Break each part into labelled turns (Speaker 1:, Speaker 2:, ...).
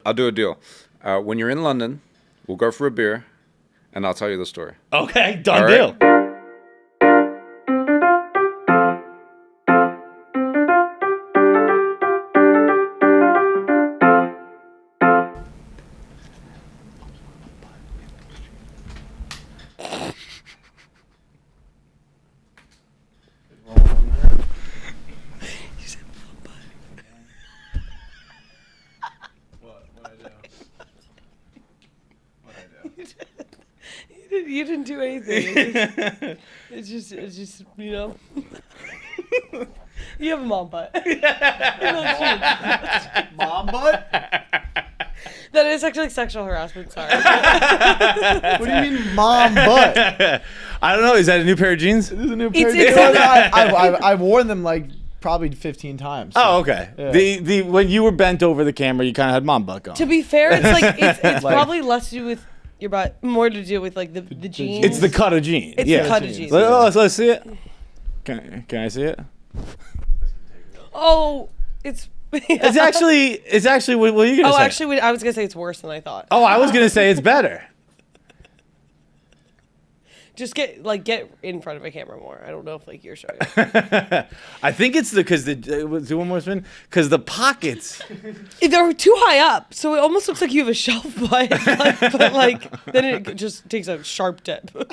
Speaker 1: I'll do a deal. When you're in London, we'll go for a beer, and I'll tell you the story.
Speaker 2: Okay, done
Speaker 1: All
Speaker 2: deal.
Speaker 1: right.
Speaker 3: You didn't do anything. It's just you know. You have a mom butt.
Speaker 4: Mom butt?
Speaker 3: That is actually sexual harassment. Sorry.
Speaker 4: What do you mean, mom butt?
Speaker 2: I don't know. Is that a new pair of jeans?
Speaker 4: This is a new pair of
Speaker 3: It's-
Speaker 4: jeans. I've worn them like probably 15 times. So.
Speaker 2: Oh, okay.
Speaker 4: Yeah.
Speaker 2: The when you were bent over the camera, you kind of had mom butt going.
Speaker 3: To be fair, it's like it's
Speaker 4: Like-
Speaker 3: probably less to do with your butt, more to do with like the jeans.
Speaker 2: It's the cut of jeans.
Speaker 3: It's
Speaker 2: yeah.
Speaker 3: the cut of jeans.
Speaker 2: Let's see it. Can I see it?
Speaker 3: Oh, it's.
Speaker 2: It's actually. What are you gonna
Speaker 3: Oh,
Speaker 2: say?
Speaker 3: actually, I was gonna say it's worse than I thought.
Speaker 2: Oh, I was gonna say it's better.
Speaker 3: Just get in front of a camera more. I don't know if like you're showing.
Speaker 2: I think it's because do one more spin. Because the pockets.
Speaker 3: They're too high up, so it almost looks like you have a shelf butt. But like then it just takes a sharp dip.
Speaker 4: Wait,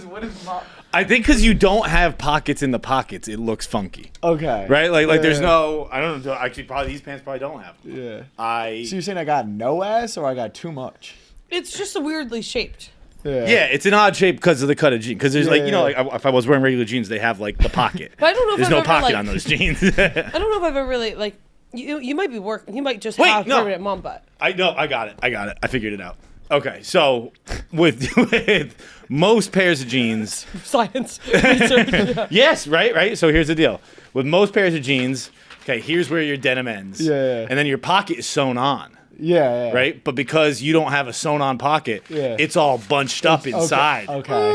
Speaker 4: what is mom?
Speaker 2: I think because you don't have pockets in the pockets, it looks funky.
Speaker 4: Okay.
Speaker 2: Right? Like there's
Speaker 4: Yeah.
Speaker 2: no. I don't know. Actually, probably these pants probably don't have.
Speaker 4: Yeah.
Speaker 2: So
Speaker 4: you're saying I got no ass or I got too much?
Speaker 3: It's just weirdly shaped.
Speaker 2: Yeah, it's an odd shape because of the cut of jeans. Because there's
Speaker 4: Yeah,
Speaker 2: like, you know,
Speaker 4: yeah.
Speaker 2: like if I was wearing regular jeans, they have like the pocket.
Speaker 3: But I don't know if
Speaker 2: there's
Speaker 3: I've
Speaker 2: no
Speaker 3: ever,
Speaker 2: pocket
Speaker 3: like-
Speaker 2: on those jeans.
Speaker 3: I don't know if I've ever really like you might be working. You might just
Speaker 2: Wait,
Speaker 3: have
Speaker 2: no.
Speaker 3: permanent mom butt.
Speaker 2: I know, I got it. I figured it out. Okay, so with most pairs of jeans,
Speaker 3: Science. Research.
Speaker 2: yes, right. So here's the deal: with most pairs of jeans, okay, here's where your denim ends.
Speaker 4: Yeah.
Speaker 2: And then your pocket is sewn on.
Speaker 4: Yeah.
Speaker 2: Right, but because you don't have a sewn-on pocket,
Speaker 4: Yeah.
Speaker 2: it's all bunched up inside,
Speaker 4: Okay.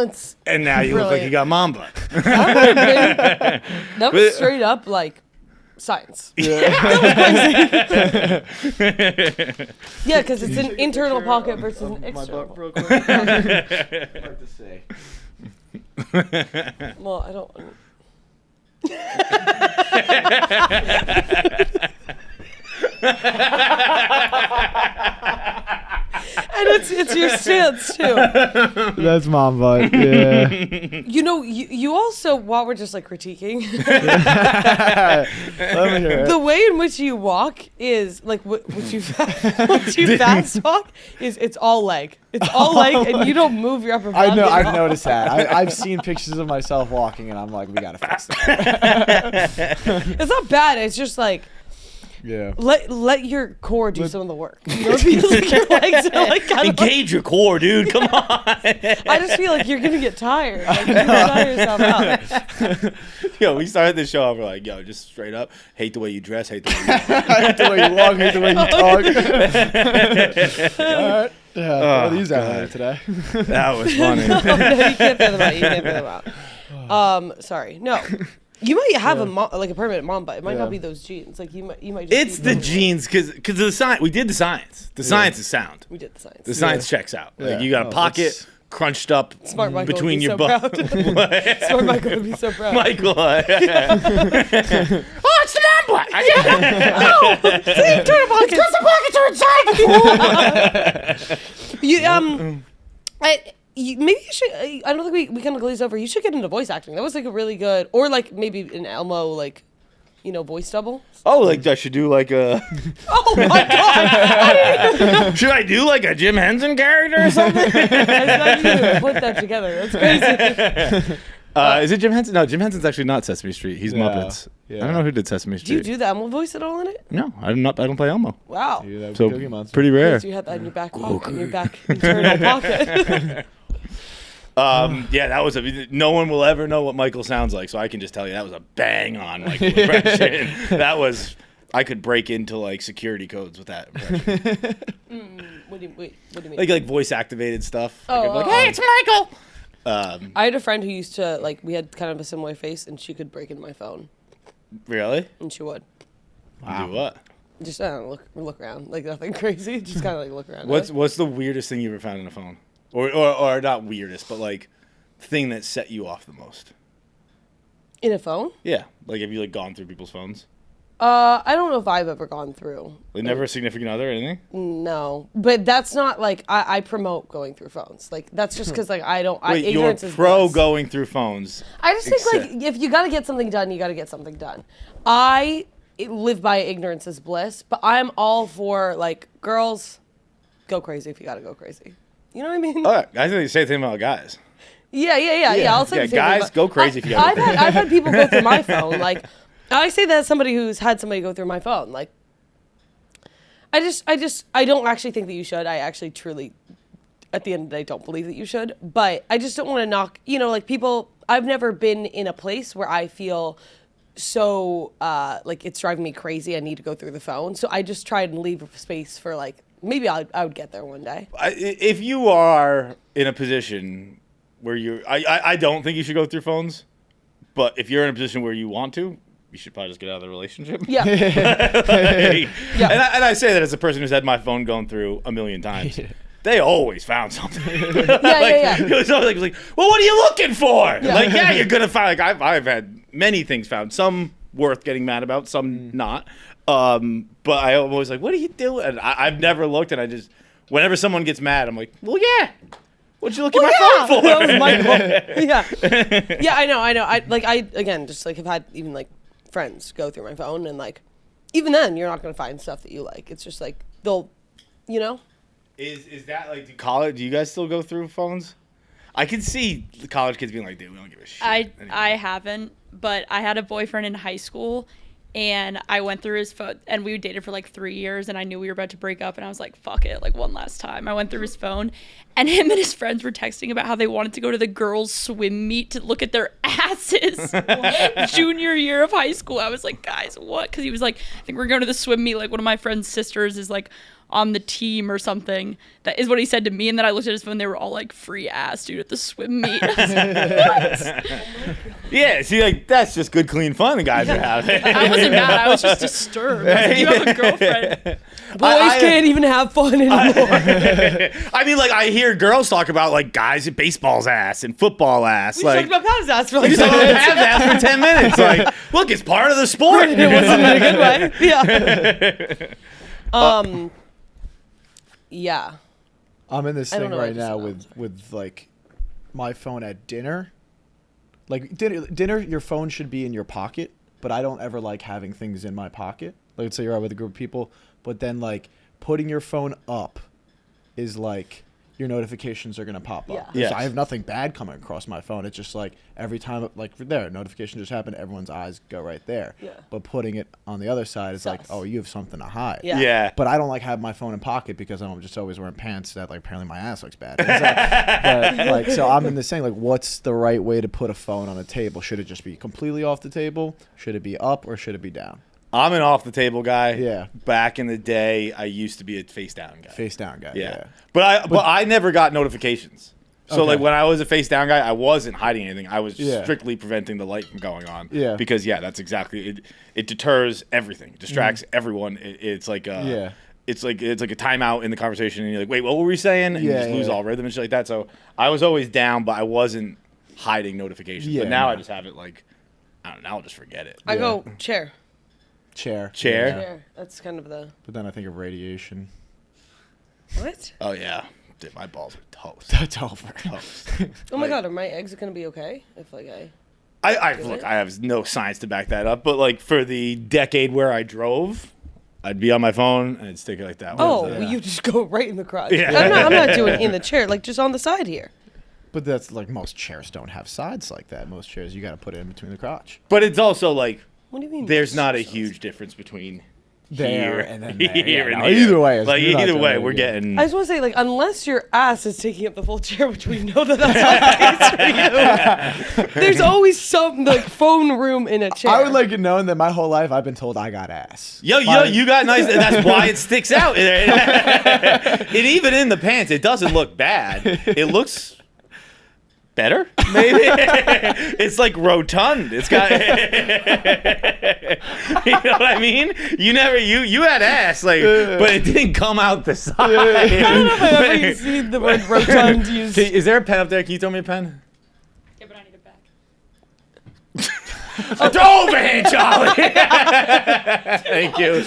Speaker 3: It's
Speaker 2: and now you look like you got mom butt.
Speaker 3: that was straight up like science. Yeah, because it's an internal pocket versus an external.
Speaker 4: real quick. Hard to say.
Speaker 3: Well, I don't. And it's your stance too.
Speaker 4: That's mom butt. Yeah.
Speaker 3: You know, you also, while we're just like critiquing,
Speaker 4: Let me hear it.
Speaker 3: the way in which you walk is like what you fast walk is it's all leg. It's all leg, and you don't move your upper body.
Speaker 4: I know.
Speaker 3: at
Speaker 4: I've
Speaker 3: all.
Speaker 4: noticed that. I've seen pictures of myself walking, and I'm like, we gotta fix that.
Speaker 3: It's not bad. It's just like
Speaker 4: Yeah.
Speaker 3: let your core do some of the work. You know, it feels like your legs are like kind of.
Speaker 2: Engage your core, dude. Come on.
Speaker 3: I just feel like you're gonna get tired. Like, you're gonna tire yourself out.
Speaker 2: Yo, we started this show off. We're like, yo, just straight up, hate the way you dress, hate the way you
Speaker 4: I hate the way you walk, hate the way you talk. All right. Yeah, what these out there today?
Speaker 2: That was funny.
Speaker 3: No, you can't throw them out. You can't throw them out. Sorry. No. You might have a permanent mom butt. It might not be those jeans. Like you might just
Speaker 2: It's
Speaker 3: be
Speaker 2: the
Speaker 3: those-
Speaker 2: jeans because of the science. We did the science. The science is sound.
Speaker 3: We did the science.
Speaker 2: The science checks out.
Speaker 4: Yeah.
Speaker 2: Like you got a
Speaker 4: Oh,
Speaker 2: pocket
Speaker 4: that's-
Speaker 2: crunched up
Speaker 3: Smart Michael
Speaker 2: between
Speaker 3: would be
Speaker 2: your
Speaker 3: so
Speaker 2: butt.
Speaker 3: proud. Smart Michael would be so proud.
Speaker 2: Michael. Oh, it's the mom butt. I get it.
Speaker 3: See, turn the pockets.
Speaker 2: The pockets are inside.
Speaker 3: Maybe you should. I don't think we kind of glaze over. You should get into voice acting. That was like a really good, or like maybe an Elmo voice double.
Speaker 2: Oh, like I should do like a.
Speaker 3: Oh my god!
Speaker 2: Should I do like a Jim Henson character or something?
Speaker 3: I thought you put that together. That's crazy.
Speaker 2: Is it Jim Henson? No, Jim Henson's actually not Sesame Street. He's
Speaker 4: Yeah.
Speaker 2: Muppets.
Speaker 4: Yeah.
Speaker 2: I don't know who did Sesame
Speaker 3: Do
Speaker 2: Street.
Speaker 3: you do the Elmo voice at all in it?
Speaker 2: No, I don't play Elmo.
Speaker 3: Wow.
Speaker 4: Dude, that was
Speaker 2: So
Speaker 4: Cookie Monster.
Speaker 2: pretty rare.
Speaker 3: Because you had that in your back pocket, in your back internal pocket.
Speaker 2: Yeah, that was no one will ever know what Michael sounds like, so I can just tell you that was a bang on Michael impression. That was, I could break into like security codes with that impression.
Speaker 3: What do you mean?
Speaker 2: like voice activated stuff.
Speaker 3: Oh,
Speaker 2: I'd be like,
Speaker 3: oh.
Speaker 2: hey, it's Michael.
Speaker 3: I had a friend who used to we had kind of a similar face, and she could break into my phone,
Speaker 2: Really?
Speaker 3: and she would.
Speaker 2: Do what?
Speaker 3: Just look around, like nothing crazy. Just kind of like look around.
Speaker 2: What's the weirdest thing you ever found in a phone, or not weirdest, but like thing that set you off the most?
Speaker 3: In a phone?
Speaker 2: Yeah, like have you like gone through people's phones?
Speaker 3: I don't know if I've ever gone through.
Speaker 2: Like never a significant other or anything?
Speaker 3: No, but that's not like I promote going through phones. Like that's just because like I don't.
Speaker 2: Wait, you're
Speaker 3: ignorance is
Speaker 2: pro
Speaker 3: bliss.
Speaker 2: going through phones.
Speaker 3: I just think like if you got to get something done, you got to get something done. I live by ignorance is bliss, but I'm all for like girls, go crazy if you got to go crazy. You know what I mean?
Speaker 2: Oh, I think the same thing about guys.
Speaker 3: Yeah. I'll say the same
Speaker 2: guys,
Speaker 3: thing,
Speaker 2: go crazy if you got to.
Speaker 3: I've had people go through my phone. Like I say that as somebody who's had somebody go through my phone. Like I don't actually think that you should. I actually truly, at the end of the day, don't believe that you should. But I just don't want to knock. You know, like people. I've never been in a place where I feel so like it's driving me crazy. I need to go through the phone, so I just try and leave space for like maybe I would get there one day.
Speaker 2: If you are in a position where I don't think you should go through phones, but if you're in a position where you want to, you should probably just get out of the relationship.
Speaker 3: Yeah.
Speaker 2: And I say that as a person who's had my phone going through a million times. They always found something.
Speaker 3: Yeah.
Speaker 2: It was always like, well, what are you looking for? Yeah. Like, yeah, you're gonna find. Like, I've had many things found. Some worth getting mad about, some not. But I'm always like, what are you doing? And I've never looked, and I just, whenever someone gets mad, I'm like, well, yeah. What'd you look at my phone for?
Speaker 3: That was my fault. Yeah, I know. I again just like have had even like friends go through my phone, and like even then you're not gonna find stuff that you like. It's just like they'll, you know.
Speaker 2: Is that like do you guys still go through phones? I can see the college kids being like, dude, we don't give a shit.
Speaker 5: I haven't, but I had a boyfriend in high school, and I went through his phone, and we dated for like 3 years, and I knew we were about to break up, and I was like, fuck it, like one last time. I went through his phone, and him and his friends were texting about how they wanted to go to the girls' swim meet to look at their asses. Junior year of high school. I was like, guys, what? Because he was like, I think we're going to the swim meet. Like one of my friend's sisters is like on the team or something. That is what he said to me. And then I looked at his phone. They were all like free ass, dude, at the swim meet. I was like, what?
Speaker 2: Yeah, see, like that's just good, clean fun the guys are having.
Speaker 5: I wasn't mad. I was just disturbed. I was like, you have a girlfriend.
Speaker 3: Boys can't even have fun anymore.
Speaker 2: I mean, like I hear girls talk about like guys at baseball's ass and football ass.
Speaker 3: We
Speaker 2: like
Speaker 3: talked about Pavs ass for like
Speaker 2: we talked about Pavs ass for 10 minutes. Like, look, it's part of the sport.
Speaker 3: It wasn't in a good way. Yeah. Yeah.
Speaker 4: I'm in this
Speaker 3: I
Speaker 4: thing
Speaker 3: don't know,
Speaker 4: right
Speaker 3: I just
Speaker 4: now
Speaker 3: know.
Speaker 4: with like my phone at dinner. Like dinner, your phone should be in your pocket, but I don't ever like having things in my pocket. Like, let's say you're out with a group of people, but then like putting your phone up is like your notifications are gonna pop up.
Speaker 3: Yeah.
Speaker 2: Yes.
Speaker 4: I have nothing bad coming across my phone. It's just like every time, like there, notification just happened, everyone's eyes go right there.
Speaker 3: Yeah.
Speaker 4: But putting it on the other side is like,
Speaker 3: Sus.
Speaker 4: oh, you have something to hide.
Speaker 3: Yeah.
Speaker 2: Yeah.
Speaker 4: But I don't like have my phone in pocket because I'm just always wearing pants that like apparently my ass looks bad. But like, so I'm in this thing like, what's the right way to put a phone on a table? Should it just be completely off the table? Should it be up or should it be down?
Speaker 2: I'm an off the table guy.
Speaker 4: Yeah.
Speaker 2: Back in the day, I used to be a face down guy.
Speaker 4: Face down guy.
Speaker 2: Yeah. But I never got notifications. So
Speaker 4: Okay.
Speaker 2: like when I was a face down guy, I wasn't hiding anything. I was
Speaker 4: Yeah.
Speaker 2: strictly preventing the light from going on.
Speaker 4: Yeah.
Speaker 2: Because that's exactly it. It deters everything. It distracts everyone. It's like
Speaker 4: Yeah.
Speaker 2: It's like a timeout in the conversation, and you're like, wait, what were we saying? And you just lose all rhythm and shit like that. So I was always down, but I wasn't hiding notifications.
Speaker 4: Yeah,
Speaker 2: but now
Speaker 4: no.
Speaker 2: I just have it like, I don't know. I'll just forget it.
Speaker 3: I go chair.
Speaker 4: Chair.
Speaker 2: Chair?
Speaker 4: Yeah.
Speaker 3: Chair. That's kind of the
Speaker 4: But then I think of radiation.
Speaker 3: what?
Speaker 2: Oh yeah, dude, my balls are toast.
Speaker 4: That's over.
Speaker 2: Toast.
Speaker 3: Oh my
Speaker 2: Like,
Speaker 3: god, are my eggs gonna be okay if like I?
Speaker 2: I look, I have no science to back that up, but like for the decade where I drove, I'd be on my phone and I'd stick it like that.
Speaker 3: Oh,
Speaker 2: What is that?
Speaker 3: well, you just go right in the crotch.
Speaker 2: Yeah.
Speaker 3: I'm not doing it in the chair, like just on the side here.
Speaker 4: But that's like most chairs don't have sides like that. Most chairs you got to put it in between the crotch.
Speaker 2: But it's also like
Speaker 3: What do you mean?
Speaker 2: there's not a huge difference between
Speaker 4: There
Speaker 2: here
Speaker 4: and then there.
Speaker 2: here
Speaker 4: Yeah,
Speaker 2: and
Speaker 4: no,
Speaker 2: here.
Speaker 4: either way,
Speaker 2: like
Speaker 4: you're not
Speaker 2: either
Speaker 4: doing
Speaker 2: way,
Speaker 4: it
Speaker 2: we're
Speaker 4: again.
Speaker 2: getting.
Speaker 3: I just want to say, like, unless your ass is taking up the full chair, which we know that that's not the case for you, there's always some like phone room in a chair.
Speaker 4: I would like it known that my whole life I've been told I got ass.
Speaker 2: Yo, you got nice. That's why it sticks out. And even in the pants, it doesn't look bad. It looks better, maybe. It's like rotund. It's got, you know what I mean? You had ass, like, but it didn't come out the side.
Speaker 3: I don't know if I've ever seen the word rotund used.
Speaker 2: Is there a pen up there? Can you throw me a pen?
Speaker 5: Yeah, but I need it back.
Speaker 2: Throw over here, Charlie. Thank you.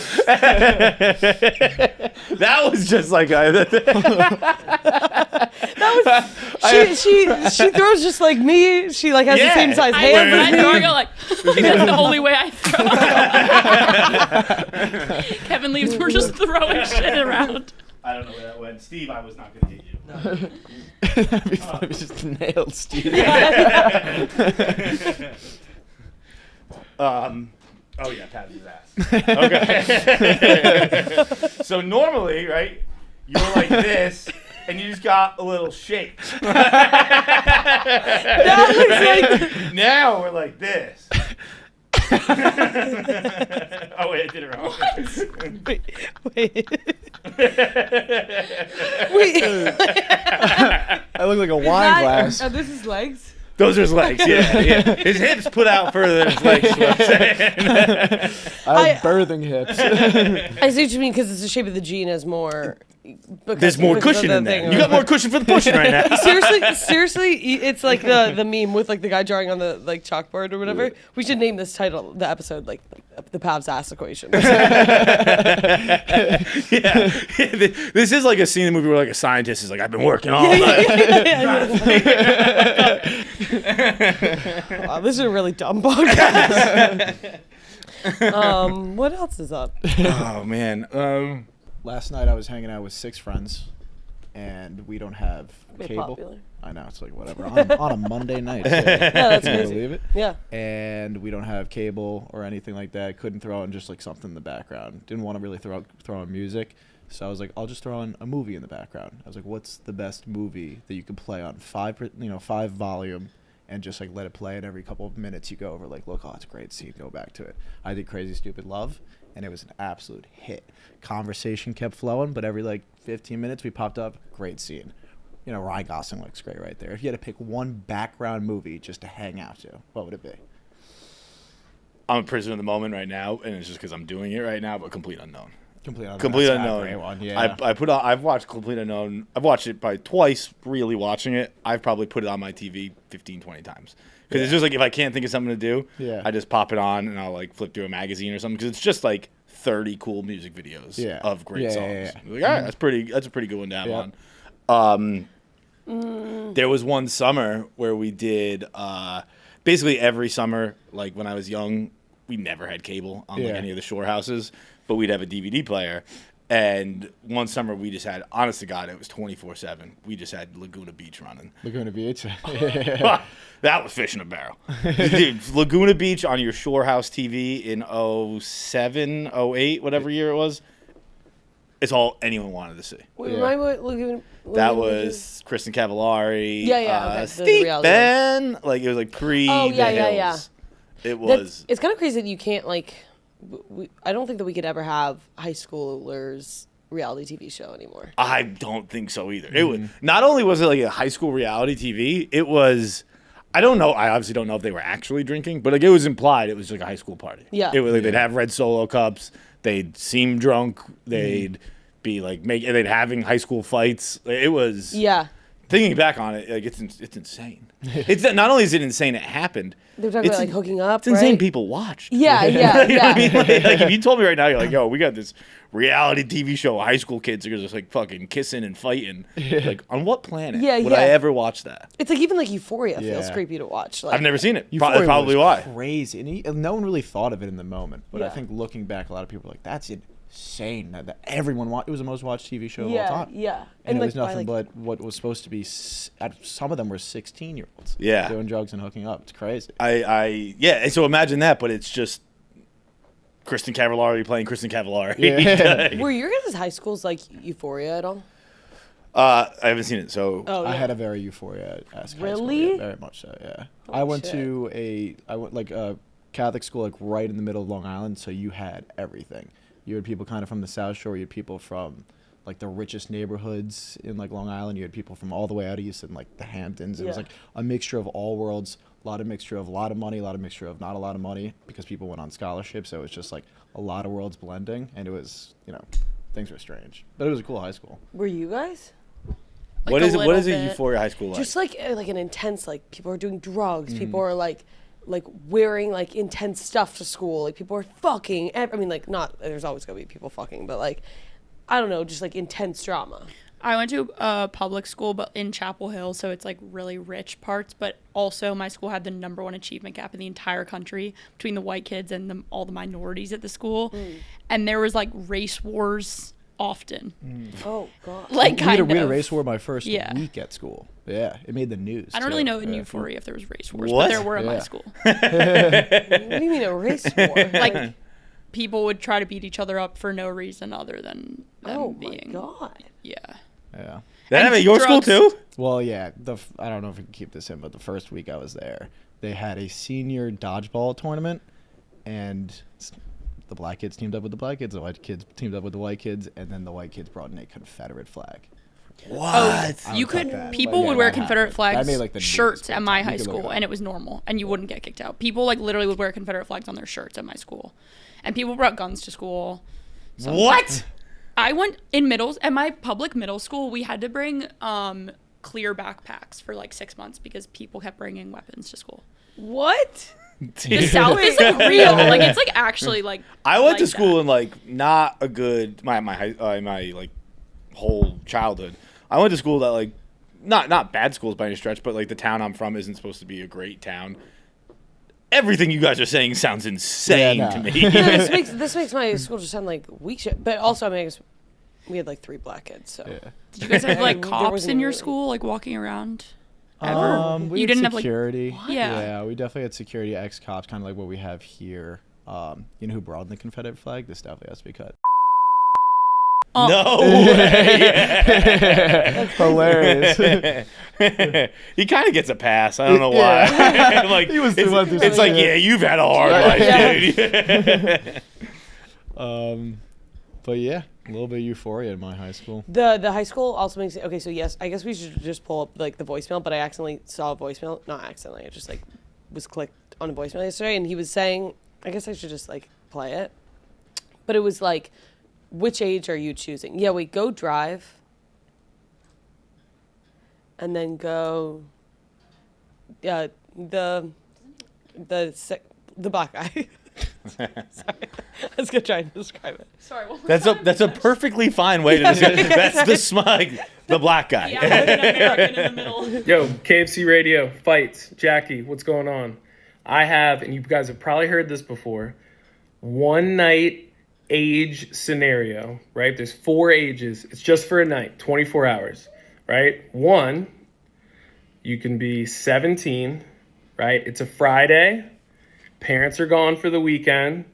Speaker 2: That was just like
Speaker 3: She throws just like me. She like has the same size hands as
Speaker 5: I throw, I
Speaker 3: me.
Speaker 5: go like, that's the only way I throw. Kevin leaves, we're just throwing shit around.
Speaker 2: I don't know where that went. Steve, I was not going to hit you.
Speaker 4: That'd be funny if we just nailed Steve.
Speaker 2: Oh yeah, pat his ass. Okay. So normally, right, you're like this, and you just got a little shake.
Speaker 3: That looks like.
Speaker 2: Now we're like this. Oh wait, I did it wrong.
Speaker 3: Wait.
Speaker 4: I look like a wine glass.
Speaker 3: Oh, this is legs.
Speaker 2: Those are his legs, yeah. His hips put out further than his legs, is what I'm saying.
Speaker 4: I have birthing hips.
Speaker 3: I see what you mean because it's the shape of the G and has more.
Speaker 2: There's more cushion in there. You got more cushion for the pushing right now.
Speaker 3: Seriously, it's like the meme with like the guy drawing on the like chalkboard or whatever. We should name this title, the episode, like the Pavs ass equation.
Speaker 2: Yeah. This is like a scene in the movie where like a scientist is like, I've been working all night.
Speaker 3: Wow, this is a really dumb podcast. What else is up?
Speaker 2: Oh man.
Speaker 4: Last night I was hanging out with 6 friends, and we don't have
Speaker 3: Bit
Speaker 4: cable.
Speaker 3: popular.
Speaker 4: I know, it's like whatever. On a Monday night. So,
Speaker 3: Yeah, that's
Speaker 4: can you
Speaker 3: crazy.
Speaker 4: believe it?
Speaker 3: Yeah.
Speaker 4: And we don't have cable or anything like that. Couldn't throw on just like something in the background. Didn't want to really throw on music. So I was like, I'll just throw on a movie in the background. I was like, what's the best movie that you could play on 5 volume and just like let it play, and every couple of minutes you go over like, look, oh, it's a great scene, go back to it. I did Crazy Stupid Love, and it was an absolute hit. Conversation kept flowing, but every like 15 minutes we popped up, great scene. You know, Ryan Gosling looks great right there. If you had to pick one background movie just to hang out to, what would it be?
Speaker 2: I'm a prisoner of the moment right now, and it's just because I'm doing it right now, but Complete Unknown.
Speaker 4: Complete Unknown.
Speaker 2: Complete
Speaker 4: That's a
Speaker 2: Unknown.
Speaker 4: great one, yeah.
Speaker 2: I've watched Complete Unknown. I've watched it probably twice, really watching it. I've probably put it on my TV 15, 20 times. Because it's just like if I can't think of something to do, I just pop it on and I'll like flip through a magazine or something. Because it's just like 30 cool music videos of great songs. Like, all right, that's a pretty good one to have on. There was one summer where we did basically every summer, like when I was young, we never had cable on like any of the shore houses, but we'd have a DVD player. And one summer we just had, honest to God, it was 24/7. We just had Laguna Beach running.
Speaker 4: Laguna Beach.
Speaker 2: That was fish in a barrel. Dude, Laguna Beach on your shore house TV in 07, 08, whatever year it was. It's all anyone wanted to see.
Speaker 3: Wait, remind me what Laguna
Speaker 2: That was Kristen Cavallari.
Speaker 3: Okay.
Speaker 2: Stephen. Like, it was like pre
Speaker 3: Oh,
Speaker 2: the Hills. It was.
Speaker 3: It's kind of crazy that you can't, like, I don't think that we could ever have high schoolers reality TV show anymore.
Speaker 2: I don't think so either. It was, not only was it like a high school reality TV, it was, I don't know, I obviously don't know if they were actually drinking, but like it was implied it was like a high school party.
Speaker 3: Yeah.
Speaker 2: It was like they'd have red Solo cups, they'd seem drunk, they'd be like they'd having high school fights. It was thinking back on it, like it's insane. It's not only is it insane it happened.
Speaker 3: They're talking about like hooking up.
Speaker 2: It's insane people watched.
Speaker 3: Yeah.
Speaker 2: You know what I mean? Like if you told me right now, you're like, yo, we got this reality TV show, high school kids are just like fucking kissing and fighting. Like, on what planet would I ever watch that?
Speaker 3: It's like even like Euphoria feels creepy to watch. Like,
Speaker 2: I've never seen it.
Speaker 4: Euphoria
Speaker 2: Probably
Speaker 4: was
Speaker 2: why.
Speaker 4: Crazy, and no one really thought of it in the moment. But I think looking back, a lot of people were like, "That's insane." That everyone watched. It was the most watched TV show of all time.
Speaker 3: Yeah,
Speaker 4: and it
Speaker 3: like,
Speaker 4: was nothing but what was supposed to be. Some of them were 16-year-olds.
Speaker 2: Yeah,
Speaker 4: doing drugs and hooking up. It's crazy.
Speaker 2: And so imagine that, but it's just Kristen Cavallari playing Kristen Cavallari.
Speaker 3: Yeah. Were your guys' high schools like Euphoria at all?
Speaker 2: I haven't seen it, so
Speaker 4: I had a very Euphoria-esque high school.
Speaker 3: Really?
Speaker 4: Yeah, very much so. Yeah, I went to a Catholic school like right in the middle of Long Island, so you had everything. You had people kind of from the South Shore, you had people from like the richest neighborhoods in like Long Island. You had people from all the way out east in like the Hamptons. It was
Speaker 3: Yeah.
Speaker 4: like a mixture of all worlds, a lot of mixture of a lot of money, a lot of mixture of not a lot of money because people went on scholarship. So it was just like a lot of worlds blending, and it was, you know, things were strange, but it was a cool high school.
Speaker 3: Were you guys?
Speaker 5: Like
Speaker 2: What
Speaker 5: a
Speaker 2: is it? What
Speaker 5: little
Speaker 2: is a
Speaker 5: bit.
Speaker 2: Euphoria high school like?
Speaker 3: Just like an intense, like people are doing drugs, people are like wearing like intense stuff to school, like people are fucking. I mean, like not. There's always gonna be people fucking, but like I don't know, just like intense drama.
Speaker 5: I went to a public school, but in Chapel Hill, so it's like really rich parts. But also, my school had the #1 achievement gap in the entire country between the white kids and all the minorities at the school, and there was like race wars often.
Speaker 3: Oh god.
Speaker 5: Like
Speaker 4: we had
Speaker 5: kind
Speaker 4: a
Speaker 5: of
Speaker 4: race war my first
Speaker 5: Yeah.
Speaker 4: week at school. Yeah, it made the news.
Speaker 5: I don't
Speaker 4: too.
Speaker 5: really know in
Speaker 4: Yeah.
Speaker 5: Euphoria if there was race wars,
Speaker 2: What?
Speaker 5: but there were at my
Speaker 4: Yeah.
Speaker 5: school.
Speaker 3: What do you mean a race war?
Speaker 5: Like people would try to beat each other up for no reason other than them
Speaker 3: oh
Speaker 5: being.
Speaker 3: my god.
Speaker 5: Yeah.
Speaker 4: Yeah.
Speaker 2: That
Speaker 5: and
Speaker 2: happened at your school
Speaker 5: drugs.
Speaker 2: too?
Speaker 4: Well, yeah. I don't know if we can keep this in, but the first week I was there, they had a senior dodgeball tournament, and the black kids teamed up with the black kids, the white kids teamed up with the white kids, and then the white kids brought in a Confederate flag.
Speaker 2: What?
Speaker 4: I
Speaker 5: You
Speaker 4: don't
Speaker 5: could
Speaker 4: cut that,
Speaker 5: people
Speaker 4: but
Speaker 5: would
Speaker 4: yeah,
Speaker 5: wear
Speaker 4: that
Speaker 5: Confederate
Speaker 4: happened.
Speaker 5: flags
Speaker 4: That made, like, the news
Speaker 5: shirts
Speaker 4: big
Speaker 5: at my
Speaker 4: time.
Speaker 5: high
Speaker 4: You could look
Speaker 5: school,
Speaker 4: it
Speaker 5: and
Speaker 4: up.
Speaker 5: it was normal, and you wouldn't get kicked out. People like literally would wear Confederate flags on their shirts at my school, and people brought guns to school. sometimes.
Speaker 2: What?
Speaker 5: I went at my public middle school. We had to bring clear backpacks for like 6 months because people kept bringing weapons to school.
Speaker 3: What?
Speaker 5: The South is like real, like it's like actually like.
Speaker 2: I went
Speaker 5: like
Speaker 2: to school
Speaker 5: that.
Speaker 2: in like not a good my like whole childhood. I went to school that like not bad schools by any stretch, but like the town I'm from isn't supposed to be a great town. Everything you guys are saying sounds insane
Speaker 4: Yeah,
Speaker 2: to
Speaker 4: no.
Speaker 2: me.
Speaker 3: This makes my school just sound like weak shit. But also, I mean, I guess we had like 3 black kids, so.
Speaker 4: Yeah.
Speaker 5: Did you guys have like
Speaker 3: There
Speaker 5: cops
Speaker 3: wasn't
Speaker 5: in your
Speaker 3: really-
Speaker 5: school, like walking around? Ever?
Speaker 4: We
Speaker 5: You
Speaker 4: had
Speaker 5: didn't have, like-
Speaker 4: security.
Speaker 5: Yeah.
Speaker 4: Yeah, we definitely had security, ex-cops, kind of like what we have here. You know who brought in the Confederate flag? This definitely has to be cut.
Speaker 2: No way.
Speaker 4: Hilarious.
Speaker 2: He kind of gets a pass. I don't know why. Like
Speaker 4: He was the
Speaker 2: it's,
Speaker 4: one who
Speaker 2: it's
Speaker 4: said
Speaker 2: like,
Speaker 4: that.
Speaker 2: yeah, you've had a hard life,
Speaker 3: Yeah.
Speaker 2: dude.
Speaker 4: But yeah, a little bit of Euphoria in my high school.
Speaker 3: The high school also makes it okay. So yes, I guess we should just pull up like the voicemail. But I accidentally saw a voicemail. Not accidentally. I just like was clicked on a voicemail yesterday, and he was saying, I guess I should just like play it. But it was like, which age are you choosing? Yeah, wait, go drive. And then go. The black guy. Sorry, I was gonna try and describe it.
Speaker 5: Sorry, what was
Speaker 2: That's a perfectly fine way to describe it. That's the smug, the black guy.
Speaker 5: Yeah, I'm American in the middle.
Speaker 6: Yo, KFC Radio, fights, Jackie, what's going on? I have, and you guys have probably heard this before, one night age scenario, right? There's 4 ages. It's just for a night, 24 hours, right? 1, you can be 17, right? It's a Friday. Parents are gone for the weekend.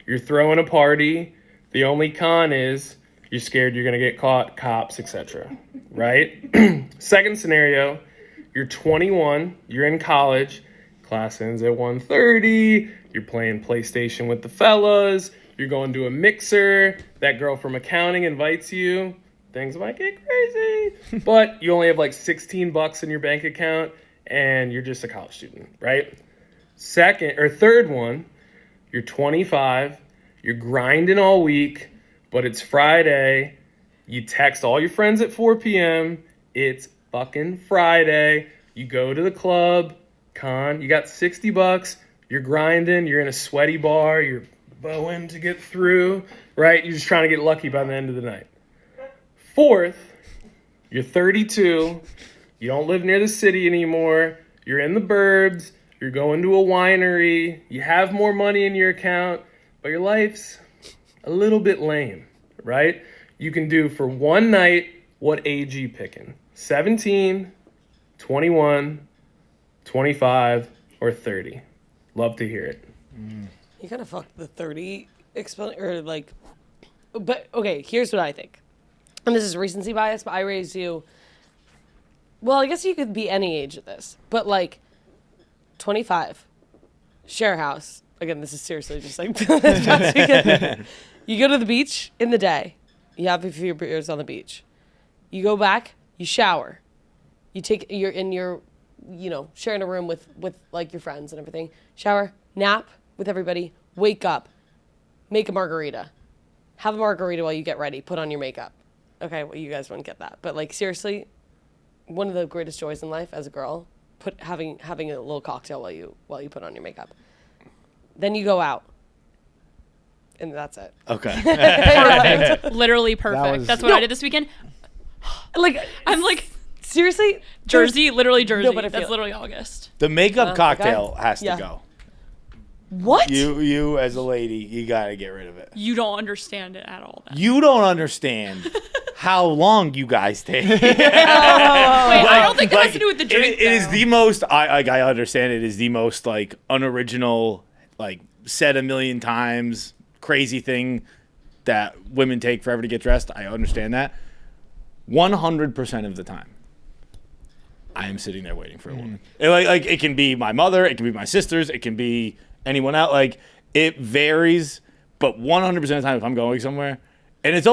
Speaker 6: You're throwing a party. The only con is you're scared you're going to get caught, cops, etc. Right? Second scenario, you're 21, you're in college, class ends at 1:30, you're playing PlayStation with the fellas, you're going to a mixer, that girl from accounting invites you, things might get crazy, but you only have like $16 in your bank account and you're just a college student, right? Third one, you're 25, you're grinding all week, but it's Friday, you text all your friends at 4 p.m., it's fucking Friday, you go to the club, you got $60, you're grinding, you're in a sweaty bar, you're bowing to get through, right? You're just trying to get lucky by the end of the night. Fourth, you're 32, you don't live near the city anymore, you're in the burbs, you're going to a winery, you have more money in your account, but your life's a little bit lame, right? You can do for one night what age you picking? 17, 21, 25, or 30? Love to hear it.
Speaker 3: You kind of fucked the 30 but okay, here's what I think. And this is recency bias, but I raised you. Well, I guess you could be any age of this, but like 25, share a house. Again, this is seriously just like this past weekend. You go to the beach in the day, You have a few beers on the beach. You go back, you shower. You're sharing a room with like your friends and everything. Shower, nap with everybody, wake up, make a margarita. Have a margarita while you get ready, put on your makeup. Okay, well, you guys won't get that. But like seriously, one of the greatest joys in life as a girl, having a little cocktail while you put on your makeup. Then you go out. And that's it.
Speaker 2: Okay.
Speaker 5: Perfect. Literally perfect. That's what I did this weekend.
Speaker 3: Like
Speaker 5: I'm like,
Speaker 3: seriously?
Speaker 5: Jersey, literally Jersey.
Speaker 3: No, but I
Speaker 5: That's
Speaker 3: feel-
Speaker 5: literally August.
Speaker 2: The makeup cocktail
Speaker 3: okay.
Speaker 2: has to
Speaker 3: Yeah.
Speaker 2: go.
Speaker 3: What?
Speaker 2: You as a lady, you gotta get rid of it.
Speaker 5: You don't understand it at all. Then.
Speaker 2: You don't understand how long you guys take.
Speaker 5: Wait, I don't think that has to do with the drink.
Speaker 2: It is
Speaker 5: though.
Speaker 2: the most. I understand. It is the most like unoriginal, like said a million times, crazy thing that women take forever to get dressed. I understand that. 100% of the time, I am sitting there waiting for a woman. Like it can be my mother, it can be my sisters, it can be anyone else. Like it varies, but 100% of the time, if I'm going somewhere, and it's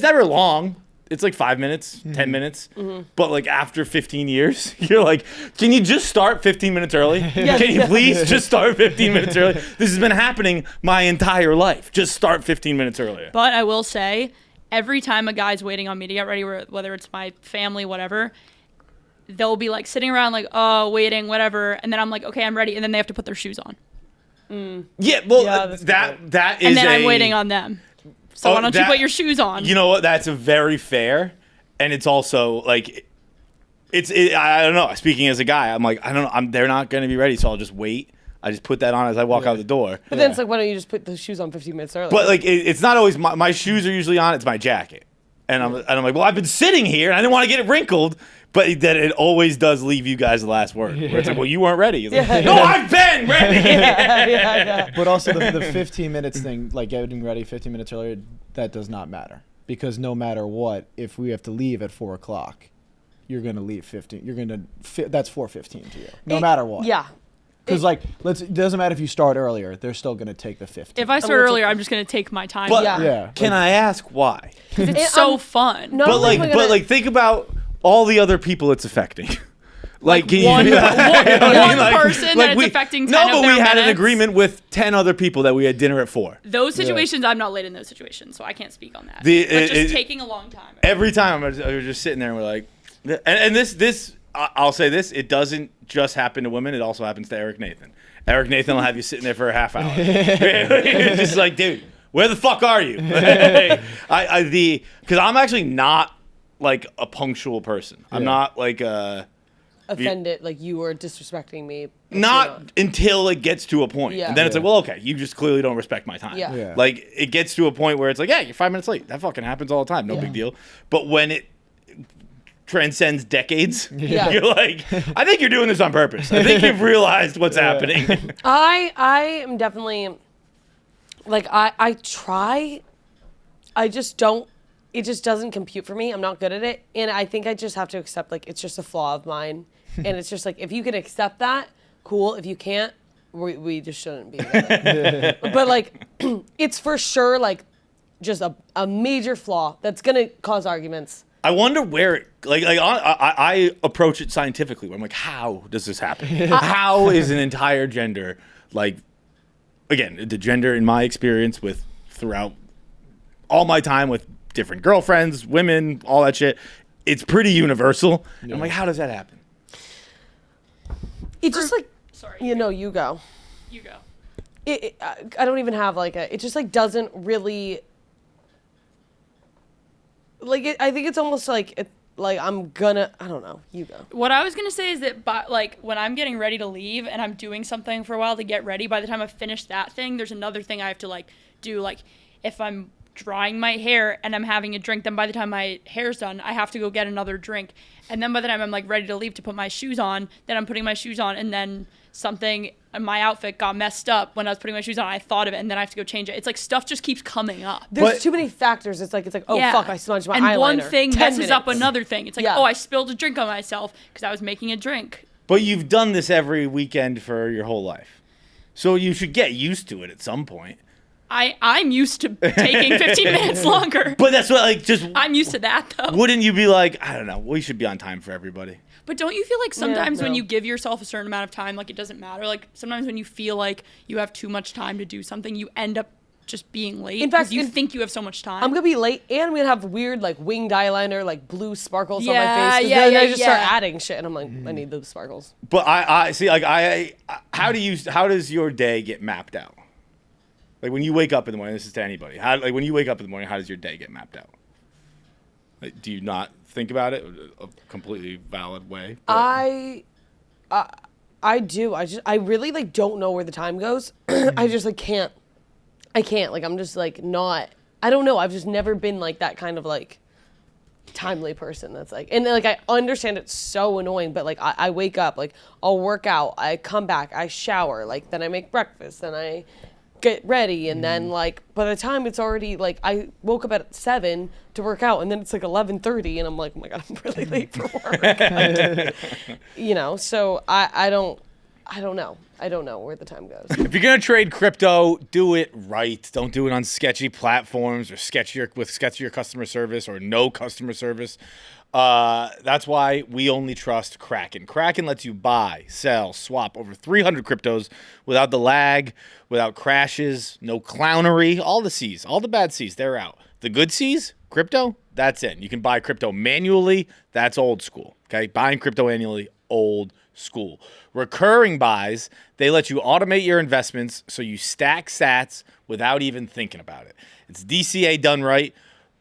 Speaker 2: never long. It's like 5 minutes, 10 minutes. But like after 15 years, you're like, can you just start 15 minutes early? Can you please just start 15 minutes early? This has been happening my entire life. Just start 15 minutes earlier.
Speaker 5: But I will say, every time a guy's waiting on me to get ready, whether it's my family, whatever, they'll be like sitting around like, oh, waiting, whatever. And then I'm like, okay, I'm ready. And then they have to put their shoes on.
Speaker 2: Yeah, well,
Speaker 3: Yeah, that's
Speaker 2: that is
Speaker 5: And then I'm waiting on them. So why don't you
Speaker 2: that-
Speaker 5: put your shoes on?
Speaker 2: You know what? That's a very fair, and it's also like, I don't know. Speaking as a guy, I'm like, I don't know. They're not going to be ready, so I'll just wait. I just put that on as I walk out the door.
Speaker 3: But then it's like, why don't you just put the shoes on 15 minutes early?
Speaker 2: But like, it's not always my shoes are usually on. It's my jacket, and I'm like, well, I've been sitting here, and I didn't want to get it wrinkled. But that it always does leave you guys the last word. Where it's like, well, you weren't ready. It's like, no, I've been ready.
Speaker 3: yeah.
Speaker 4: But also the 15 minutes thing, like getting ready 15 minutes earlier, that does not matter. Because no matter what, if we have to leave at 4 o'clock, you're going to leave 15. You're going to, that's 4:15 to you. No matter what.
Speaker 3: Yeah.
Speaker 4: Because it doesn't matter if you start earlier, they're still going to take the 15.
Speaker 5: If I start earlier, I'm just going to take my time.
Speaker 2: But
Speaker 3: Yeah.
Speaker 4: yeah.
Speaker 2: can I ask why?
Speaker 5: It's so fun.
Speaker 3: Not
Speaker 2: But
Speaker 3: only am I gonna-
Speaker 2: think about all the other people it's affecting. Like, can
Speaker 5: one-
Speaker 2: you,
Speaker 5: one person that it's
Speaker 2: we,
Speaker 5: affecting 10
Speaker 2: No,
Speaker 5: of
Speaker 2: but
Speaker 5: their
Speaker 2: we had an
Speaker 5: minutes.
Speaker 2: agreement with 10 other people that we had dinner at 4.
Speaker 5: Those situations, I'm not late in those situations, so I can't speak on that.
Speaker 2: The-
Speaker 5: but just
Speaker 2: it-
Speaker 5: taking a long time.
Speaker 2: Every time I was just sitting there and we're like, and this I'll say this, it doesn't just happen to women, it also happens to Eric Nathan. Eric Nathan will have you sitting there for a half hour. It's just like, dude, where the fuck are you? Because I'm actually not like a punctual person. I'm not like
Speaker 3: offended, like you were disrespecting me.
Speaker 2: not until it gets to a point.
Speaker 3: Yeah.
Speaker 2: And then it's
Speaker 4: Yeah.
Speaker 2: like, well, okay, you just clearly don't respect my time.
Speaker 3: Yeah.
Speaker 4: Yeah.
Speaker 2: Like it gets to a point where it's like, yeah, you're 5 minutes late. That fucking happens all the time. No big deal. But when it transcends decades,
Speaker 3: Yeah.
Speaker 2: you're like, I think you're doing this on purpose. I think you've realized what's happening.
Speaker 3: I am definitely like I try. I just don't. It just doesn't compute for me. I'm not good at it, and I think I just have to accept like it's just a flaw of mine, and it's just like if you can accept that, cool. If you can't, we just shouldn't be together. But like, it's for sure like just a major flaw that's gonna cause arguments.
Speaker 2: I wonder where it, I approach it scientifically. Where I'm like, how does this happen? How is an entire gender, like, again, the gender in my experience with throughout all my time with different girlfriends, women, all that shit, it's pretty universal. And I'm like, how does that happen?
Speaker 3: It just like,
Speaker 5: Sorry.
Speaker 3: you know, you go.
Speaker 5: You go.
Speaker 3: I don't even have like a. It just like doesn't really. Like I think it's almost like I'm gonna. I don't know. You go.
Speaker 5: What I was gonna say is that, like, when I'm getting ready to leave and I'm doing something for a while to get ready, by the time I've finished that thing, there's another thing I have to like do. Like, if I'm drying my hair and I'm having a drink, then by the time my hair's done, I have to go get another drink. And then by the time I'm like ready to leave to put my shoes on, then I'm putting my shoes on, and then something in my outfit got messed up when I was putting my shoes on. I thought of it, and then I have to go change it. It's like stuff just keeps coming up.
Speaker 3: There's
Speaker 2: But-
Speaker 3: too many factors. It's like oh
Speaker 5: Yeah.
Speaker 3: fuck, I smudged my
Speaker 5: and
Speaker 3: eyeliner.
Speaker 5: one thing
Speaker 3: 10
Speaker 5: messes up
Speaker 3: minutes.
Speaker 5: another thing. It's like,
Speaker 3: Yeah.
Speaker 5: oh, I spilled a drink on myself because I was making a drink.
Speaker 2: But you've done this every weekend for your whole life. So you should get used to it at some point.
Speaker 5: I'm used to taking 15 minutes longer.
Speaker 2: But that's what, like, just
Speaker 5: I'm used to that, though.
Speaker 2: wouldn't you be like, I don't know, we should be on time for everybody?
Speaker 5: But don't you feel like sometimes when
Speaker 3: no.
Speaker 5: you give yourself a certain amount of time, like, it doesn't matter? Like, sometimes when you feel like you have too much time to do something, you end up just being late.
Speaker 3: In fact,
Speaker 5: because you think you have so much time.
Speaker 3: I'm gonna be late, and I'm gonna have weird like winged eyeliner, like blue sparkles on my
Speaker 5: Yeah,
Speaker 3: face.
Speaker 5: yeah,
Speaker 3: then
Speaker 5: yeah,
Speaker 3: I just start
Speaker 5: yeah.
Speaker 3: adding shit, and I'm like, I need those sparkles.
Speaker 2: But I see, like, how does your day get mapped out? Like, when you wake up in the morning, this is to anybody. When you wake up in the morning, how does your day get mapped out? Like, do you not think about it a completely valid way?
Speaker 3: I do. I really like don't know where the time goes. I just like can't. I can't. Like I'm just like not. I don't know. I've just never been like that kind of like timely person. That's like, and like I understand it's so annoying, but like I wake up, like I'll work out, I come back, I shower, like then I make breakfast, then I get ready, and then like by the time it's already like I woke up at 7 to work out, and then it's like 11:30, and I'm like, oh my god, I'm really late for work. Like, you know, so I don't know. I don't know where the time goes.
Speaker 2: If you're gonna trade crypto, do it right. Don't do it on sketchy platforms or sketchier customer service or no customer service. That's why we only trust Kraken. Kraken lets you buy, sell, swap over 300 cryptos without the lag, without crashes, no clownery. All the C's, all the bad C's, they're out. The good C's, crypto, that's in. You can buy crypto manually. That's old school. Okay, buying crypto annually, old school. Recurring buys, they let you automate your investments so you stack sats without even thinking about it. It's DCA done right.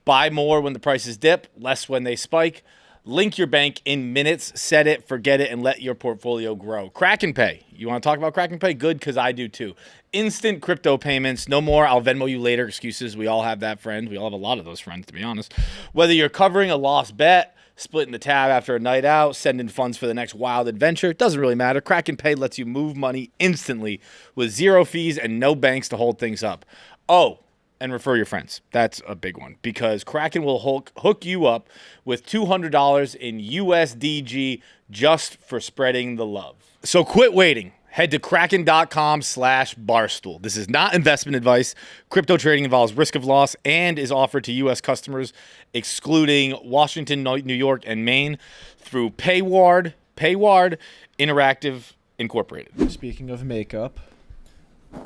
Speaker 2: Buy more when the prices dip, less when they spike. Link your bank in minutes, set it, forget it, and let your portfolio grow. Kraken Pay. You want to talk about Kraken Pay? Good, because I do too. Instant crypto payments. No more I'll Venmo you later excuses. We all have that friend. We all have a lot of those friends, to be honest. Whether you're covering a lost bet, splitting the tab after a night out, sending funds for the next wild adventure, doesn't really matter. Kraken Pay lets you move money instantly with zero fees and no banks to hold things up. Oh, and refer your friends. That's a big one because Kraken will hook you up with $200 in USDG just for spreading the love. So quit waiting. Head to kraken.com/barstool. This is not investment advice. Crypto trading involves risk of loss and is offered to U.S. customers, excluding Washington, New York, and Maine through Payward Interactive Incorporated.
Speaker 4: Speaking of makeup,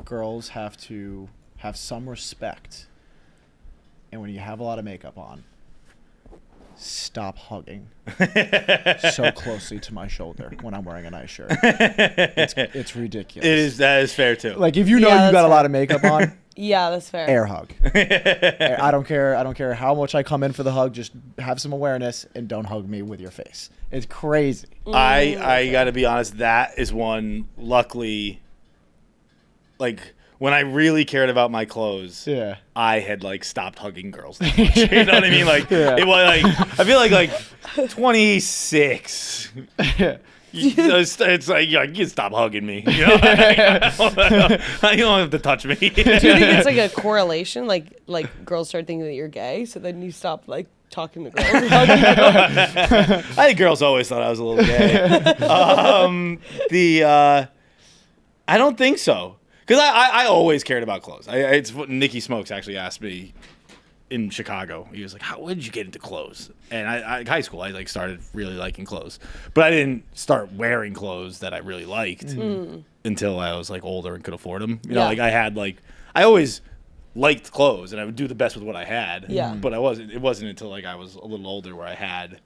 Speaker 4: girls have to have some respect. And when you have a lot of makeup on, stop hugging so closely to my shoulder when I'm wearing a nice shirt. It's ridiculous.
Speaker 2: That is fair too.
Speaker 4: Like if you know
Speaker 3: Yeah,
Speaker 4: you got
Speaker 3: that's
Speaker 4: a lot
Speaker 3: fair.
Speaker 4: of makeup on,
Speaker 3: Yeah, that's fair.
Speaker 4: air hug. I don't care how much I come in for the hug. Just have some awareness and don't hug me with your face. It's crazy.
Speaker 2: I got to be honest. That is one. Luckily, like when I really cared about my clothes,
Speaker 4: Yeah.
Speaker 2: I had like stopped hugging girls that much. You know what I mean? Like it was like I feel like 26. It's like you can stop hugging me. You know? You don't have to touch me.
Speaker 3: Do you think it's like a correlation? Like girls start thinking that you're gay, so then you stop like talking to girls. And hugging girls?
Speaker 2: I think girls always thought I was a little gay. I don't think so. Because I always cared about clothes. It's what Nicky Smokes actually asked me in Chicago. He was like, when did you get into clothes? And I high school, I like started really liking clothes. But I didn't start wearing clothes that I really liked until I was like older and could afford them. You know,
Speaker 3: Yeah.
Speaker 2: like I always liked clothes and I would do the best with what I had.
Speaker 3: Yeah.
Speaker 2: But it wasn't until like I was a little older where I had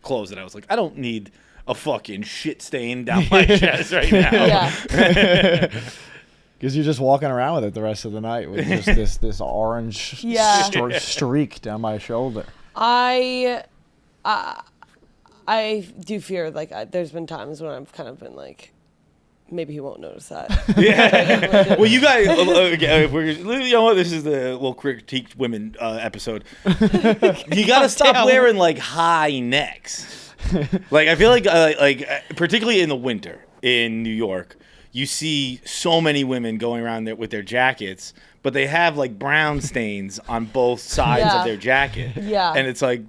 Speaker 2: clothes that I was like, I don't need a fucking shit stain down my chest right now.
Speaker 3: Yeah.
Speaker 4: Because you're just walking around with it the rest of the night with just this orange
Speaker 3: Yeah.
Speaker 4: streak down my shoulder.
Speaker 3: I do fear like there's been times when I've kind of been like, maybe he won't notice that.
Speaker 2: Yeah. Well, you guys, you know what? This is the little critique women episode. You got to stop
Speaker 3: Damn.
Speaker 2: wearing like high necks. Like I feel like particularly in the winter in New York, you see so many women going around there with their jackets, but they have like brown stains on both sides
Speaker 3: Yeah.
Speaker 2: of their jacket.
Speaker 3: Yeah.
Speaker 2: And it's like,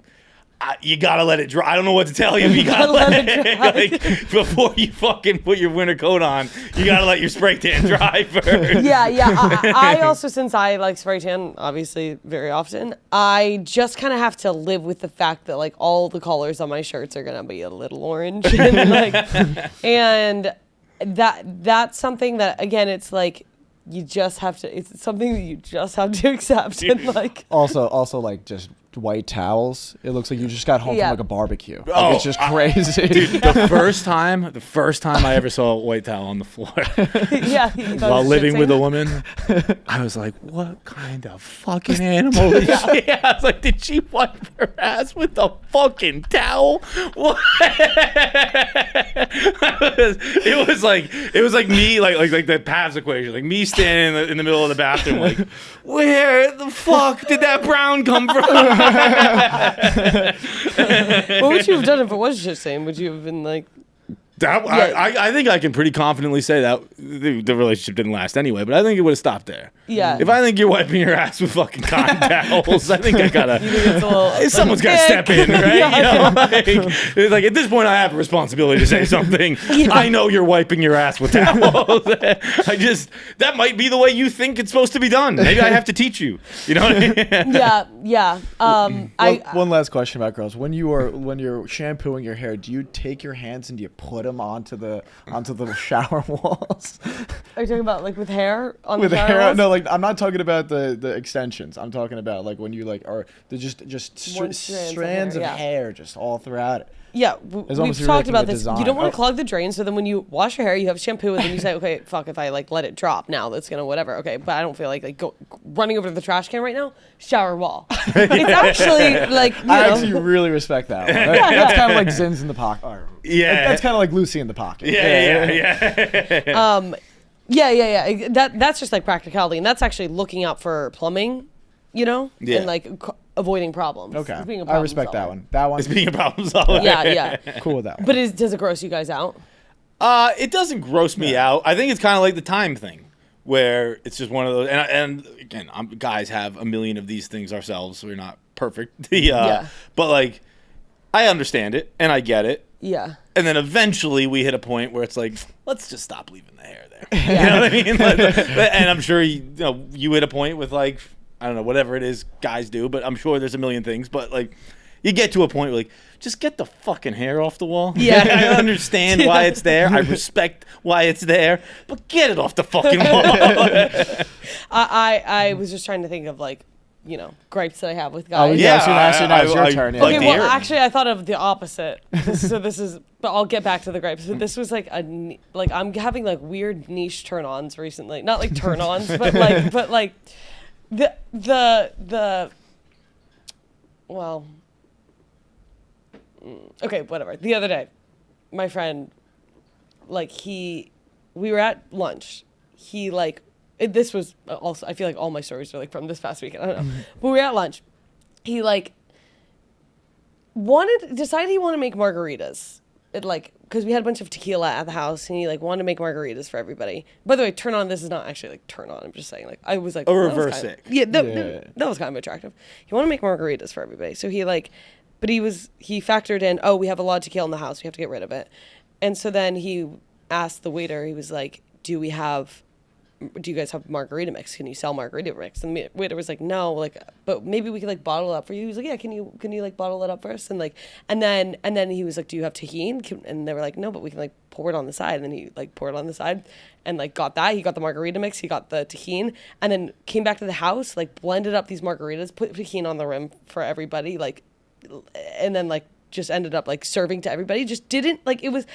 Speaker 2: you gotta let it dry. I don't know what to tell you. You gotta let it dry. Like, before you fucking put your winter coat on, you gotta let your spray tan dry first.
Speaker 3: Yeah. I also, since I like spray tan, obviously very often, I just kind of have to live with the fact that like all the colors on my shirts are gonna be a little orange, and like, and that's something that again, it's like you just have to. It's something that you just have to accept, and like
Speaker 4: Also like just white towels. It looks like you just got home
Speaker 3: Yeah.
Speaker 4: from like a barbecue. Like,
Speaker 2: Oh,
Speaker 4: it's just crazy.
Speaker 2: Dude, the first time I ever saw a white towel on the floor
Speaker 3: yeah.
Speaker 2: while living with a woman, I was like, what kind of fucking animal is she? I was like, did she wipe her ass with a fucking towel? What? it was like me, like the Pavs equation, like me standing in the middle of the bathroom, like, where the fuck did that brown come from?
Speaker 3: What would you have done if it was just same? Would you have been like?
Speaker 2: I think I can pretty confidently say that the relationship didn't last anyway, but I think it would have stopped there.
Speaker 3: Yeah.
Speaker 2: If I think you're wiping your ass with fucking cotton towels, I think I gotta.
Speaker 3: You think it's a little,
Speaker 2: Someone's gotta step in, right?
Speaker 3: Yeah.
Speaker 2: It's like at this point, I have a responsibility to say something. I know you're wiping your ass with towels. That might be the way you think it's supposed to be done. Maybe I have to teach you. You know what I mean?
Speaker 3: Yeah.
Speaker 4: One last question about girls. When you're shampooing your hair, do you take your hands and do you put them onto the shower walls?
Speaker 3: Are you talking about like with hair on
Speaker 4: With
Speaker 3: the shower
Speaker 4: hair?
Speaker 3: walls?
Speaker 4: No, like I'm not talking about the extensions. I'm talking about like when you like are they're just
Speaker 3: One
Speaker 4: strands of
Speaker 3: hair, yeah.
Speaker 4: hair just all throughout it.
Speaker 3: Yeah,
Speaker 4: As long
Speaker 3: we've
Speaker 4: as you're
Speaker 3: talked
Speaker 4: making
Speaker 3: about
Speaker 4: the
Speaker 3: this.
Speaker 4: design.
Speaker 3: You don't want
Speaker 4: Oh.
Speaker 3: to clog the drain, so then when you wash your hair, you have shampoo, and then you say, okay, fuck, if I like let it drop now, that's gonna whatever. Okay, but I don't feel like go running over to the trash can right now. Shower wall. It's actually like you
Speaker 4: I
Speaker 3: know.
Speaker 4: actually really respect that one. That's kind of like Zins in the pocket. Or,
Speaker 2: Yeah.
Speaker 4: That's kind of like Lucy in the pocket.
Speaker 2: Yeah.
Speaker 3: Yeah. That's just like practicality, and that's actually looking out for plumbing, you know,
Speaker 2: Yeah.
Speaker 3: and like avoiding problems.
Speaker 4: Okay.
Speaker 3: It's being a
Speaker 4: I
Speaker 3: problem
Speaker 4: respect that
Speaker 3: solver.
Speaker 4: one. That one.
Speaker 2: It's being a problem solver.
Speaker 3: Yeah.
Speaker 4: Cool with that one.
Speaker 3: But does it gross you guys out?
Speaker 2: It doesn't gross me out. I think it's kind of like the time thing, where it's just one of those. And again, guys have a million of these things ourselves, so we're not perfect.
Speaker 3: Yeah.
Speaker 2: But like, I understand it and I get it.
Speaker 3: Yeah.
Speaker 2: And then eventually we hit a point where it's like, let's just stop leaving the hair there. You know what I mean? And I'm sure you hit a point with like, I don't know, whatever it is guys do, but I'm sure there's a million things. But like, you get to a point where like, just get the fucking hair off the wall.
Speaker 3: Yeah.
Speaker 2: I understand why it's there. I respect why it's there, but get it off the fucking wall.
Speaker 3: I was just trying to think of like, you know, gripes that I have with
Speaker 4: Oh
Speaker 3: guys.
Speaker 4: yeah.
Speaker 2: Yeah,
Speaker 4: So now it's your turn. Yeah.
Speaker 2: like
Speaker 3: Okay,
Speaker 2: the
Speaker 3: well,
Speaker 2: hair.
Speaker 3: actually, I thought of the opposite. But I'll get back to the gripes. But this was like I'm having like weird niche turn-ons recently. Not like turn-ons, but like the well, okay, whatever. The other day, my friend, like we were at lunch. He like. This was also, I feel like all my stories are like from this past weekend. I don't know. But we were at lunch. He like decided he wanted to make margaritas. Because we had a bunch of tequila at the house, and he like wanted to make margaritas for everybody. By the way, turn on. This is not actually like turn on. I'm just saying, like, I was like,
Speaker 2: A
Speaker 3: that was
Speaker 2: reverse
Speaker 3: kind of-
Speaker 2: sick.
Speaker 3: Yeah, that was kind of attractive. He wanted to make margaritas for everybody, so he factored in, oh, we have a lot of tequila in the house, we have to get rid of it. And so then he asked the waiter, he was like, do you guys have margarita mix? Can you sell margarita mix? And the waiter was like, no, like, but maybe we could like bottle it up for you. He was like, yeah, can you like bottle it up for us? And like, and then he was like, do you have tahini? And they were like, no, but we can like pour it on the side. And then he like poured it on the side and like got that. He got the margarita mix, he got the tahini, and then came back to the house, like blended up these margaritas, put tahini on the rim for everybody, like, and then like just ended up like serving to everybody. Just didn't like, it was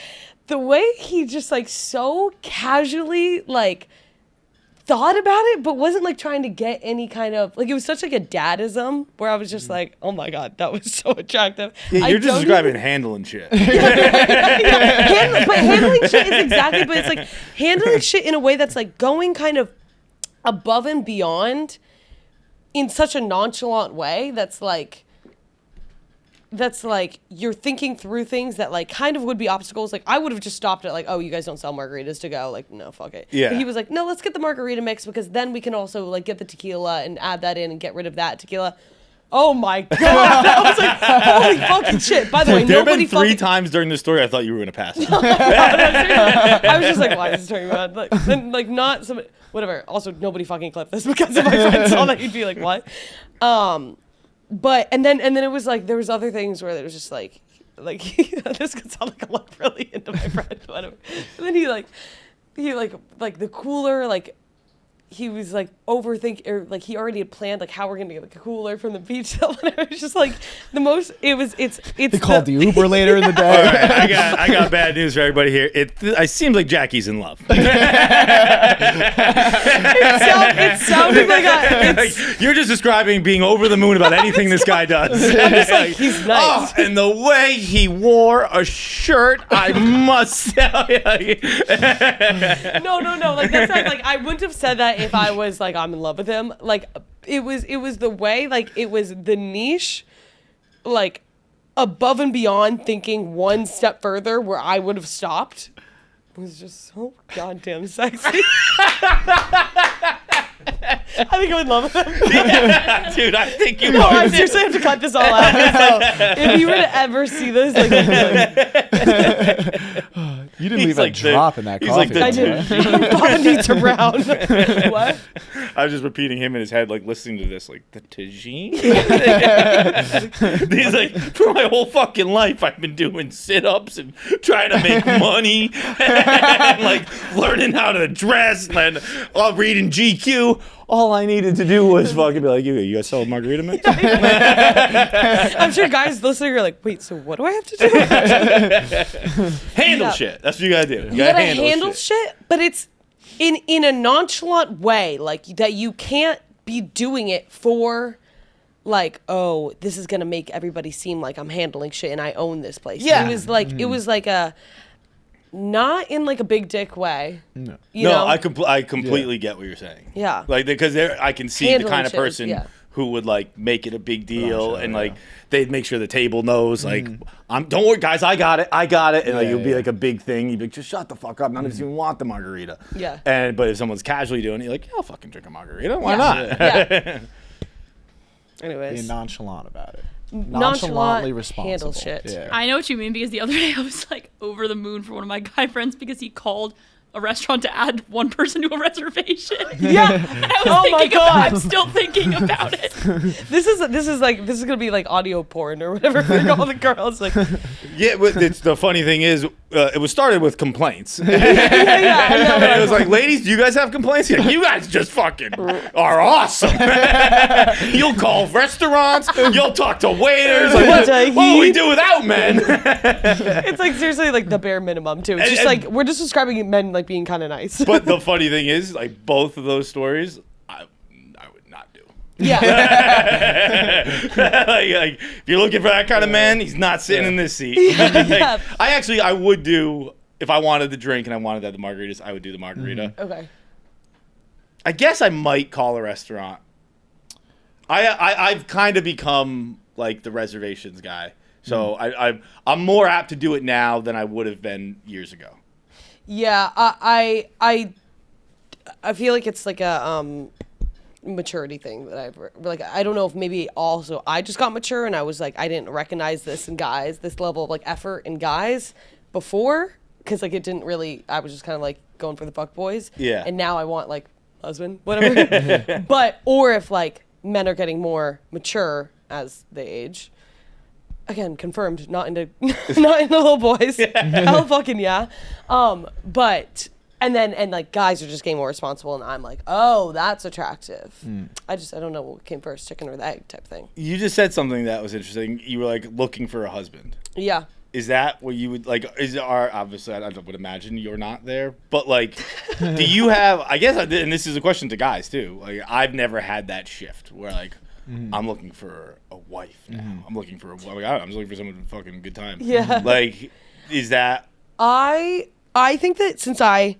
Speaker 3: the way he just like so casually like thought about it, but wasn't like trying to get any kind of like, it was such like a dadism where I was just like, oh my god, that was so attractive.
Speaker 2: Yeah,
Speaker 3: I
Speaker 2: you're just
Speaker 3: don't
Speaker 2: describing
Speaker 3: even-
Speaker 2: handling shit.
Speaker 3: but handling shit is exactly, but it's like handling shit in a way that's like going kind of above and beyond in such a nonchalant way that's like you're thinking through things that like kind of would be obstacles. Like I would have just stopped at like, oh, you guys don't sell margaritas to go. Like, no, fuck it.
Speaker 2: Yeah.
Speaker 3: But he was like, no, let's get the margarita mix because then we can also like get the tequila and add that in and get rid of that tequila. Oh my god! I was like, holy fucking shit! By the way,
Speaker 2: There have
Speaker 3: nobody
Speaker 2: been three
Speaker 3: fucking.
Speaker 2: times during this story I thought you were gonna pass.
Speaker 3: I was just like, why is this talking about? Like, then, like not some whatever. Also, nobody fucking clipped this because if my friend saw that, he'd be like, what? But and then it was like there was other things where it was just like this could sound like I look really into my friend, whatever. And then he like the cooler like. He was like overthinking, or like he already had planned like how we're gonna get like a cooler from the beach. And it was just like the most. It's.
Speaker 4: He called the Uber later in the day.
Speaker 2: All right, I got bad news for everybody here. It seems like Jackie's in love.
Speaker 3: it sounded like
Speaker 2: you're just describing being over the moon about anything this guy does.
Speaker 3: I'm just like he's nice.
Speaker 2: Oh, and the way he wore a shirt, I must tell you.
Speaker 3: No. Like that's not like I wouldn't have said that if I was like I'm in love with him. Like it was the way, like it was the niche, like above and beyond thinking one step further where I would have stopped. It was just so goddamn sexy. I think I would love him.
Speaker 2: Yeah, dude, I think you
Speaker 3: No,
Speaker 2: are.
Speaker 3: I seriously have to cut this all out. If you were to ever see this, like,
Speaker 4: You didn't leave a drop in that
Speaker 2: he's
Speaker 4: coffee.
Speaker 2: like the
Speaker 3: I did. Papa needs a brown. What?
Speaker 2: I was just repeating him in his head, like listening to this, like the tagine. He's like, for my whole fucking life, I've been doing sit-ups and trying to make money, and like learning how to dress, and reading GQ. All I needed to do was fucking be like, you guys sell margarita mix?
Speaker 3: I'm sure guys listening are like, wait, so what do I have to do?
Speaker 2: Handle
Speaker 3: Yeah.
Speaker 2: shit. That's what you gotta do.
Speaker 3: You gotta handle shit, but it's in a nonchalant way, like that you can't be doing it for like, oh, this is gonna make everybody seem like I'm handling shit and I own this place.
Speaker 2: Yeah.
Speaker 3: It was like a not in like a big dick way.
Speaker 4: No.
Speaker 3: You know?
Speaker 2: I completely get what you're saying.
Speaker 3: Yeah.
Speaker 2: Like because I can see
Speaker 3: Handling
Speaker 2: the kind of
Speaker 3: shit is-
Speaker 2: person
Speaker 3: yeah.
Speaker 2: who would like make it a big deal
Speaker 4: Sure,
Speaker 2: and
Speaker 4: yeah.
Speaker 2: like they'd make sure the table knows like don't worry guys, I got it, and like
Speaker 4: Yeah,
Speaker 2: it would be
Speaker 4: yeah.
Speaker 2: like a big thing. You'd be like, just shut the fuck up, none of us even want the margarita.
Speaker 3: Yeah.
Speaker 2: But if someone's casually doing it, you're like, yeah, I'll fucking drink a margarita. Why
Speaker 3: Yeah.
Speaker 2: not?
Speaker 3: Yeah.
Speaker 4: Being
Speaker 3: Anyways.
Speaker 4: nonchalant about it.
Speaker 3: Nonchalant,
Speaker 4: responsible.
Speaker 3: handle shit.
Speaker 4: Yeah.
Speaker 5: I know what you mean because the other day I was like over the moon for one of my guy friends because he called a restaurant to add one person to a reservation.
Speaker 3: Yeah.
Speaker 5: And I was
Speaker 3: Oh my God.
Speaker 5: I'm still thinking about it.
Speaker 3: This is gonna be like audio porn or whatever for all the girls. Like,
Speaker 2: Yeah, but the funny thing is, it was started with complaints.
Speaker 3: yeah, I know.
Speaker 2: And it was like, ladies, do you guys have complaints? Like, you guys just fucking are awesome. You'll call restaurants. You'll talk to waiters. Like,
Speaker 3: What
Speaker 2: what would we do without men?
Speaker 3: It's like seriously like the bare minimum too. It's just
Speaker 2: And-
Speaker 3: like we're just describing men like being kind of nice.
Speaker 2: But the funny thing is, like, both of those stories, I would not do.
Speaker 3: Yeah.
Speaker 2: like, if you're looking for that kind of man, he's not sitting in this seat.
Speaker 3: Yeah.
Speaker 2: I would do, if I wanted the drink and I wanted that the margaritas, I would do the margarita.
Speaker 3: Okay.
Speaker 2: I guess I might call a restaurant. I've kind of become like the reservations guy, so I'm more apt to do it now than I would have been years ago.
Speaker 3: Yeah, I feel like it's like a maturity thing that I've like. I don't know if maybe also I just got mature and I was like I didn't recognize this in guys, this level of like effort in guys before, because like it didn't really. I was just kind of like going for the fuck boys.
Speaker 2: Yeah.
Speaker 3: And now I want like husband, whatever. But or if like men are getting more mature as they age. Again, confirmed, not into little boys. Hell fucking yeah. But and like guys are just getting more responsible and I'm like, oh, that's attractive. I don't know what came first, chicken or the egg type thing.
Speaker 2: You just said something that was interesting. You were like looking for a husband.
Speaker 3: Yeah.
Speaker 2: Is that what you would like? Obviously I would imagine you're not there, but like, do you have? I guess, and this is a question to guys too. Like, I've never had that shift where like, I'm looking for a wife now. I'm looking for I'm just looking for someone with a fucking good time.
Speaker 3: Yeah.
Speaker 2: Like, is that?
Speaker 3: I think that since I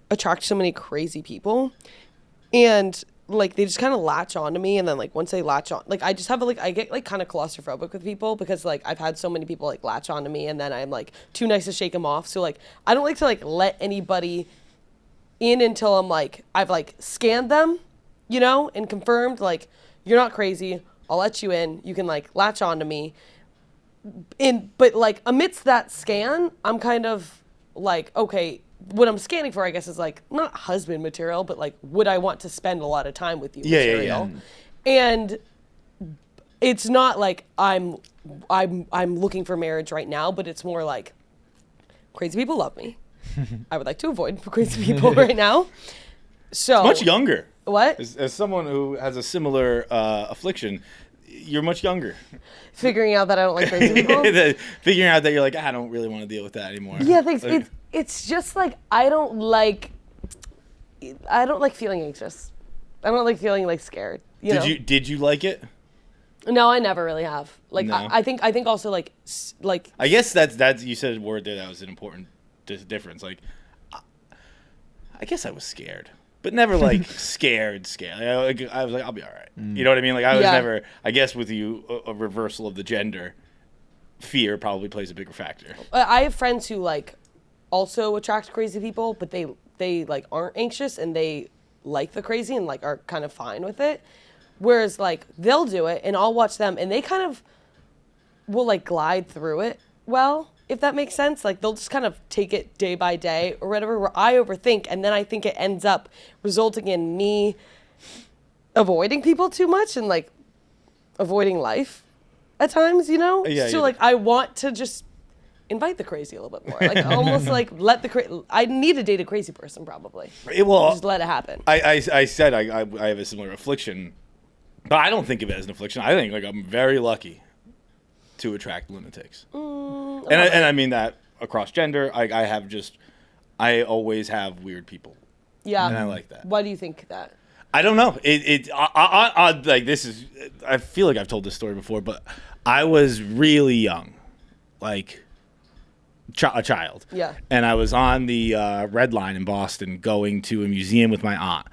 Speaker 3: attract so many crazy people, and like they just kind of latch on to me, and then like once they latch on, like I just have I get like kind of claustrophobic with people because like I've had so many people like latch on to me, and then I'm like too nice to shake them off. So like I don't like to like let anybody in until I'm like I've like scanned them, you know, and confirmed like you're not crazy. I'll let you in. You can like latch on to me. But like amidst that scan, I'm kind of like, okay, what I'm scanning for, I guess, is like not husband material, but like, would I want to spend a lot of time with you material? And it's not like I'm looking for marriage right now, but it's more like crazy people love me. I would like to avoid crazy people right now. So
Speaker 2: much younger.
Speaker 3: What?
Speaker 2: As someone who has a similar affliction, you're much younger.
Speaker 3: Figuring out that I don't like crazy people.
Speaker 2: Figuring out that you're like, I don't really want to deal with that anymore.
Speaker 3: Yeah, thanks. It's just like I don't like feeling anxious. I don't like feeling like scared.
Speaker 2: Did you like it?
Speaker 3: No, I never really have. Like
Speaker 2: No.
Speaker 3: I think also like
Speaker 2: I guess that's you said a word there that was an important difference. Like I guess I was scared, but never like scared. I was like, I'll be all right. You know what I mean? Like I was never. I guess with you, a reversal of the gender, fear probably plays a bigger factor.
Speaker 3: I have friends who like also attract crazy people, but they like aren't anxious and they like the crazy and like are kind of fine with it. Whereas like they'll do it and I'll watch them and they kind of will like glide through it well, if that makes sense. Like they'll just kind of take it day by day or whatever, where I overthink and then I think it ends up resulting in me avoiding people too much and like avoiding life at times, so like I want to just invite the crazy a little bit more, like almost like let I need to date a crazy person probably. Just let it happen.
Speaker 2: I said I have a similar affliction, but I don't think of it as an affliction. I think like I'm very lucky to attract lunatics, and I mean that across gender. I always have weird people.
Speaker 3: Yeah,
Speaker 2: and I like that.
Speaker 3: Why do you think that?
Speaker 2: I don't know. I like this is. I feel like I've told this story before, but I was really young, like a child.
Speaker 3: Yeah.
Speaker 2: And I was on the Red Line in Boston, going to a museum with my aunt,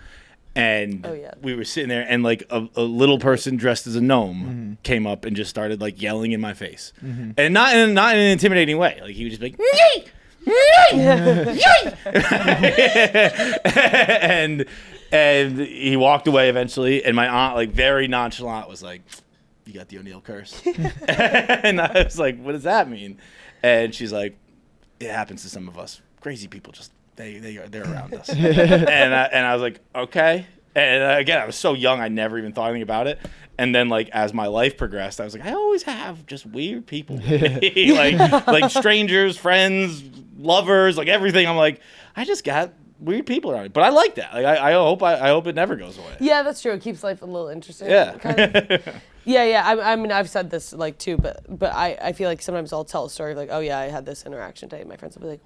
Speaker 2: and we were sitting there, and like a little person dressed as a gnome came up and just started like yelling in my face, and not in an intimidating way. Like he would just be like, "Yay! Yay!" and he walked away eventually, and my aunt, like very nonchalant, was like, "You got the O'Neill curse," and I was like, "What does that mean?" And she's like, "It happens to some of us. Crazy people just they're around us." and I was like, "Okay." And again, I was so young, I never even thought anything about it. And then, like, as my life progressed, I was like, I always have just weird people, like strangers, friends, lovers, like everything. I'm like, I just got weird people around me, but I like that. Like, I hope it never goes away.
Speaker 3: Yeah, that's true. It keeps life a little interesting.
Speaker 2: Yeah.
Speaker 3: Kind of. Yeah. I mean, I've said this like too, but I feel like sometimes I'll tell a story of like, oh yeah, I had this interaction today. My friends will be like,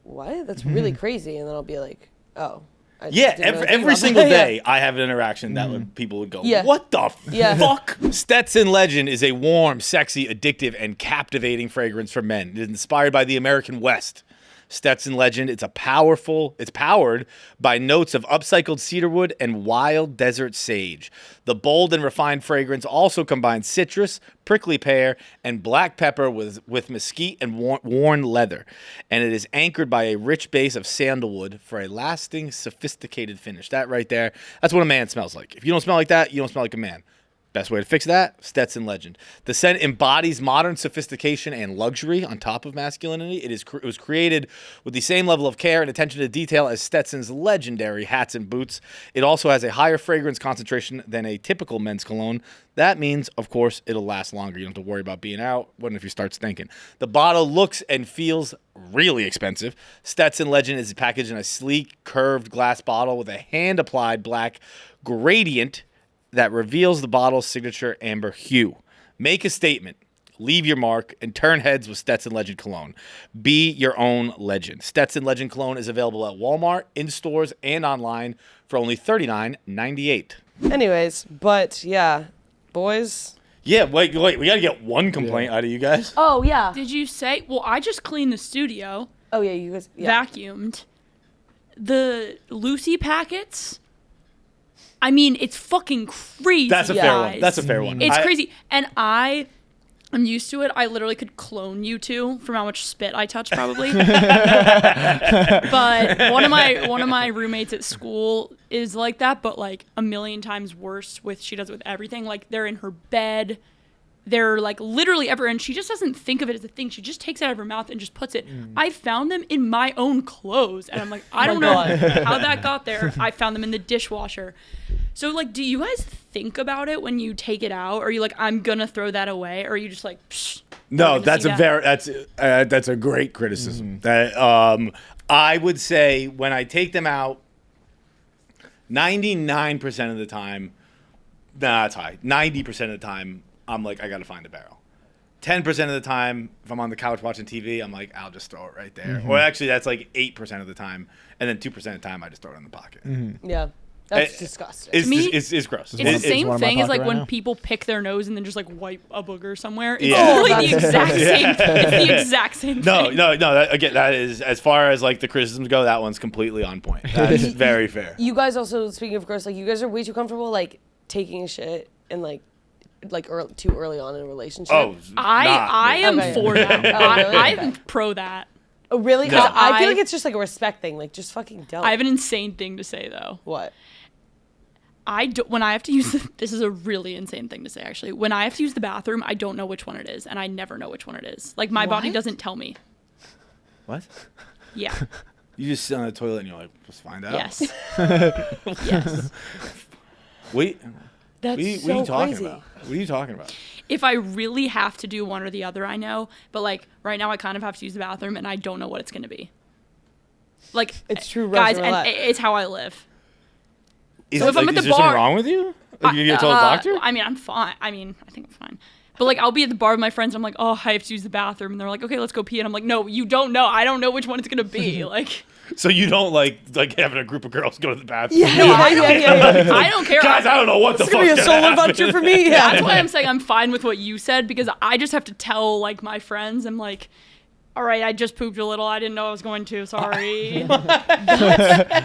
Speaker 3: what? That's really crazy. And then I'll be like, oh.
Speaker 2: Every single day I have an interaction that people would go, what the fuck? Stetson Legend is a warm, sexy, addictive, and captivating fragrance for men. It is inspired by the American West. Stetson Legend, it's powered by notes of upcycled cedarwood and wild desert sage. The bold and refined fragrance also combines citrus, prickly pear, and black pepper with mesquite and worn leather. And it is anchored by a rich base of sandalwood for a lasting, sophisticated finish. That right there, that's what a man smells like. If you don't smell like that, you don't smell like a man. Best way to fix that, Stetson Legend. The scent embodies modern sophistication and luxury on top of masculinity. It was created with the same level of care and attention to detail as Stetson's legendary hats and boots. It also has a higher fragrance concentration than a typical men's cologne. That means, of course, it'll last longer. You don't have to worry about being out. What if you start stinking? The bottle looks and feels really expensive. Stetson Legend is packaged in a sleek, curved glass bottle with a hand-applied black gradient that reveals the bottle's signature amber hue. Make a statement, leave your mark, and turn heads with Stetson Legend Cologne. Be your own legend. Stetson Legend Cologne is available at Walmart, in stores, and online for only $39.98.
Speaker 3: Anyways, but yeah, boys.
Speaker 2: Yeah, wait, we gotta get one complaint out of you guys.
Speaker 3: Oh, yeah.
Speaker 5: Did you say? Well, I just cleaned the studio.
Speaker 3: Oh, yeah, you guys. Yeah.
Speaker 5: Vacuumed. The Lucy packets. I mean, it's fucking crazy.
Speaker 2: That's a fair one. That's a fair one.
Speaker 5: It's crazy. And I'm used to it. I literally could clone you two from how much spit I touch, probably. But one of my roommates at school is like that, but like a million times worse. She does it with everything. Like they're in her bed, they're like literally ever, and she just doesn't think of it as a thing. She just takes it out of her mouth and just puts it. I found them in my own clothes, and I'm like, I don't know how that got there. I found them in the dishwasher. So, like, do you guys think about it when you take it out? Or are you like, I'm gonna throw that away? Or are you just like, psh?
Speaker 2: No, that's a great criticism. That I would say when I take them out, 99% of the time, that's high. 90% of the time, I'm like, I gotta find a barrel. 10% of the time, if I'm on the couch watching TV, I'm like, I'll just throw it right there. Or actually, that's like 8% of the time, and then 2% of the time, I just throw it in the pocket.
Speaker 3: Yeah. That's disgusting.
Speaker 2: It's gross.
Speaker 5: It's the same
Speaker 4: one in my
Speaker 5: thing as like
Speaker 4: pocket right
Speaker 5: when
Speaker 4: now.
Speaker 5: people pick their nose and then just like wipe a booger somewhere. It's
Speaker 2: Yeah.
Speaker 5: literally the exact same. It's the exact same thing.
Speaker 2: No. That is, as far as like the criticisms go, that one's completely on point. That's very fair.
Speaker 3: You guys also, speaking of gross, like you guys are way too comfortable like taking a shit and like too early on in a relationship.
Speaker 2: Oh,
Speaker 5: I am
Speaker 3: Okay.
Speaker 5: for that.
Speaker 3: really?
Speaker 5: I'm pro that.
Speaker 3: Oh, really? 'Cause
Speaker 2: No.
Speaker 3: I feel like it's just like a respect thing. Like just fucking don't.
Speaker 5: I have an insane thing to say though.
Speaker 3: What?
Speaker 5: When I have to use this is a really insane thing to say actually. When I have to use the bathroom, I don't know which one it is, and I never know which one it is. Like my body
Speaker 3: What?
Speaker 5: doesn't tell me.
Speaker 2: What?
Speaker 5: Yeah.
Speaker 2: You just sit on the toilet and you're like, let's find out.
Speaker 5: Yes. Yes.
Speaker 2: Wait.
Speaker 3: That's
Speaker 2: What are
Speaker 3: so
Speaker 2: you talking
Speaker 3: crazy.
Speaker 2: about? What are you talking about?
Speaker 5: If I really have to do one or the other, I know. But like right now, I kind of have to use the bathroom, and I don't know what it's gonna be. Like
Speaker 3: It's true,
Speaker 5: guys,
Speaker 3: Russian
Speaker 5: and
Speaker 3: roulette.
Speaker 5: it's how I live.
Speaker 2: Is,
Speaker 5: So if I'm at the
Speaker 2: is there something
Speaker 5: bar-
Speaker 2: wrong with you? You get told doctor?
Speaker 5: I mean, I'm fine. I think I'm fine. But like, I'll be at the bar with my friends. And I'm like, oh, I have to use the bathroom, and they're like, okay, let's go pee. And I'm like, no, you don't know. I don't know which one it's gonna be. Like,
Speaker 2: So you don't like having a group of girls go to the bathroom?
Speaker 3: Yeah, yeah.
Speaker 5: I don't care.
Speaker 2: Guys, I don't know what the
Speaker 3: It's gonna be a
Speaker 2: fuck's
Speaker 3: solo
Speaker 2: happen.
Speaker 3: adventure for me. Yeah.
Speaker 5: That's why I'm saying I'm fine with what you said, because I just have to tell like my friends. I'm like, all right, I just pooped a little. I didn't know I was going to. Sorry.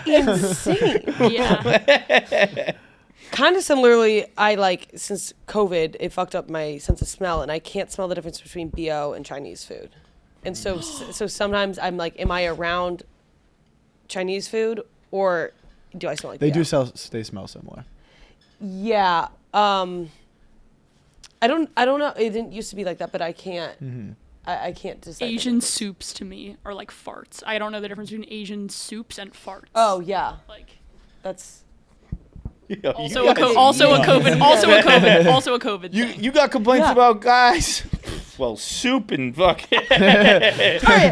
Speaker 3: Insane.
Speaker 5: Yeah.
Speaker 3: Kind of similarly, I like since COVID, it fucked up my sense of smell, and I can't smell the difference between BO and Chinese food. And so sometimes I'm like, am I around Chinese food or do I smell like
Speaker 4: They
Speaker 3: BO?
Speaker 4: they smell similar.
Speaker 3: Yeah. I don't know. It didn't used to be like that, but I can't. I can't decide.
Speaker 5: Asian soups to me are like farts. I don't know the difference between Asian soups and farts.
Speaker 3: Oh yeah,
Speaker 5: Like
Speaker 3: that's.
Speaker 5: also a COVID.
Speaker 2: You got complaints
Speaker 3: Yeah.
Speaker 2: about guys? Well, soup and fucking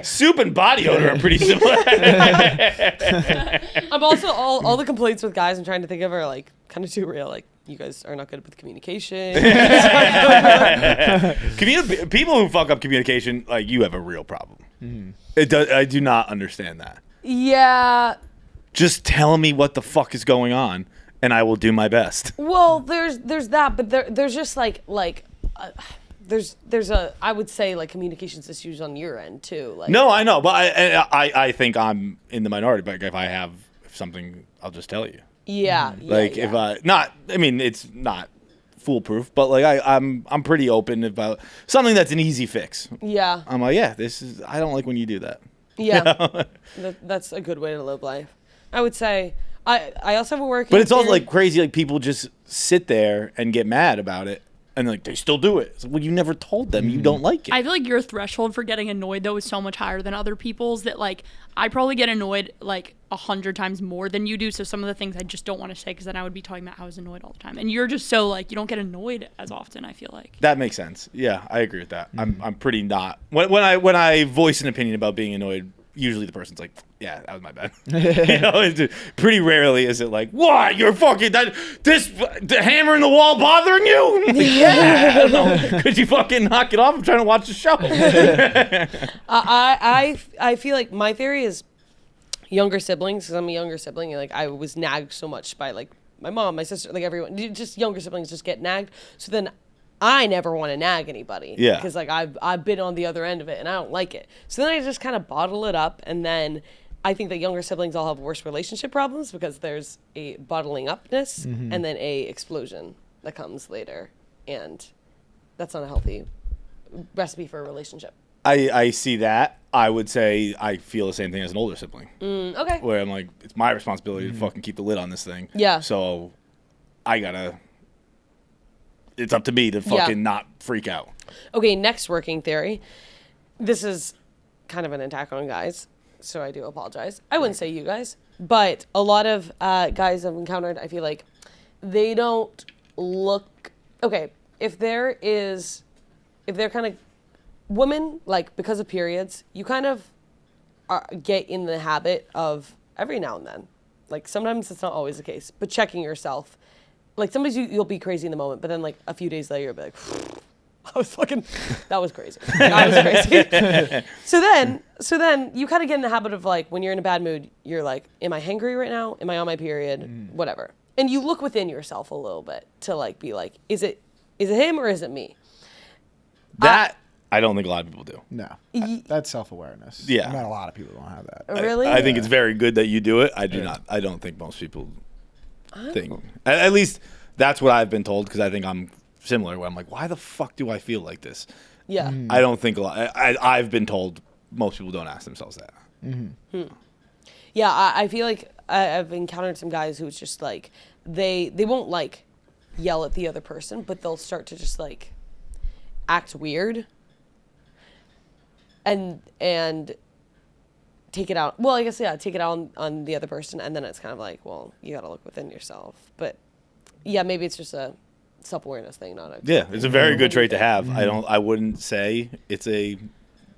Speaker 2: soup and body odor are pretty similar.
Speaker 3: I'm also all the complaints with guys I'm trying to think of are like kind of too real. Like you guys are not good with communication.
Speaker 2: People who fuck up communication, like you have a real problem. It does. I do not understand that.
Speaker 3: Yeah.
Speaker 2: Just tell me what the fuck is going on, and I will do my best.
Speaker 3: Well, there's that, but there's just there's a I would say like communications issues on your end too. Like
Speaker 2: No, I know, but I think I'm in the minority. But if I have something, I'll just tell you.
Speaker 3: Yeah.
Speaker 2: Like if I mean it's not foolproof, but like I'm pretty open about something that's an easy fix.
Speaker 3: Yeah.
Speaker 2: I'm like, yeah, I don't like when you do that.
Speaker 3: Yeah. That's a good way to live life. I would say I also have a work.
Speaker 2: But it's also like crazy, like people just sit there and get mad about it, and like they still do it. It's like, well, you never told them you don't like it.
Speaker 5: I feel like your threshold for getting annoyed though is so much higher than other people's that like I probably get annoyed like 100 times more than you do. So some of the things I just don't want to say because then I would be talking about how I was annoyed all the time. And you're just so like you don't get annoyed as often. I feel like
Speaker 2: That makes sense. Yeah, I agree with that. I'm pretty not when I voice an opinion about being annoyed. Usually the person's like, yeah, that was my bad. It's pretty rarely is it like, what? You're fucking the hammer in the wall bothering you? Like, yeah, I don't know. Could you fucking knock it off? I'm trying to watch the show.
Speaker 3: I feel like my theory is younger siblings, because I'm a younger sibling, and like I was nagged so much by like my mom, my sister, like everyone, just younger siblings just get nagged. So then I never want to nag anybody.
Speaker 2: Yeah.
Speaker 3: Because like I've been on the other end of it and I don't like it. So then I just kind of bottle it up, and then I think that younger siblings all have worse relationship problems because there's a bottling upness and then a explosion that comes later, and that's not a healthy recipe for a relationship.
Speaker 2: I see that. I would say I feel the same thing as an older sibling.
Speaker 3: Okay.
Speaker 2: Where I'm like, it's my responsibility to fucking keep the lid on this thing.
Speaker 3: Yeah.
Speaker 2: So it's up to me to fucking not freak out.
Speaker 3: Okay, next working theory. This is kind of an attack on guys, so I do apologize. I wouldn't say you guys, but a lot of guys I've encountered, I feel like they don't look... Okay, if they're kind of... Women, like, because of periods, you kind of get in the habit of every now and then. Like, sometimes it's not always the case, but checking yourself. Like, sometimes you'll be crazy in the moment, but then, like, a few days later, you'll be like, that was crazy. I was crazy. So then you kind of get in the habit of, like, when you're in a bad mood, you're like, am I hangry right now? Am I on my period? Whatever. And you look within yourself a little bit to, like, be like, is it him or is it me?
Speaker 2: That I don't think a lot of people do.
Speaker 4: No, that's self-awareness.
Speaker 2: Yeah.
Speaker 4: Not a lot of people don't have that.
Speaker 3: Really?
Speaker 2: I think it's very good that you do it. I do not. I don't think most people think. At least that's what I've been told, because I think I'm similar, where I'm like, why the fuck do I feel like this?
Speaker 3: Yeah.
Speaker 2: I don't think a lot. I've been told most people don't ask themselves that.
Speaker 3: Yeah, I feel like I've encountered some guys who it's just like they won't like yell at the other person, but they'll start to just like act weird and take it out. Well, I guess take it out on the other person, and then it's kind of like, well, you got to look within yourself. But yeah, maybe it's just a self-awareness thing, not a...
Speaker 2: Yeah, it's a very good trait to have. I wouldn't say it's a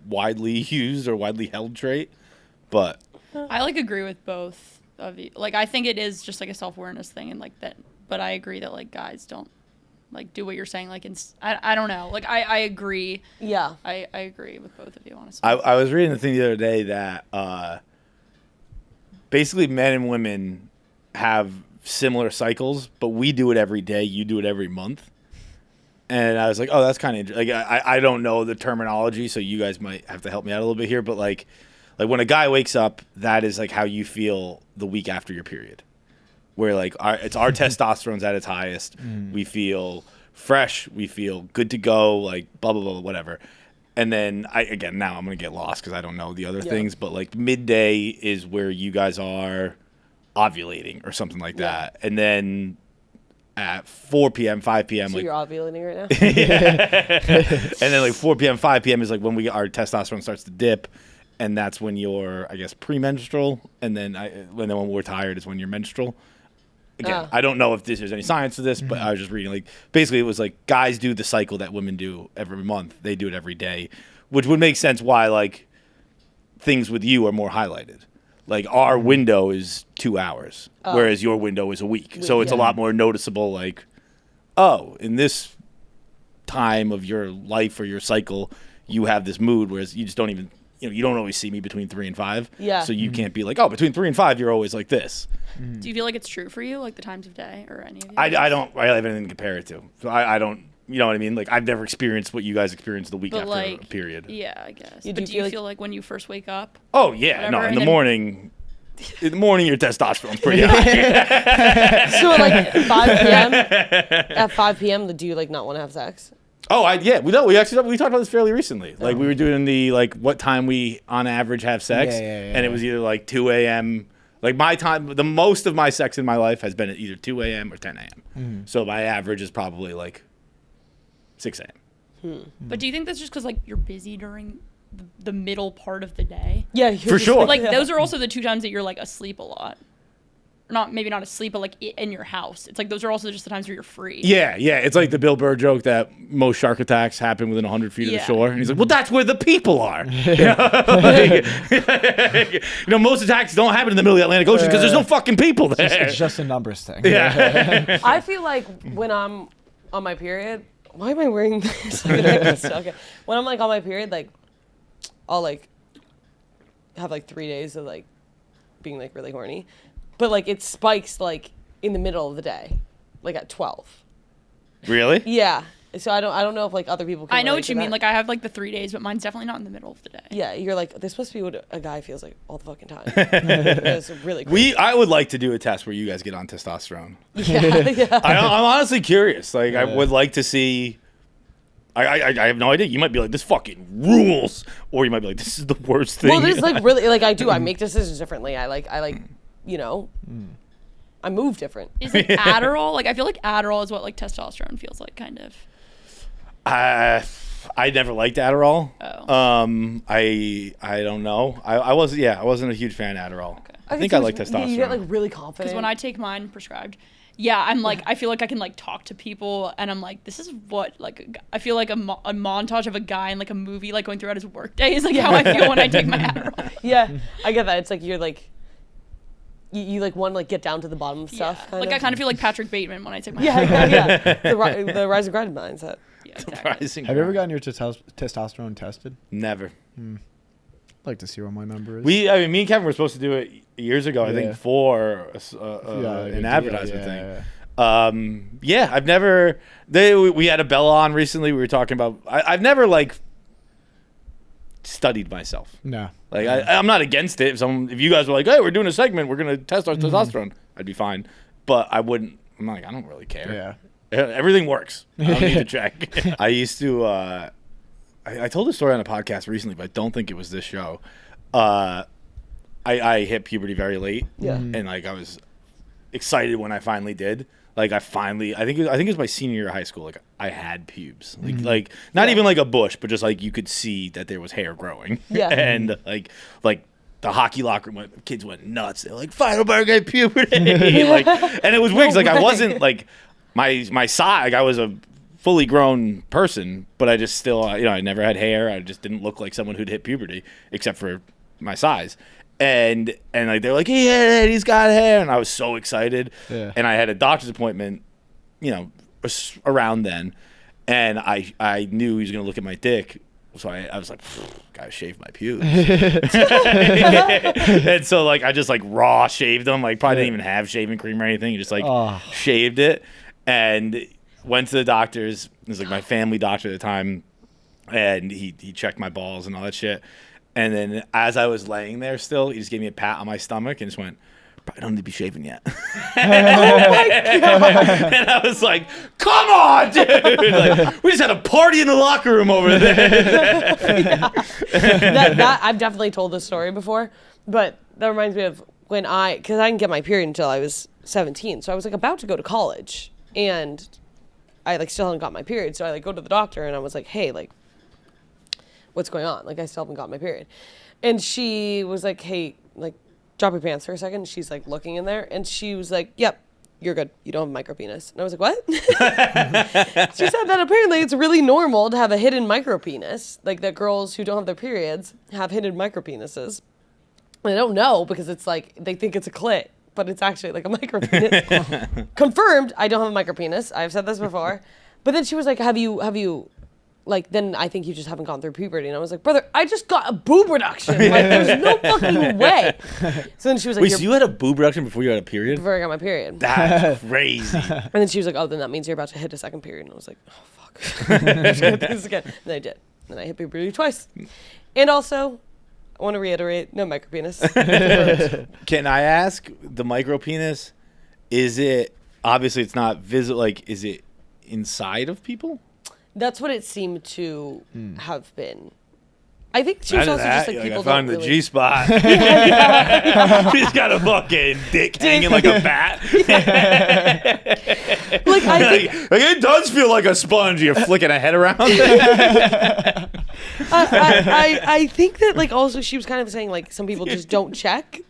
Speaker 2: widely used or widely held trait, but
Speaker 5: I like agree with both of you. Like, I think it is just like a self-awareness thing, and like that. But I agree that like guys don't like do what you're saying. Like, I don't know. Like, I agree.
Speaker 3: Yeah.
Speaker 5: I agree with both of you, honestly.
Speaker 2: I was reading the thing the other day that basically men and women have similar cycles, but we do it every day, you do it every month. And I was like, oh, that's kind of like I don't know the terminology, so you guys might have to help me out a little bit here. But like when a guy wakes up, that is like how you feel the week after your period, where like our testosterone's at its highest. We feel fresh, we feel good to go, like blah blah blah whatever. And then now I'm gonna get lost because I don't know the other things, but like midday is where you guys are ovulating or something like that, and then at 4 p.m., 5 p.m.
Speaker 3: So
Speaker 2: like
Speaker 3: you're ovulating right now?
Speaker 2: And then like 4 p.m., 5 p.m. is like when our testosterone starts to dip, and that's when you're, I guess, premenstrual, and then when we're tired is when you're menstrual. Again, I don't know if there's any science to this, but I was just reading, like, basically it was like guys do the cycle that women do every month. They do it every day, which would make sense why, like, things with you are more highlighted. Like, our window is 2 hours, whereas your window is a week. So it's a lot more noticeable, like, oh, in this time of your life or your cycle, you have this mood, whereas you just don't even, you don't always see me between 3 and 5. Yeah. So you can't be like, oh, between 3 and 5, you're always like this.
Speaker 5: Do you feel like it's true for you, like the times of day or any of you?
Speaker 2: I don't really have anything to compare it to. So I don't, you know what I mean? Like, I've never experienced what you guys experienced the week after a period.
Speaker 5: Yeah, I guess.
Speaker 3: Do
Speaker 5: but do you feel like when you first wake up?
Speaker 2: Oh, yeah.
Speaker 5: Whatever,
Speaker 2: In the morning, your testosterone's pretty high.
Speaker 3: So like 5 p.m. At 5 p.m., do you like not want to have sex?
Speaker 2: Oh, we talked about this fairly recently. Like, we were doing the, like, what time we on average have sex, and it was either like 2 a.m. Like, my time, the most of my sex in my life has been at either 2 a.m. or 10 a.m. So my average is probably like 6 a.m.
Speaker 5: But do you think that's just because like you're busy during the middle part of the day?
Speaker 3: Yeah,
Speaker 2: for sure.
Speaker 5: Like, those are also the 2 times that you're like asleep a lot. Maybe not asleep, but like in your house. It's like those are also just the times where you're free.
Speaker 2: Yeah. It's like the Bill Burr joke that most shark attacks happen within 100 feet of the shore. And he's like, well, that's where the people are. Most attacks don't happen in the middle of the Atlantic Ocean because there's no fucking people there.
Speaker 4: It's just a numbers thing.
Speaker 2: Yeah.
Speaker 3: I feel like when I'm on my period, why am I wearing this? Okay. When I'm like on my period, like I'll like have like 3 days of like being like really horny. But, like, it spikes, like, in the middle of the day, like, at 12.
Speaker 2: Really?
Speaker 3: Yeah. So I don't know if, like, other people can
Speaker 5: I know
Speaker 3: relate
Speaker 5: what you
Speaker 3: to
Speaker 5: mean.
Speaker 3: that.
Speaker 5: Like, I have, like, the 3 days, but mine's definitely not in the middle of the day.
Speaker 3: Yeah, you're like, this must be what a guy feels like all the fucking time. It's really crazy.
Speaker 2: I would like to do a test where you guys get on testosterone.
Speaker 3: Yeah.
Speaker 2: I'm honestly curious. Like, I would like to see I have no idea. You might be like, this fucking rules, or you might be like, this is the worst thing.
Speaker 3: Well, this is like really like I make decisions differently. I you know, I move different.
Speaker 5: Is it Adderall? Like I feel like Adderall is what like testosterone feels like, kind of.
Speaker 2: I never liked Adderall.
Speaker 5: Oh.
Speaker 2: I don't know. I wasn't a huge fan of Adderall. Okay. I think I like testosterone.
Speaker 3: You get like really confident.
Speaker 5: Because when I take mine prescribed, I'm like, I feel like I can like talk to people, and I'm like, this is what like I feel like a montage of a guy in like a movie, like going throughout his work day is like how I feel when I take my Adderall.
Speaker 3: Yeah, I get that. It's like you're like. You like want to like get down to the bottom of stuff.
Speaker 5: Yeah. Like I kind of feel like Patrick Bateman when I take my
Speaker 3: Adderall. The rise and grind mindset.
Speaker 5: Yeah, exactly.
Speaker 4: Have you ever gotten your testosterone tested?
Speaker 2: Never.
Speaker 4: I'd like to see what my number is.
Speaker 2: Me and Kevin were supposed to do it years ago. I think for an advertisement thing. I've never. We had a Bella on recently. We were talking about. I've never like studied myself.
Speaker 4: No.
Speaker 2: Like I'm not against it. If you guys were like, hey, we're doing a segment, we're gonna test our testosterone, I'd be fine. But I wouldn't. I'm like, I don't really care.
Speaker 4: Yeah.
Speaker 2: Everything works. I don't need to check. I used to. I told a story on a podcast recently, but I don't think it was this show. I hit puberty very late.
Speaker 3: Yeah.
Speaker 2: And like I was excited when I finally did. Like I think it was my senior year of high school. Like I had pubes. Like not even like a bush, but just like you could see that there was hair growing.
Speaker 3: Yeah.
Speaker 2: And like the hockey locker room, kids went nuts. They're like, Feitelberg had puberty. Like, and it was weird. Like I wasn't like my size. Like I was a fully grown person, but I just still, I never had hair. I just didn't look like someone who'd hit puberty, except for my size. And like they're like, he's got hair, and I was so excited.
Speaker 4: Yeah.
Speaker 2: And I had a doctor's appointment, around then, and I knew he was gonna look at my dick, so I was like, gotta shave my pubes. And so like I just like raw shaved them, like probably didn't even have shaving cream or anything. Just like shaved it, and went to the doctor's. It was like my family doctor at the time, and he checked my balls and all that shit. And then as I was laying there still, he just gave me a pat on my stomach and just went, probably don't need to be shaving yet. Oh my God. And I was like, come on, dude. Like, we just had a party in the locker room over there.
Speaker 3: that I've definitely told this story before, but that reminds me of when because I didn't get my period until I was 17. So I was like about to go to college, and I like still hadn't got my period. So I like go to the doctor, and I was like, hey, like, what's going on? Like, I still haven't got my period. And she was like, hey, like, drop your pants for a second. She's like looking in there, and she was like, yep, you're good. You don't have a micropenis. And I was like, what? She said that apparently it's really normal to have a hidden micropenis, like that girls who don't have their periods have hidden micropenises. And I don't know, because it's like, they think it's a clit, but it's actually like a micropenis. Confirmed, I don't have a micropenis. I've said this before. But then she was like, have you like, then I think you just haven't gone through puberty. And I was like, brother, I just got a boob reduction. Like, there's no fucking way. So then she was like,
Speaker 2: wait, so you had a boob reduction before you had a period?
Speaker 3: Before I got my period.
Speaker 2: That's crazy.
Speaker 3: And then she was like, oh, then that means you're about to hit a second period. And I was like, oh, fuck. I have to go through this again. And then I did. And I hit puberty twice. And also, I want to reiterate, no micropenis.
Speaker 2: Can I ask, the micropenis, is it, obviously it's not visible, like, is it inside of people?
Speaker 3: That's what it seemed to have been. I think she was also just like, people
Speaker 2: I found
Speaker 3: don't
Speaker 2: the
Speaker 3: really...
Speaker 2: G-spot. She's got a fucking dick hanging like a bat.
Speaker 3: Like, I think...
Speaker 2: like, it does feel like a sponge. You're flicking a head around.
Speaker 3: I think that, like, also she was kind of saying, like, some people just don't check.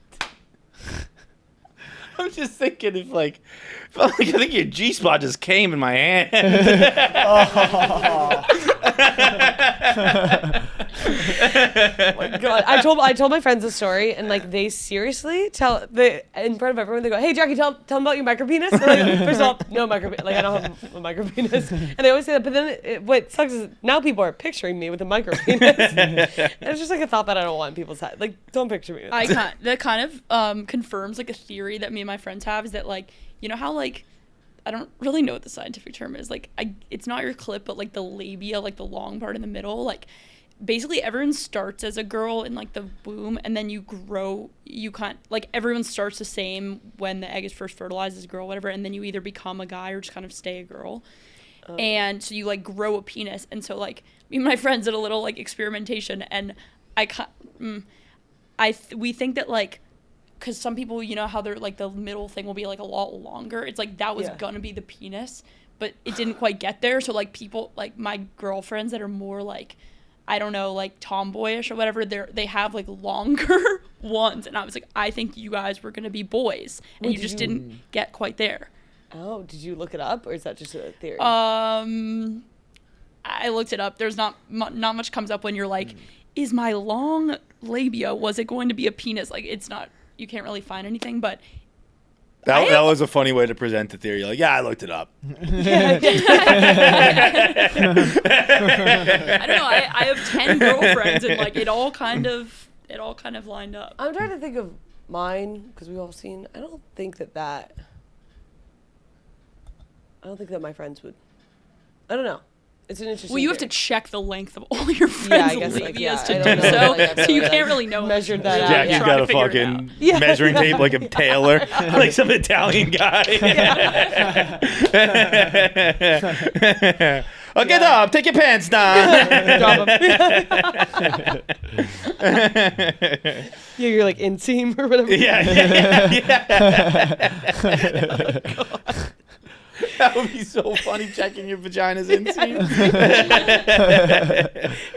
Speaker 2: I'm just thinking if, like, I think your G-spot just came in my hand.
Speaker 3: Oh my God. I told my friends the story, and like they seriously in front of everyone, they go, hey Jackie, tell them about your micropenis. And like, first of all, no micropenis, like I don't have a micropenis. And they always say that, but then what sucks is now people are picturing me with a micropenis. And it's just like a thought that I don't want in people's head. Like, don't picture me with that.
Speaker 5: That kind of confirms like a theory that me and my friends have, is that like, you know how like, I don't really know what the scientific term is. Like, it's not your clit, but like the labia, like the long part in the middle. Like, basically everyone starts as a girl in like the womb, and then you grow. You can't, like, everyone starts the same when the egg is first fertilized as a girl, whatever, and then you either become a guy or just kind of stay a girl. And so you like grow a penis, and so like me and my friends did a little like experimentation, and we think that like, because some people, you know how they're like the middle thing will be like a lot longer. It's like that was gonna be the penis, but it didn't quite get there. So like people, like my girlfriends that are more like, I don't know, like tomboyish or whatever, they have like longer ones, and I was like, I think you guys were gonna be boys, and you just didn't get quite there.
Speaker 3: Oh, did you look it up, or is that just a theory?
Speaker 5: I looked it up. There's not much comes up when you're like, is my long labia, was it going to be a penis? Like, it's not, you can't really find anything, but
Speaker 2: that was a funny way to present the theory. You're like, yeah, I looked it up.
Speaker 5: I don't know. I have 10 girlfriends, and like it all kind of lined up.
Speaker 3: I'm trying to think of mine, because we've all seen. I don't think that my friends would. I don't know. It's an interesting.
Speaker 5: Well, you have to
Speaker 3: theory.
Speaker 5: check the length of all your friends' labias to
Speaker 3: I
Speaker 5: do
Speaker 3: don't know,
Speaker 5: so. So you can't really know.
Speaker 3: Measured that out.
Speaker 2: Jackie's
Speaker 3: Yeah.
Speaker 2: got a fucking measuring tape like a tailor, like some Italian guy. Okay, Dom, take your pants down.
Speaker 3: Yeah, you're like inseam or whatever.
Speaker 2: Yeah. That would be so funny, checking your vagina's inseam.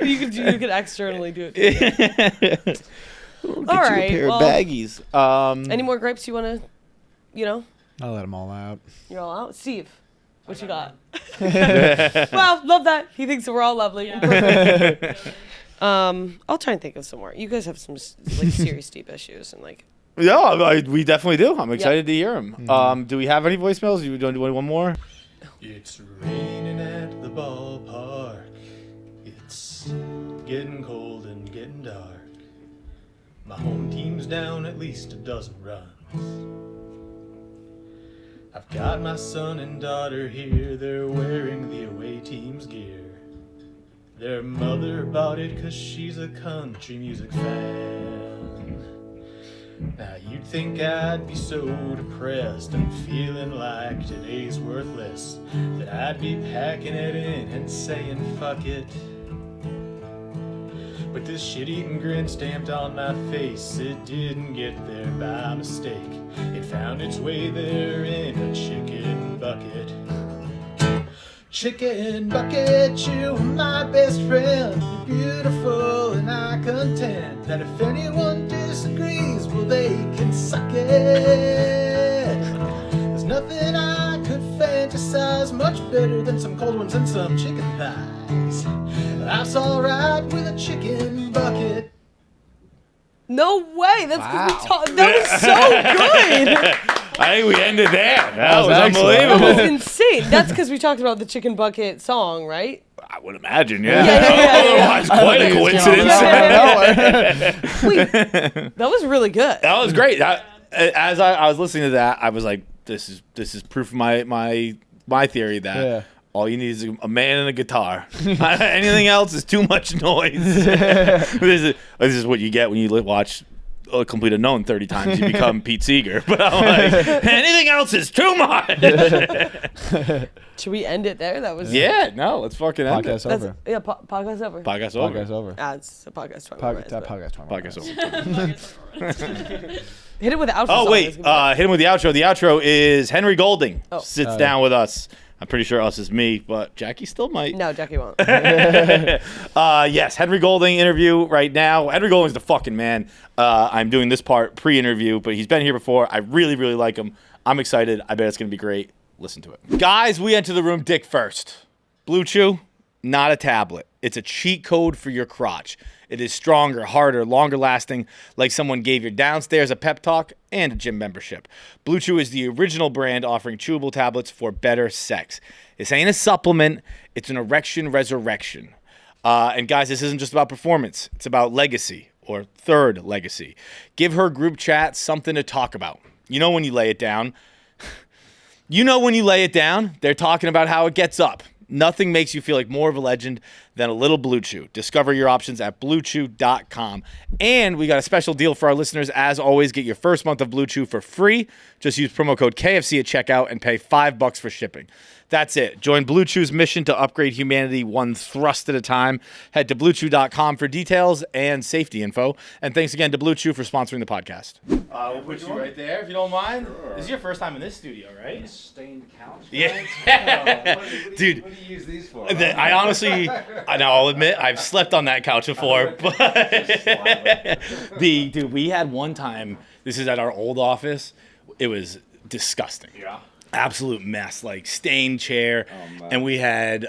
Speaker 3: You could externally do it. All right.
Speaker 2: A pair
Speaker 3: well,
Speaker 2: of baggies.
Speaker 3: Any more gripes you want to,
Speaker 4: I'll let them all out.
Speaker 3: You're all out? Steve, what you got? Well, love that. He thinks that we're all lovely.
Speaker 5: Yeah.
Speaker 3: I'll try and think of some more. You guys have some like serious deep issues and like.
Speaker 2: Yeah, we definitely do. I'm excited to hear them. Do we have any voicemails? You want to do one more?
Speaker 7: It's raining at the ballpark. It's getting cold and getting dark. My home team's down at least a dozen runs. I've got my son and daughter here. They're wearing the away team's gear. Their mother bought it 'cause she's a country music fan. Now you'd think I'd be so depressed and feeling like today's worthless that I'd be packing it in and saying fuck it. But this shit-eating grin stamped on my face, it didn't get there by mistake. It found its way there in a chicken bucket. Chicken bucket, you are my best friend. You're beautiful and I contend that if anyone disagrees, well they can suck it. There's nothing I could fantasize much better than some cold ones and some chicken thighs. Life's alright with a chicken bucket.
Speaker 3: No way! That's that was so good.
Speaker 2: I think we ended there. That was
Speaker 3: That
Speaker 2: unbelievable.
Speaker 3: was insane. That's because we talked about the chicken bucket song, right?
Speaker 2: I would imagine, yeah.
Speaker 3: Yeah.
Speaker 2: Otherwise, quite a coincidence.
Speaker 3: Wait, that was really good.
Speaker 2: That was great. As I was listening to that, I was like, "This is proof of my theory that all you need is a man and a guitar. Anything else is too much noise." This is what you get when you watch Complete Unknown 30 times. You become Pete Seeger. But I'm like, anything else is too much.
Speaker 3: Should we end it there? That was
Speaker 2: let's fucking end
Speaker 4: Podcast
Speaker 2: it.
Speaker 4: over.
Speaker 3: Podcast over.
Speaker 2: Podcast over.
Speaker 4: Podcast over.
Speaker 3: It's a podcast.
Speaker 2: Podcast over.
Speaker 3: Hit it with the outro.
Speaker 2: Oh
Speaker 3: song.
Speaker 2: wait, hit him with the outro. The outro is Henry Golding sits down with us. I'm pretty sure us is me, but Jackie still might.
Speaker 3: No, Jackie won't.
Speaker 2: Yes, Henry Golding interview right now. Henry Golding's the fucking man. I'm doing this part pre-interview, but he's been here before. I really, really like him. I'm excited. I bet it's going to be great. Listen to it. Guys, we enter the room dick first. Blue Chew, not a tablet. It's a cheat code for your crotch. It is stronger, harder, longer lasting, like someone gave your downstairs a pep talk and a gym membership. Blue Chew is the original brand offering chewable tablets for better sex. This ain't a supplement. It's an erection resurrection. And guys, this isn't just about performance. It's about legacy or third legacy. Give her group chat something to talk about. You know when you lay it down. They're talking about how it gets up. Nothing makes you feel like more of a legend than a little Blue Chew. Discover your options at BlueChew.com. And we got a special deal for our listeners. As always, get your first month of Blue Chew for free. Just use promo code KFC at checkout and pay $5 for shipping. That's it. Join Blue Chew's mission to upgrade humanity one thrust at a time. Head to BlueChew.com for details and safety info. And thanks again to Blue Chew for sponsoring the podcast. We'll put you right there if you don't mind. Sure. This is your first time in this studio, right?
Speaker 1: Stained couch.
Speaker 2: Yeah. Dude.
Speaker 1: What do you use these for?
Speaker 2: I honestly, I'll admit, I've slept on that couch before. But dude, we had one time, this is at our old office, it was disgusting.
Speaker 1: Yeah.
Speaker 2: Absolute mess, like stained chair, and we had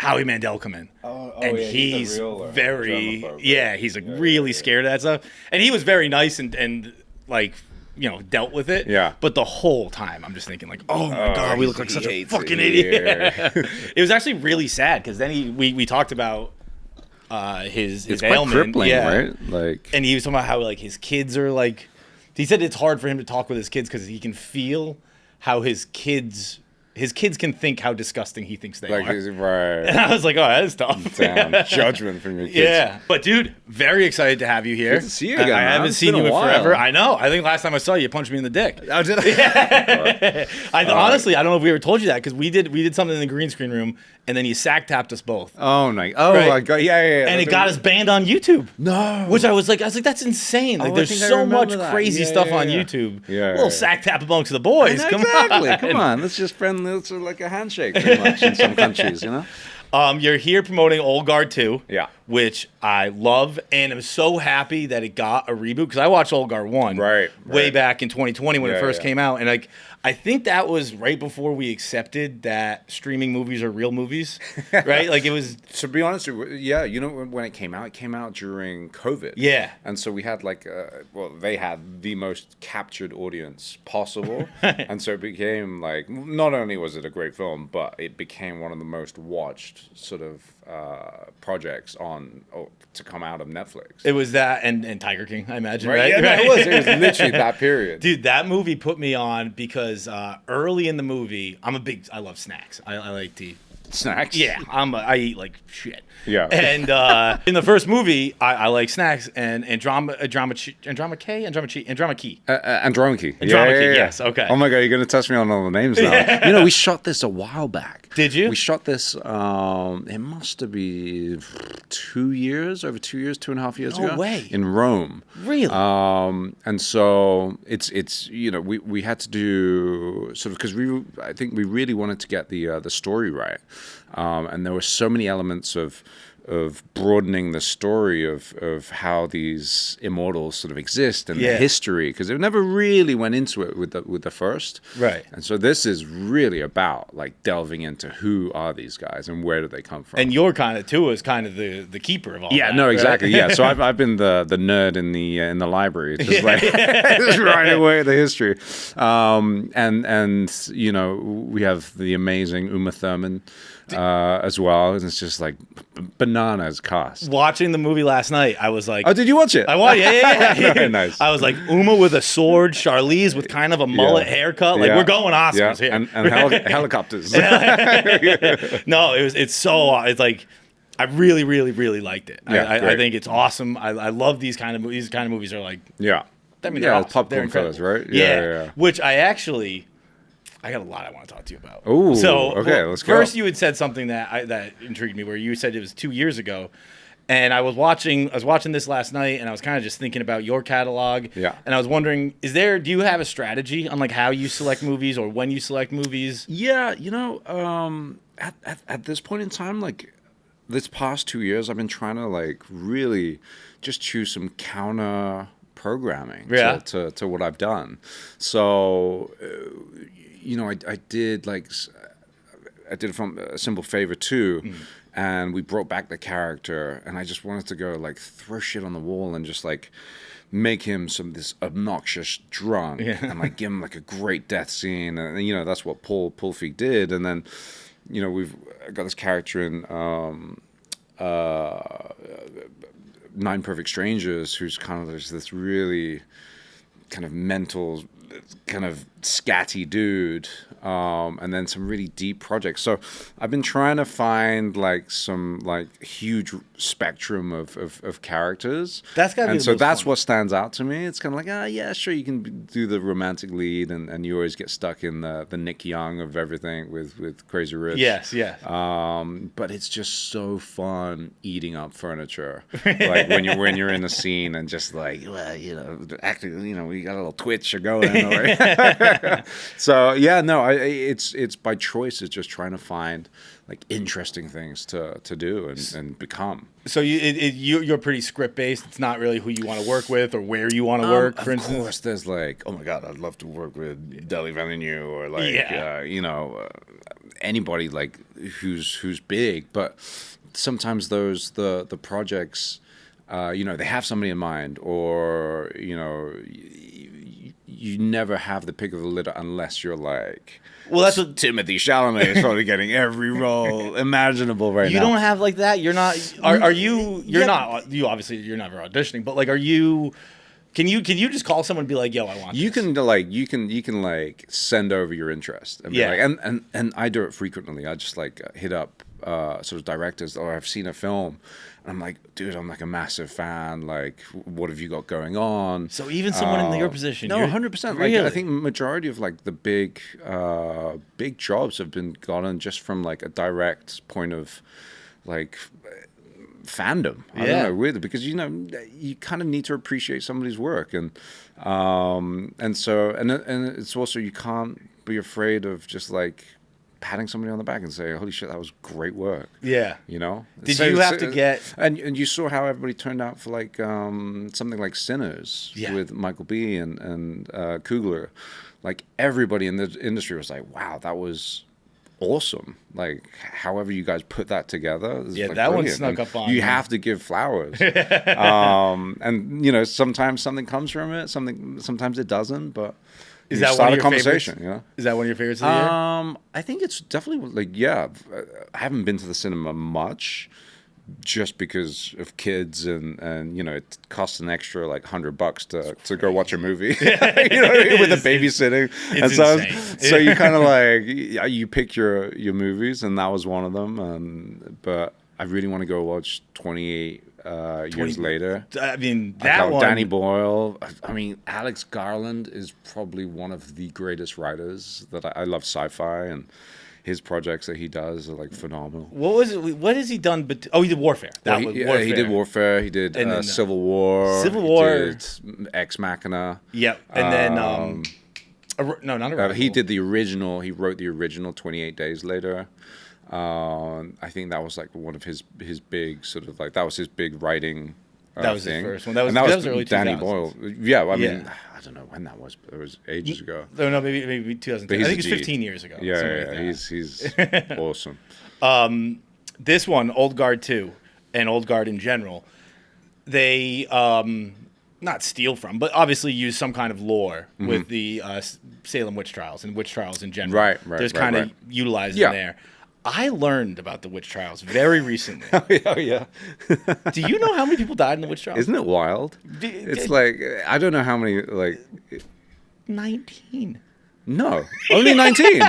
Speaker 2: Howie Mandel come in, and
Speaker 1: yeah,
Speaker 2: he's
Speaker 1: real,
Speaker 2: very,
Speaker 1: germaphobe,
Speaker 2: he's really scared of that stuff, and he was very nice and like, you know, dealt with it.
Speaker 1: Yeah.
Speaker 2: But the whole time, I'm just thinking like, oh my god, we look like such a
Speaker 1: hates
Speaker 2: fucking
Speaker 1: it
Speaker 2: idiot.
Speaker 1: here.
Speaker 2: It was actually really sad because then we talked about his
Speaker 1: It's quite
Speaker 2: ailment,
Speaker 1: crippling, right? Like,
Speaker 2: and he was talking about how like his kids are like. He said it's hard for him to talk with his kids because he can feel how his kids can think how disgusting he thinks they
Speaker 1: like,
Speaker 2: are.
Speaker 1: right.
Speaker 2: And I was like, oh, that is tough.
Speaker 1: Damn, judgment from your kids.
Speaker 2: Yeah. But, dude, very excited to have you here.
Speaker 1: Good to see you again,
Speaker 2: I
Speaker 1: man.
Speaker 2: haven't
Speaker 1: It's
Speaker 2: seen
Speaker 1: been
Speaker 2: you
Speaker 1: a
Speaker 2: in
Speaker 1: while.
Speaker 2: forever. I know. I think last time I saw you, you punched me in the dick.
Speaker 1: Oh, did I?
Speaker 2: Honestly, I don't know if we ever told you that because we did something in the green screen room, and then you sack tapped us both.
Speaker 1: Oh, my. Oh,
Speaker 2: Right.
Speaker 1: my God. Yeah.
Speaker 2: And it got us banned on YouTube.
Speaker 1: No.
Speaker 2: Which I was like, that's insane. Like,
Speaker 1: Oh, I
Speaker 2: there's
Speaker 1: think I
Speaker 2: so much
Speaker 1: remember that.
Speaker 2: crazy
Speaker 1: Yeah,
Speaker 2: stuff
Speaker 1: yeah,
Speaker 2: on
Speaker 1: yeah.
Speaker 2: YouTube.
Speaker 1: Yeah,
Speaker 2: A little
Speaker 1: yeah.
Speaker 2: sack tap amongst the boys.
Speaker 1: No,
Speaker 2: Come
Speaker 1: exactly.
Speaker 2: on.
Speaker 1: Come on. Let's just friendly. Let's like a handshake, pretty much, in some countries, you know?
Speaker 2: You're here promoting Old Guard 2.
Speaker 1: Yeah.
Speaker 2: Which I love, and I'm so happy that it got a reboot because I watched Old Guard 1
Speaker 1: Right.
Speaker 2: way back in 2020 when it
Speaker 1: Yeah,
Speaker 2: first
Speaker 1: yeah.
Speaker 2: came out, and like I think that was right before we accepted that streaming movies are real movies, right? Like it was.
Speaker 1: To be honest, yeah, you know, when it came out during COVID.
Speaker 2: Yeah.
Speaker 1: And so we had like, they had the most captured audience possible. And so it became like, not only was it a great film, but it became one of the most watched sort of projects to come out of Netflix.
Speaker 2: It was that and Tiger King, I imagine,
Speaker 1: Right?
Speaker 2: right?
Speaker 1: Yeah, no,
Speaker 2: Right?
Speaker 1: it was literally that period.
Speaker 2: Dude, that movie put me on because early in the movie, I love snacks. I like to eat.
Speaker 1: Snacks?
Speaker 2: Yeah, I eat like shit.
Speaker 1: Yeah.
Speaker 2: And in the first movie, I like snacks and Andromache.
Speaker 1: Andromache.
Speaker 2: Andromache, yes, okay.
Speaker 1: Oh my God, you're going to test me on all the names now. You know, we shot this a while back.
Speaker 2: Did you?
Speaker 1: We shot this, it must have been 2 years, over 2 years, 2.5 years
Speaker 2: No
Speaker 1: ago.
Speaker 2: way.
Speaker 1: In Rome.
Speaker 2: Really?
Speaker 1: And so it's you know, we had to do sort of, because I think we really wanted to get the story right. And there were so many elements of broadening the story of how these immortals sort of exist and the history, because it never really went into it with the first.
Speaker 2: Right.
Speaker 1: And so this is really about like delving into who are these guys and where do they come from.
Speaker 2: And you're kind of too is kind of the keeper of all
Speaker 1: Yeah,
Speaker 2: that.
Speaker 1: no,
Speaker 2: right?
Speaker 1: exactly. Yeah, so I've been the nerd in the library, just like just right away the history, and you know, we have the amazing Uma Thurman as well, and it's just like bananas cast.
Speaker 2: Watching the movie last night, I was like,
Speaker 1: Oh, did you watch it?
Speaker 2: I watched, yeah.
Speaker 1: Very nice.
Speaker 2: I was like, Uma with a sword, Charlize with kind of a mullet haircut. Like,
Speaker 1: Yeah.
Speaker 2: we're going Oscars here.
Speaker 1: and helicopters.
Speaker 2: No, it's like, I really, really, really liked it.
Speaker 1: Yeah,
Speaker 2: I
Speaker 1: great.
Speaker 2: think it's awesome. I love these kind of movies. These kind of movies are like,
Speaker 1: Yeah.
Speaker 2: I mean,
Speaker 1: Yeah,
Speaker 2: they're
Speaker 1: it's
Speaker 2: awesome. They're
Speaker 1: popcorn
Speaker 2: incredible.
Speaker 1: fillers, right?
Speaker 2: Yeah. Which I got a lot I want to talk to you about.
Speaker 1: Ooh,
Speaker 2: so
Speaker 1: okay, let's go.
Speaker 2: First, you had said something that intrigued me, where you said it was 2 years ago, and I was watching this last night, and I was kind of just thinking about your catalog.
Speaker 1: Yeah.
Speaker 2: And I was wondering, do you have a strategy on like how you select movies or when you select movies?
Speaker 1: Yeah, you know, at this point in time, like this past 2 years, I've been trying to like really just choose some counter programming to what I've done. So, you know, I did from A Simple Favor 2, and we brought back the character, and I just wanted to go like throw shit on the wall and just like make him this obnoxious drunk and like give him like a great death scene, and you know, that's what Paul Feig did. And then, you know, we've got this character in Nine Perfect Strangers who's kind of this really kind of mental, kind of scatty dude, and then some really deep projects. So I've been trying to find like some like huge spectrum of characters.
Speaker 2: That's gotta be
Speaker 1: and
Speaker 2: the
Speaker 1: so
Speaker 2: most
Speaker 1: that's
Speaker 2: fun.
Speaker 1: what stands out to me. It's kind of like, yeah, sure, you can do the romantic lead, and you always get stuck in the Nick Young of everything with Crazy Rich.
Speaker 2: Yes.
Speaker 1: But it's just so fun eating up furniture, like when you're in a scene and just like, well, actually, we got a little twitch going. Right? So yeah, no, it's by choice. It's just trying to find like interesting things to do and become.
Speaker 2: So you're pretty script based. It's not really who you want to work with or where you want to work. For instance,
Speaker 1: of course, there's like, oh my God, I'd love to work with Deli Villeneuve or like, anybody like who's big. But sometimes the projects, they have somebody in mind, or you never have the pick of the litter unless you're like.
Speaker 2: Well, that's what
Speaker 1: Timothy Chalamet is probably getting every role imaginable right now.
Speaker 2: You don't have like that. You're not. Are you? You're not. You obviously you're never auditioning. But like, are you? Can you just call someone and be like, "Yo, I want."
Speaker 1: You
Speaker 2: this?
Speaker 1: can like send over your interest. And be like, and I do it frequently. I just like hit up sort of directors, or I've seen a film. And I'm like, dude, I'm like a massive fan. Like, what have you got going on?
Speaker 2: So even someone in your position,
Speaker 1: no, 100%.
Speaker 2: Really?
Speaker 1: Like, I think majority of like the big jobs have been gotten just from like a direct point of like fandom. I don't know, really, because you kind of need to appreciate somebody's work, and so it's also, you can't be afraid of just like patting somebody on the back and say, holy shit, that was great work.
Speaker 2: Yeah. Did
Speaker 1: So-
Speaker 2: you have
Speaker 1: so-
Speaker 2: to get...
Speaker 1: And you saw how everybody turned out for like something like Sinners with Michael B. and Coogler. Like everybody in the industry was like, wow, that was awesome. Like however you guys put that together is like
Speaker 2: that one
Speaker 1: brilliant.
Speaker 2: snuck
Speaker 1: And
Speaker 2: up on
Speaker 1: you
Speaker 2: me.
Speaker 1: have to give flowers. And sometimes something comes from it, sometimes it doesn't, but
Speaker 2: Is
Speaker 1: you
Speaker 2: that
Speaker 1: start
Speaker 2: one of
Speaker 1: a
Speaker 2: your
Speaker 1: conversation,
Speaker 2: favorites? Is that one of your favorites of the year?
Speaker 1: I think it's definitely like, I haven't been to the cinema much just because of kids and it costs an extra like $100 to go watch a movie. With the babysitting.
Speaker 2: It's
Speaker 1: and
Speaker 2: insane.
Speaker 1: so you kind of like you pick your movies, and that was one of them. But I really want to go watch 28 years later.
Speaker 2: I mean, that one...
Speaker 1: Danny Boyle. I mean, Alex Garland is probably one of the greatest writers that I love sci-fi, and his projects that he does are like phenomenal.
Speaker 2: What has he done? But he did Warfare. Warfare.
Speaker 1: He did Warfare. He did
Speaker 2: And then,
Speaker 1: Civil War.
Speaker 2: Civil War.
Speaker 1: He did Ex Machina.
Speaker 2: Yep. And then no, not Arrival.
Speaker 1: He did the original. He wrote the original 28 Days Later. I think that was like one of his big sort of like, that was his big writing
Speaker 2: that was
Speaker 1: thing.
Speaker 2: his first one. That was early
Speaker 1: Danny
Speaker 2: 2000s.
Speaker 1: Boyle. Yeah, I mean, I don't know when that was, but it was ages ago.
Speaker 2: No, maybe 2010. I think it's 15 years ago.
Speaker 1: Yeah, he's awesome.
Speaker 2: This one, Old Guard 2, and Old Guard in general, they not steal from, but obviously use some kind of lore with the Salem witch trials and witch trials in general.
Speaker 1: Right.
Speaker 2: There's kind of utilized in there. I learned about the witch trials very recently.
Speaker 1: Oh, yeah.
Speaker 2: Do you know how many people died in the witch trials?
Speaker 1: Isn't it wild? It's like, I don't know how many, like...
Speaker 2: 19.
Speaker 1: No, only 19.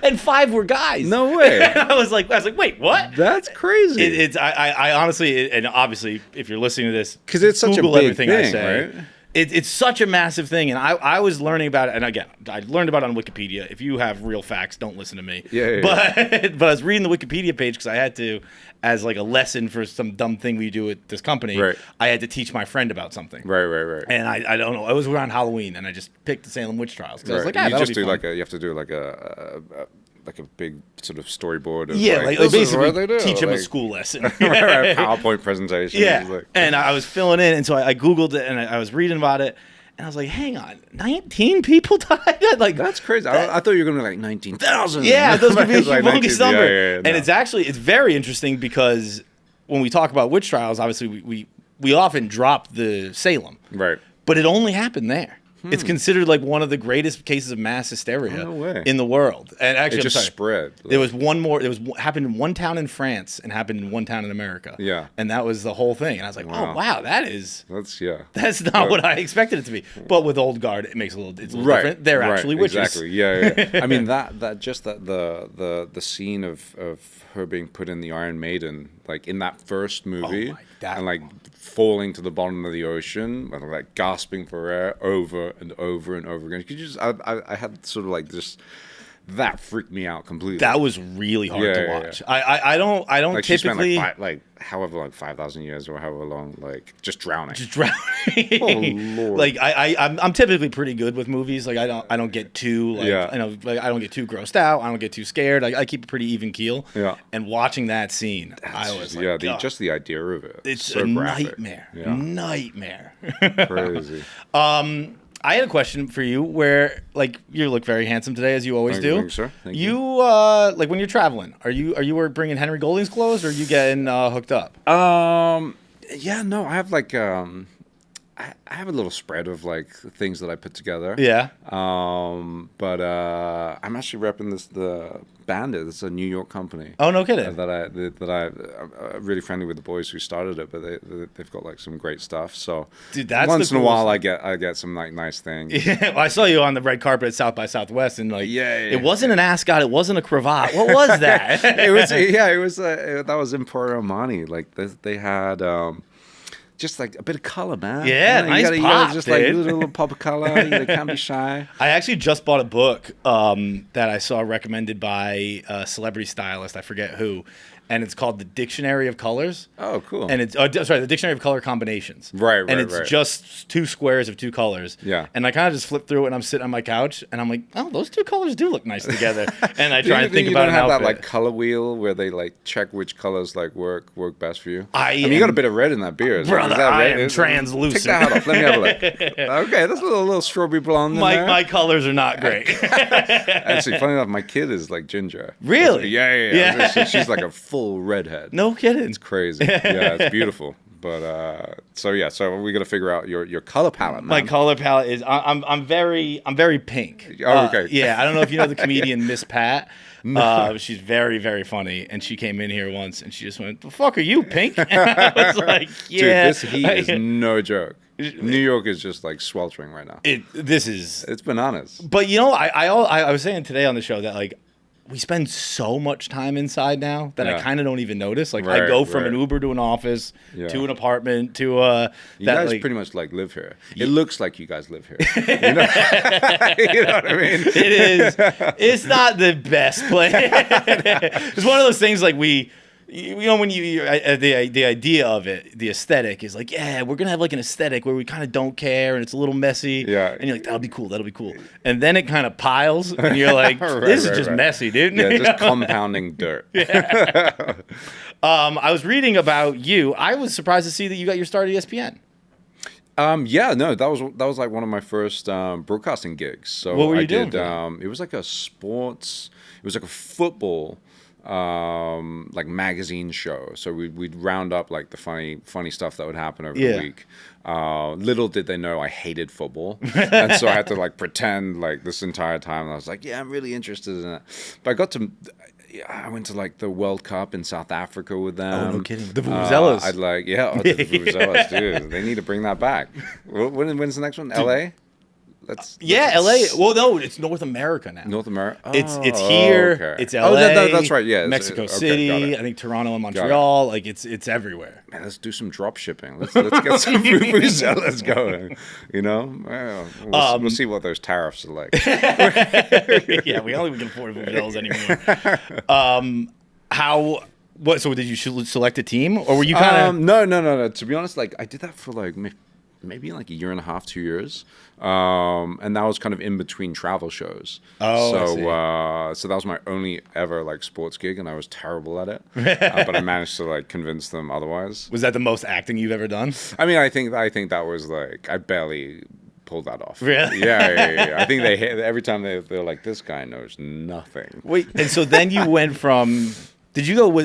Speaker 2: And 5 were guys.
Speaker 1: No way.
Speaker 2: I was like, wait, what?
Speaker 1: That's crazy.
Speaker 2: I honestly, and obviously, if you're listening to this,
Speaker 1: because it's such
Speaker 2: Google
Speaker 1: a big
Speaker 2: everything
Speaker 1: thing,
Speaker 2: I say.
Speaker 1: right?
Speaker 2: It's such a massive thing, and I was learning about it, and again, I learned about it on Wikipedia. If you have real facts, don't listen to me. But I was reading the Wikipedia page because I had to, as like a lesson for some dumb thing we do at this company.
Speaker 1: Right.
Speaker 2: I had to teach my friend about something.
Speaker 1: Right.
Speaker 2: And I don't know. It was around Halloween, and I just picked the Salem witch trials because I was like,
Speaker 1: you
Speaker 2: that'll
Speaker 1: just
Speaker 2: be
Speaker 1: do
Speaker 2: fun.
Speaker 1: you have to do like a big sort of storyboard of
Speaker 2: Like
Speaker 1: this is
Speaker 2: basically
Speaker 1: what they do.
Speaker 2: teach him a
Speaker 1: like,
Speaker 2: school lesson.
Speaker 1: PowerPoint presentation.
Speaker 2: Yeah,
Speaker 1: Like,
Speaker 2: and I was filling in, and so I Googled it, and I was reading about it, and I was like, hang on, 19 people died? Like,
Speaker 1: that's crazy. I thought you were going to be like 19,000.
Speaker 2: yeah, those would be a
Speaker 1: It's like
Speaker 2: humongous
Speaker 1: 19
Speaker 2: number.
Speaker 1: yeah, no.
Speaker 2: And it's very interesting because when we talk about witch trials, obviously we often drop the Salem.
Speaker 1: Right.
Speaker 2: But it only happened there. It's considered like one of the greatest cases of mass hysteria
Speaker 1: No way.
Speaker 2: in the world. And actually,
Speaker 1: It just
Speaker 2: I'm sorry,
Speaker 1: spread.
Speaker 2: There was one more. Happened in one town in France and happened in one town in America.
Speaker 1: Yeah.
Speaker 2: And that was the whole thing. And I was like,
Speaker 1: Wow.
Speaker 2: oh wow, that's
Speaker 1: That's
Speaker 2: not what I expected it to be. But with Old Guard, it's a little different. They're actually witches.
Speaker 1: Exactly. Yeah. I mean that the scene of her being put in the Iron Maiden, like in that first movie, and like falling to the bottom of the ocean and like gasping for air over and over and over again. Could you just I had sort of like just that freaked me out completely.
Speaker 2: That was really hard to watch. Yeah. I don't
Speaker 1: like
Speaker 2: typically
Speaker 1: she spent like however 5,000 years or however long, like just drowning.
Speaker 2: Oh Lord! Like I'm typically pretty good with movies. Like I don't get too like I don't get too grossed out. I don't get too scared. I keep a pretty even keel.
Speaker 1: Yeah.
Speaker 2: And watching that scene, I was like,
Speaker 1: just the idea of it.
Speaker 2: It's
Speaker 1: so
Speaker 2: a
Speaker 1: graphic.
Speaker 2: Nightmare.
Speaker 1: Crazy.
Speaker 2: I had a question for you where, like, you look very handsome today, as you always do.
Speaker 1: Thank you, sir. Thank you.
Speaker 2: Like, when you're traveling, are you bringing Henry Golding's clothes, or are you getting hooked up?
Speaker 1: Yeah, no, I have, like, I have a little spread of, like, things that I put together.
Speaker 2: Yeah.
Speaker 1: But I'm actually repping the Bandit. It's a New York company.
Speaker 2: Oh, no kidding.
Speaker 1: I'm really friendly with the boys who started it, but they've got like some great stuff. So
Speaker 2: dude, that's
Speaker 1: once
Speaker 2: in
Speaker 1: a while I get some like nice things.
Speaker 2: Yeah, well, I saw you on the red carpet at South by Southwest, and like
Speaker 1: it
Speaker 2: wasn't an ascot, it wasn't a cravat. What was that?
Speaker 1: it was that was Emporio Armani. Like they had. Just like a bit of color, man.
Speaker 2: Yeah, nice
Speaker 1: you
Speaker 2: pop,
Speaker 1: just
Speaker 2: dude.
Speaker 1: like a little pop of color. You can't be shy.
Speaker 2: I actually just bought a book that I saw recommended by a celebrity stylist. I forget who. And it's called The Dictionary of Colors.
Speaker 1: Oh, cool.
Speaker 2: And it's The Dictionary of Color Combinations.
Speaker 1: Right.
Speaker 2: And it's just two squares of two colors.
Speaker 1: Yeah.
Speaker 2: And I kind of just flip through it, and I'm sitting on my couch, and I'm like, oh, those two colors do look nice together. And I try and think about an outfit.
Speaker 1: You don't have that like color wheel where they like check which colors like work best for you.
Speaker 2: I
Speaker 1: mean, you got a bit of red in that beard,
Speaker 2: brother.
Speaker 1: Is that
Speaker 2: I
Speaker 1: red?
Speaker 2: am translucent.
Speaker 1: Take that hat off. Let me have a look. Okay, that's a little strawberry blonde.
Speaker 2: My colors are not great.
Speaker 1: Actually, funny enough, my kid is like ginger.
Speaker 2: Really?
Speaker 1: Yeah. She's like a full redhead.
Speaker 2: No kidding.
Speaker 1: It's crazy. Yeah, it's beautiful. But so we got to figure out your color palette, man.
Speaker 2: My color palette is I'm very pink.
Speaker 1: Oh, okay.
Speaker 2: Yeah, I don't know if you know the comedian Miss Pat. No. She's very, very funny, and she came in here once, and she just went, "The fuck are you, Pink?" And I was like, "Yeah."
Speaker 1: Dude, this heat is no joke. New York is just like sweltering right now.
Speaker 2: It's
Speaker 1: bananas.
Speaker 2: But you know, I was saying today on the show that like we spend so much time inside now that I kind of don't even notice. Like I go from an Uber to an office to an apartment to
Speaker 1: you guys
Speaker 2: like,
Speaker 1: pretty much like live here. It looks like you guys live here. You know? You know what I mean?
Speaker 2: It is. It's not the best place. It's one of those things like you know, when the idea of it, the aesthetic is like, yeah, we're gonna have like an aesthetic where we kind of don't care and it's a little messy.
Speaker 1: Yeah.
Speaker 2: And you're like, that'll be cool. And then it kind of piles, and you're like, this is just messy, dude.
Speaker 1: Yeah, just compounding dirt.
Speaker 2: Yeah. I was reading about you. I was surprised to see that you got your start at ESPN.
Speaker 1: Yeah, no, that was like one of my first broadcasting gigs. So
Speaker 2: what were you doing?
Speaker 1: It was like a football like magazine show. So we'd round up like the funny stuff that would happen over the week. Little did they know I hated football, and so I had to like pretend like this entire time. And I was like, yeah, I'm really interested in it. But I went to like the World Cup in South Africa with them.
Speaker 2: Oh, no kidding. The Vuvuzelas.
Speaker 1: The Vuvuzelas, dude. They need to bring that back. When's the next one? LA?
Speaker 2: LA. Well, no, it's North America now.
Speaker 1: North America.
Speaker 2: It's here.
Speaker 1: Okay.
Speaker 2: It's LA.
Speaker 1: Oh, that's right. Yeah,
Speaker 2: Mexico City. I think Toronto and Montreal. Like it's everywhere.
Speaker 1: Man, let's do some drop shipping. Let's get some vuvuzelas going. You know, we'll see what those tariffs are like.
Speaker 2: Yeah, we can afford vuvuzelas anymore. So did you select a team, or were you kind of?
Speaker 1: No. To be honest, like I did that for like maybe like a year and a half, 2 years. And that was kind of in between travel shows.
Speaker 2: Oh,
Speaker 1: so that was my only ever like sports gig, and I was terrible at it. But I managed to like convince them otherwise.
Speaker 2: Was that the most acting you've ever done?
Speaker 1: I mean, I think that was like I barely pulled that off.
Speaker 2: Really?
Speaker 1: Yeah. I think every time they're like, this guy knows nothing.
Speaker 2: Wait, and so then you went from. Did you go?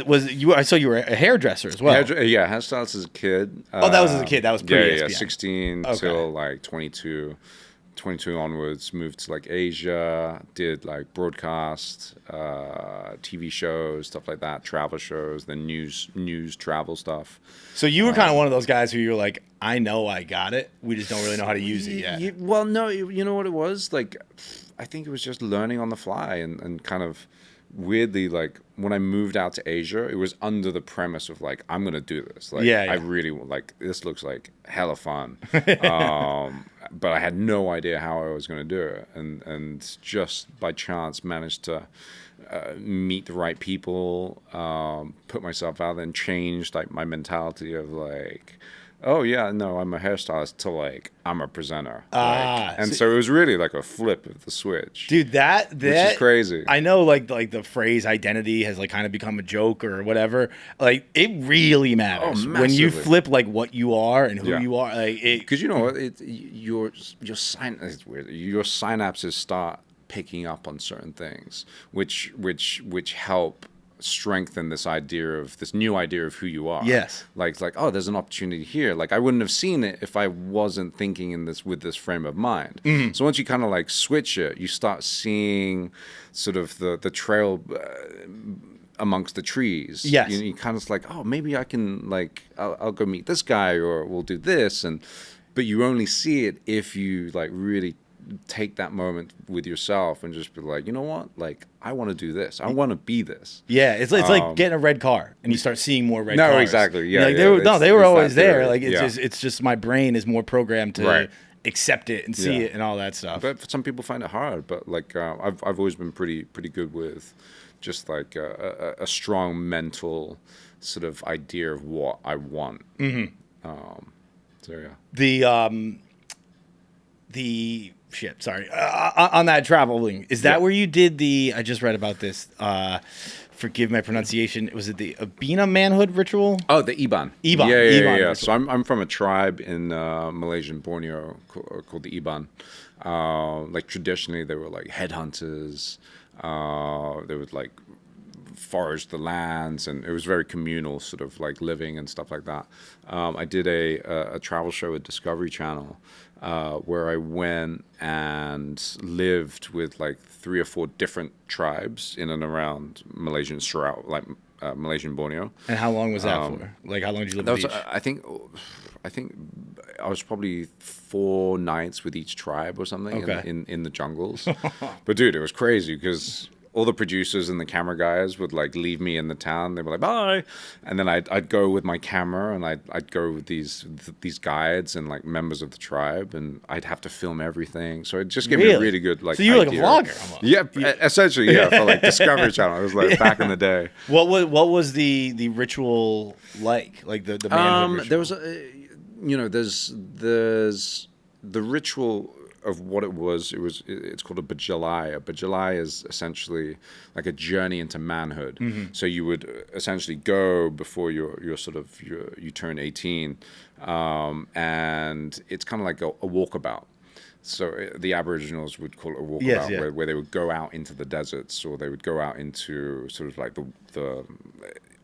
Speaker 2: I saw you were a hairdresser as well.
Speaker 1: Hairstyles as a kid.
Speaker 2: That was as a kid. That was pre-ESPN.
Speaker 1: Yeah, 16 till like 22. 22 onwards, moved to like Asia, did like broadcast, TV shows, stuff like that, travel shows, then news, travel stuff.
Speaker 2: So you were kind of one of those guys who you're like, I know I got it. We just don't really know how to use it yet.
Speaker 1: Well, no, you know what it was? Like, I think it was just learning on the fly and kind of weirdly, like, when I moved out to Asia, it was under the premise of, like, I'm going to do this. Like, I really, like, this looks like hella fun. But I had no idea how I was going to do it. And just by chance managed to meet the right people, put myself out there and changed, like, my mentality of, like, oh yeah, no, I'm a hairstylist to like I'm a presenter. So it was really like a flip of the switch.
Speaker 2: Dude, that
Speaker 1: which is crazy.
Speaker 2: I know like the phrase identity has like kind of become a joke or whatever. Like it really matters when you flip like what you are and who you are. Like
Speaker 1: because you know what, your it's weird. Your synapses start picking up on certain things, which help strengthen this new idea of who you are.
Speaker 2: Yes.
Speaker 1: Like, oh, there's an opportunity here. Like, I wouldn't have seen it if I wasn't thinking with this frame of mind. Mm-hmm. So once you kind of like switch it, you start seeing sort of the trail amongst the trees.
Speaker 2: Yes.
Speaker 1: You kind of like, oh, maybe I can like, I'll go meet this guy or we'll do this. But you only see it if you like really take that moment with yourself and just be like, you know what? Like, I want to do this. I want to be this.
Speaker 2: Yeah, it's like getting a red car and you start seeing more red cars.
Speaker 1: No, exactly. Yeah,
Speaker 2: like, they were always there. Like it's just my brain is more programmed to accept it and see it and all that stuff.
Speaker 1: But some people find it hard. But like I've always been pretty good with just like a strong mental sort of idea of what I want. Mm-hmm. So yeah.
Speaker 2: The shit, sorry. On that traveling, is that where you did I just read about this. Forgive my pronunciation. Was it the Abina manhood ritual?
Speaker 1: Oh, the Iban.
Speaker 2: Iban.
Speaker 1: Yeah. So I'm from a tribe in Malaysian Borneo called the Iban. Like traditionally, they were like headhunters. They would like forage the lands, and it was very communal sort of like living and stuff like that. I did a travel show at Discovery Channel where I went and lived with like 3 or 4 different tribes in and around Malaysian Malaysian Borneo.
Speaker 2: And how long was that for? Like how long did you live with each?
Speaker 1: I think I was probably 4 nights with each tribe or something in the jungles. But dude, it was crazy because all the producers and the camera guys would like leave me in the town. They were like, bye. And then I'd go with my camera and I'd go with these guides and like members of the tribe, and I'd have to film everything. So it just gave me a really good like.
Speaker 2: So you were
Speaker 1: idea.
Speaker 2: like a vlogger almost.
Speaker 1: Yeah, essentially, yeah, for like Discovery Channel. It was like back in the day.
Speaker 2: What was the ritual like? Like the manhood ritual?
Speaker 1: There was there's the ritual of what it was. It's called a bajilai. A bajilai is essentially like a journey into manhood. Mm-hmm. So you would essentially go before you turn 18, and it's kind of like a walkabout. So the Aboriginals would call it a walkabout, where they would go out into the deserts, or they would go out into sort of like the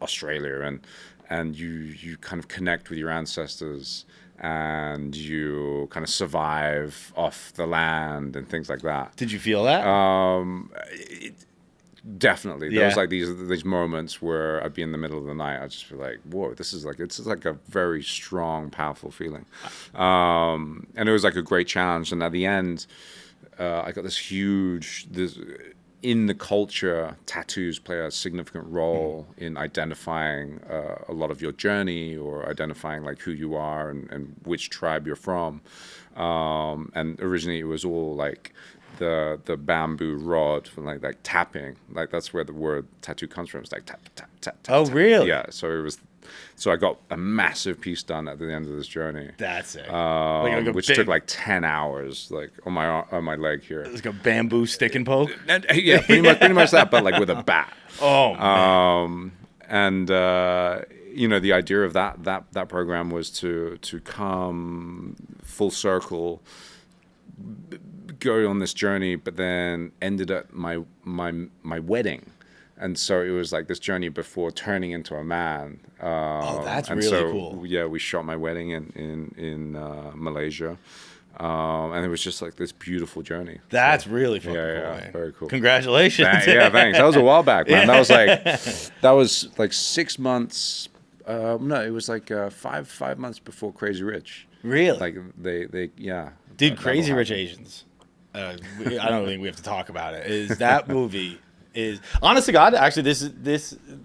Speaker 1: Australia, and you kind of connect with your ancestors, and you kind of survive off the land and things like that.
Speaker 2: Did you feel that?
Speaker 1: Definitely. There was like these moments where I'd be in the middle of the night. I'd just be like, whoa, this is like, it's like a very strong, powerful feeling. And it was like a great challenge. And at the end, I got this in the culture, tattoos play a significant role in identifying a lot of your journey, or identifying like who you are and which tribe you're from. And originally it was all like the bamboo rod for like tapping. Like that's where the word tattoo comes from. It's like tap, tap, tap, tap.
Speaker 2: Oh,
Speaker 1: tap.
Speaker 2: really?
Speaker 1: Yeah. So I got a massive piece done at the end of this journey.
Speaker 2: That's it.
Speaker 1: Which took like 10 hours, like on my leg here.
Speaker 2: It's like a bamboo stick and poke.
Speaker 1: Yeah, pretty much that, but like with a bat.
Speaker 2: Oh. Man.
Speaker 1: And the idea of that program was to come full circle, go on this journey, but then ended at my wedding. And so it was like this journey before turning into a man.
Speaker 2: That's really cool.
Speaker 1: Yeah, we shot my wedding in Malaysia. And it was just like this beautiful journey.
Speaker 2: That's really fucking cool.
Speaker 1: Yeah, very cool.
Speaker 2: Congratulations.
Speaker 1: Yeah, thanks. That was a while back, man. That was like 6 months. No, it was like 5 months before Crazy Rich.
Speaker 2: Really?
Speaker 1: Like they yeah.
Speaker 2: Dude, Crazy Rich Asians. I don't think we have to talk about it. Is that movie is honest to God? Actually, this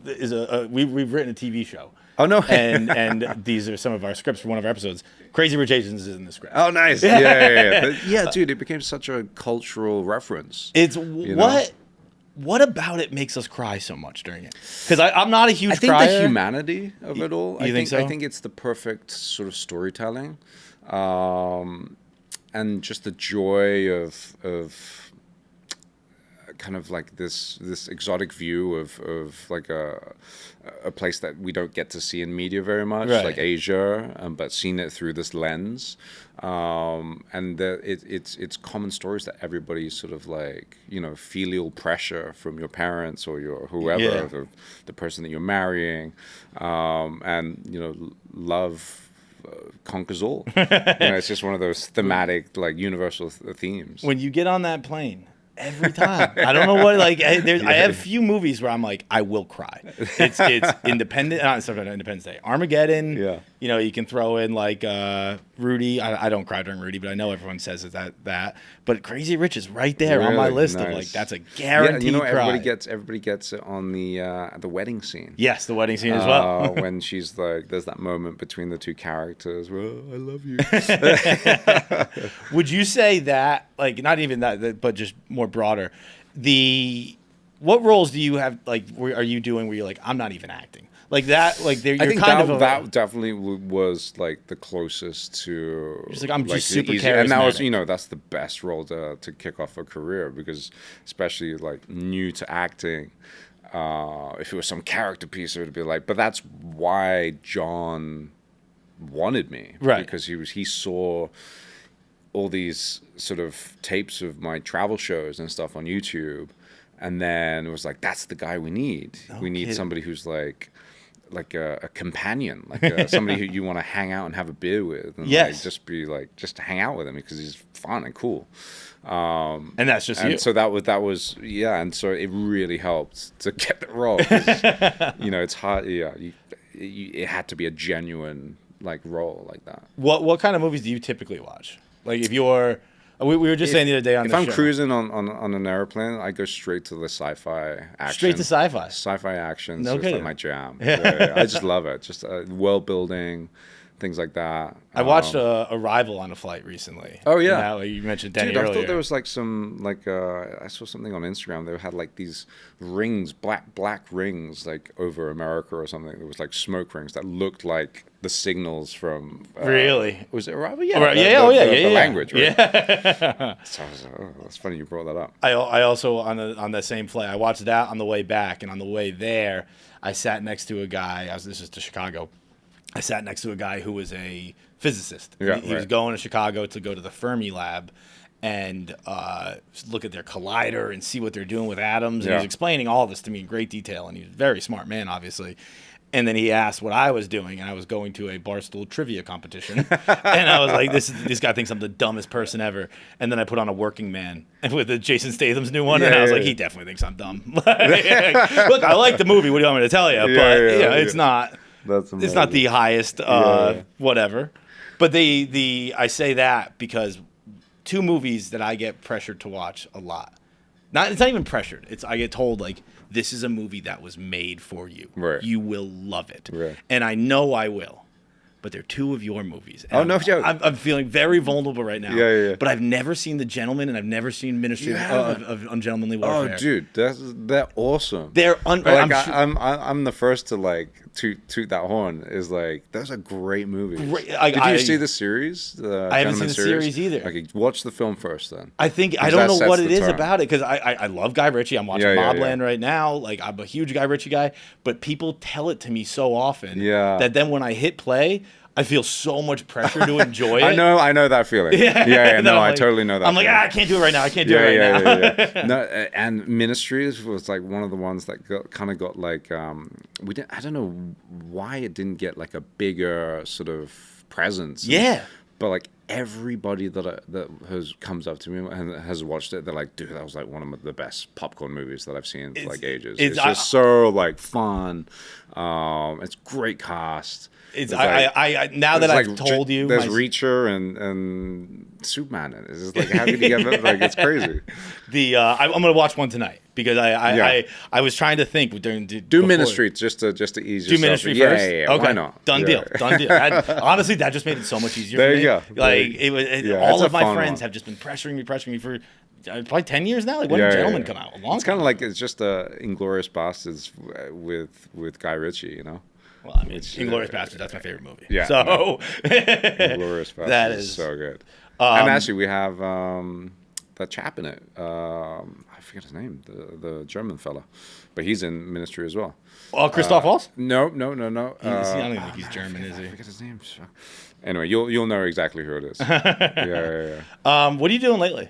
Speaker 2: is we've written a TV show.
Speaker 1: Oh no!
Speaker 2: and these are some of our scripts for one of our episodes. Crazy Rich Asians is in the script.
Speaker 1: Oh, nice! Yeah, dude, it became such a cultural reference.
Speaker 2: It's what about it makes us cry so much during it? Because I'm not a huge.
Speaker 1: I think
Speaker 2: crier.
Speaker 1: the humanity of it all.
Speaker 2: You think so?
Speaker 1: I think it's the perfect sort of storytelling, and just the joy of kind of like this exotic view of like a place that we don't get to see in media very much,
Speaker 2: right.
Speaker 1: like Asia, but seeing it through this lens, and it's common stories that everybody sort of like, you know, filial pressure from your parents or your whoever, the person that you're marrying, and you know, love conquers all. You know, it's just one of those thematic, like universal themes.
Speaker 2: When you get on that plane. Every time. I don't know what, like, I have few movies where I'm like, I will cry. It's Independence Day. Armageddon.
Speaker 1: Yeah.
Speaker 2: You know, you can throw in, like, Rudy. I don't cry during Rudy, but I know everyone says that. But Crazy Rich is right there on my list of, like, that's a guaranteed
Speaker 1: you know,
Speaker 2: cry.
Speaker 1: everybody gets it on the wedding scene.
Speaker 2: Yes, the wedding scene as well.
Speaker 1: When she's like, there's that moment between the two characters where, oh, I love you.
Speaker 2: Would you say that, like, not even that, but just more broader, what roles do you have, like, are you doing where you're like, I'm not even acting? Like that, like you're
Speaker 1: I think
Speaker 2: kind of
Speaker 1: that definitely was like the closest to.
Speaker 2: Just like I'm just
Speaker 1: the
Speaker 2: super
Speaker 1: easy,
Speaker 2: charismatic.
Speaker 1: and that was, you know, that's the best role to kick off a career, because especially like new to acting, if it was some character piece, it would be like. But that's why John wanted me,
Speaker 2: right?
Speaker 1: Because he saw all these sort of tapes of my travel shows and stuff on YouTube, and then it was like, that's the guy we need. We need somebody who's like a companion, like somebody who you want to hang out and have a beer with, and like, just to hang out with him because he's fun and cool.
Speaker 2: And that's just you.
Speaker 1: So that was and so it really helped to get the role. You know, it's hard. Yeah, it had to be a genuine like role like that.
Speaker 2: What kind of movies do you typically watch? Like if you're. We were just saying the other day on the show.
Speaker 1: If I'm cruising on an airplane, I go straight to the sci-fi action.
Speaker 2: Straight to sci-fi?
Speaker 1: Sci-fi action.
Speaker 2: No kidding.
Speaker 1: Like my jam. Yeah, I just love it. Just world building, things like that.
Speaker 2: I watched Arrival on a flight recently.
Speaker 1: Oh, yeah.
Speaker 2: Now, you mentioned Denny
Speaker 1: Dude,
Speaker 2: earlier.
Speaker 1: I thought there was like some, like, I saw something on Instagram. They had like these rings, black rings, like over America or something. There was like smoke rings that looked like the signals from.
Speaker 2: Really?
Speaker 1: Was it Arrival? Yeah.
Speaker 2: The
Speaker 1: language, right?
Speaker 2: Yeah.
Speaker 1: So I was like, oh, that's funny you brought that up.
Speaker 2: I also, on that same flight, I watched that on the way back. And on the way there, I sat next to a guy. This is to Chicago. I sat next to a guy who was a physicist.
Speaker 1: Yeah,
Speaker 2: he was going to Chicago to go to the Fermi lab and look at their collider and see what they're doing with atoms. And he was explaining all this to me in great detail. And he's a very smart man, obviously. And then he asked what I was doing, and I was going to a Barstool trivia competition. And I was like, this guy thinks I'm the dumbest person ever. And then I put on a Working Man and with the Jason Statham's new one, and I was like, he definitely thinks I'm dumb. Look, I like the movie. What do you want me to tell you? But it's not. It's not the highest whatever. But I say that because two movies that I get pressured to watch a lot. It's not even pressured. I get told like, this is a movie that was made for you.
Speaker 1: Right.
Speaker 2: You will love it.
Speaker 1: Right.
Speaker 2: And I know I will. But they're two of your movies.
Speaker 1: And no joke.
Speaker 2: I'm feeling very vulnerable right now.
Speaker 1: Yeah.
Speaker 2: But I've never seen The Gentleman, and I've never seen Ministry of Ungentlemanly Warfare.
Speaker 1: Oh, dude, they're awesome.
Speaker 2: They're
Speaker 1: I'm the first to like toot that horn. Is like, that's a great movie. Did you see the series?
Speaker 2: I haven't seen the series either.
Speaker 1: Okay, watch the film first then.
Speaker 2: I don't know what it is about it, because I love Guy Ritchie. I'm watching Mobland right now. Like, I'm a huge Guy Ritchie guy, but people tell it to me so often that then when I hit play, I feel so much pressure to enjoy it.
Speaker 1: I know that feeling. No, I totally know that.
Speaker 2: I'm like, I can't do it right now. I can't do it right now.
Speaker 1: No, and Ministries was like one of the ones that kind of got like I don't know why it didn't get like a bigger sort of presence.
Speaker 2: Yeah.
Speaker 1: But like everybody that comes up to me and has watched it, they're like, dude, that was like one of the best popcorn movies that I've seen for like ages. It's just so like fun. It's great cast.
Speaker 2: It's I now that I've told you,
Speaker 1: there's Reacher and Superman in it. It's just like, how could you get that? Like, it's crazy.
Speaker 2: I'm gonna watch one tonight because I was trying to think
Speaker 1: do Ministry just to ease yourself.
Speaker 2: Do Ministry first.
Speaker 1: Yeah,
Speaker 2: okay.
Speaker 1: Why not?
Speaker 2: Done deal. Honestly, that just made it so much easier.
Speaker 1: There
Speaker 2: for me.
Speaker 1: you go.
Speaker 2: Like all of my friends have just been pressuring me for probably 10 years now. Like when did Gentlemen come out?
Speaker 1: It's kind of like it's just Inglourious Bastards with Guy Ritchie, you know.
Speaker 2: Well, I mean, Inglourious Bastards, that's my favorite movie.
Speaker 1: Yeah.
Speaker 2: So
Speaker 1: Inglourious Bastards
Speaker 2: that is
Speaker 1: so good. And actually, we have that chap in it. I forget his name, the German fella, but he's in Ministry as well.
Speaker 2: Oh, Christoph Waltz?
Speaker 1: No.
Speaker 2: I don't even think he's German, is he?
Speaker 1: I forget his name. Anyway, you'll know exactly who it is. Yeah.
Speaker 2: What are you doing lately?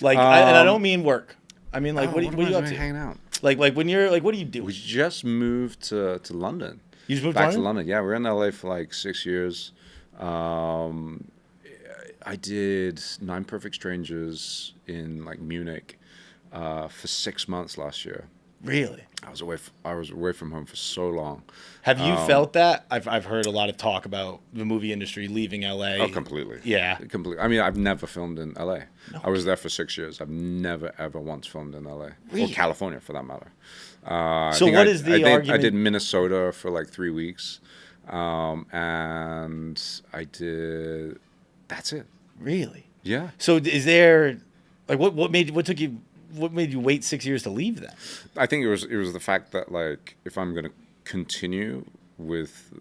Speaker 2: Like, and I don't mean work. I mean, like, what are you up to?
Speaker 1: Hanging out.
Speaker 2: Like when you're like, what do you do?
Speaker 1: We just moved to London.
Speaker 2: You just moved
Speaker 1: back to London? Yeah, we're in LA for like 6 years. I did 9 Perfect Strangers in like Munich for 6 months last year.
Speaker 2: Really?
Speaker 1: I was away from home for so long.
Speaker 2: Have you felt that? I've heard a lot of talk about the movie industry leaving LA.
Speaker 1: Oh, completely.
Speaker 2: Yeah.
Speaker 1: Completely. I mean, I've never filmed in LA. No. I was there for 6 years. I've never, ever once filmed in LA.
Speaker 2: Really?
Speaker 1: Or California, for that matter.
Speaker 2: So what is the argument?
Speaker 1: I did Minnesota for like 3 weeks. And I did... That's it.
Speaker 2: Really?
Speaker 1: Yeah.
Speaker 2: So is there... Like, what made you wait 6 years to leave then?
Speaker 1: I think it was the fact that, like, if I'm going to continue with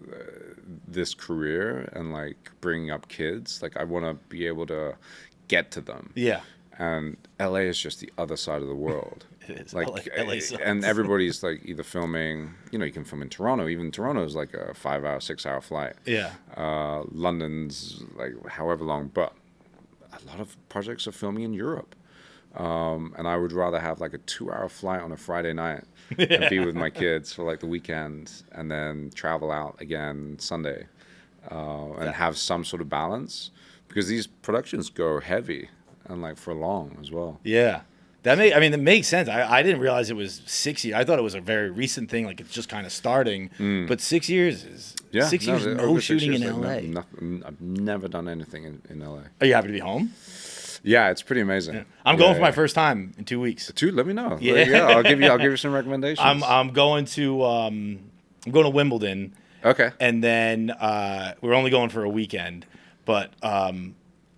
Speaker 1: this career and like bringing up kids, like I want to be able to get to them.
Speaker 2: Yeah.
Speaker 1: And LA is just the other side of the world.
Speaker 2: It is.
Speaker 1: Like,
Speaker 2: LA sucks.
Speaker 1: And everybody's like either filming, you know, you can film in Toronto. Even Toronto is like a 5-hour, 6-hour flight.
Speaker 2: Yeah.
Speaker 1: London's like however long, but a lot of projects are filming in Europe. And I would rather have like a 2-hour flight on a Friday night and be with my kids for like the weekend and then travel out again Sunday and have some sort of balance, because these productions go heavy and like for long as well.
Speaker 2: Yeah. That makes sense. I didn't realize it was 6 years. I thought it was a very recent thing, like it's just kind of starting. But 6 years is 6 years no shooting in LA.
Speaker 1: I've never done anything in LA.
Speaker 2: Are you happy to be home?
Speaker 1: Yeah, it's pretty amazing.
Speaker 2: Yeah. I'm going for my first time in 2 weeks.
Speaker 1: Let me know.
Speaker 2: Yeah,
Speaker 1: I'll give you some recommendations.
Speaker 2: I'm going to Wimbledon.
Speaker 1: Okay.
Speaker 2: And then we're only going for a weekend, but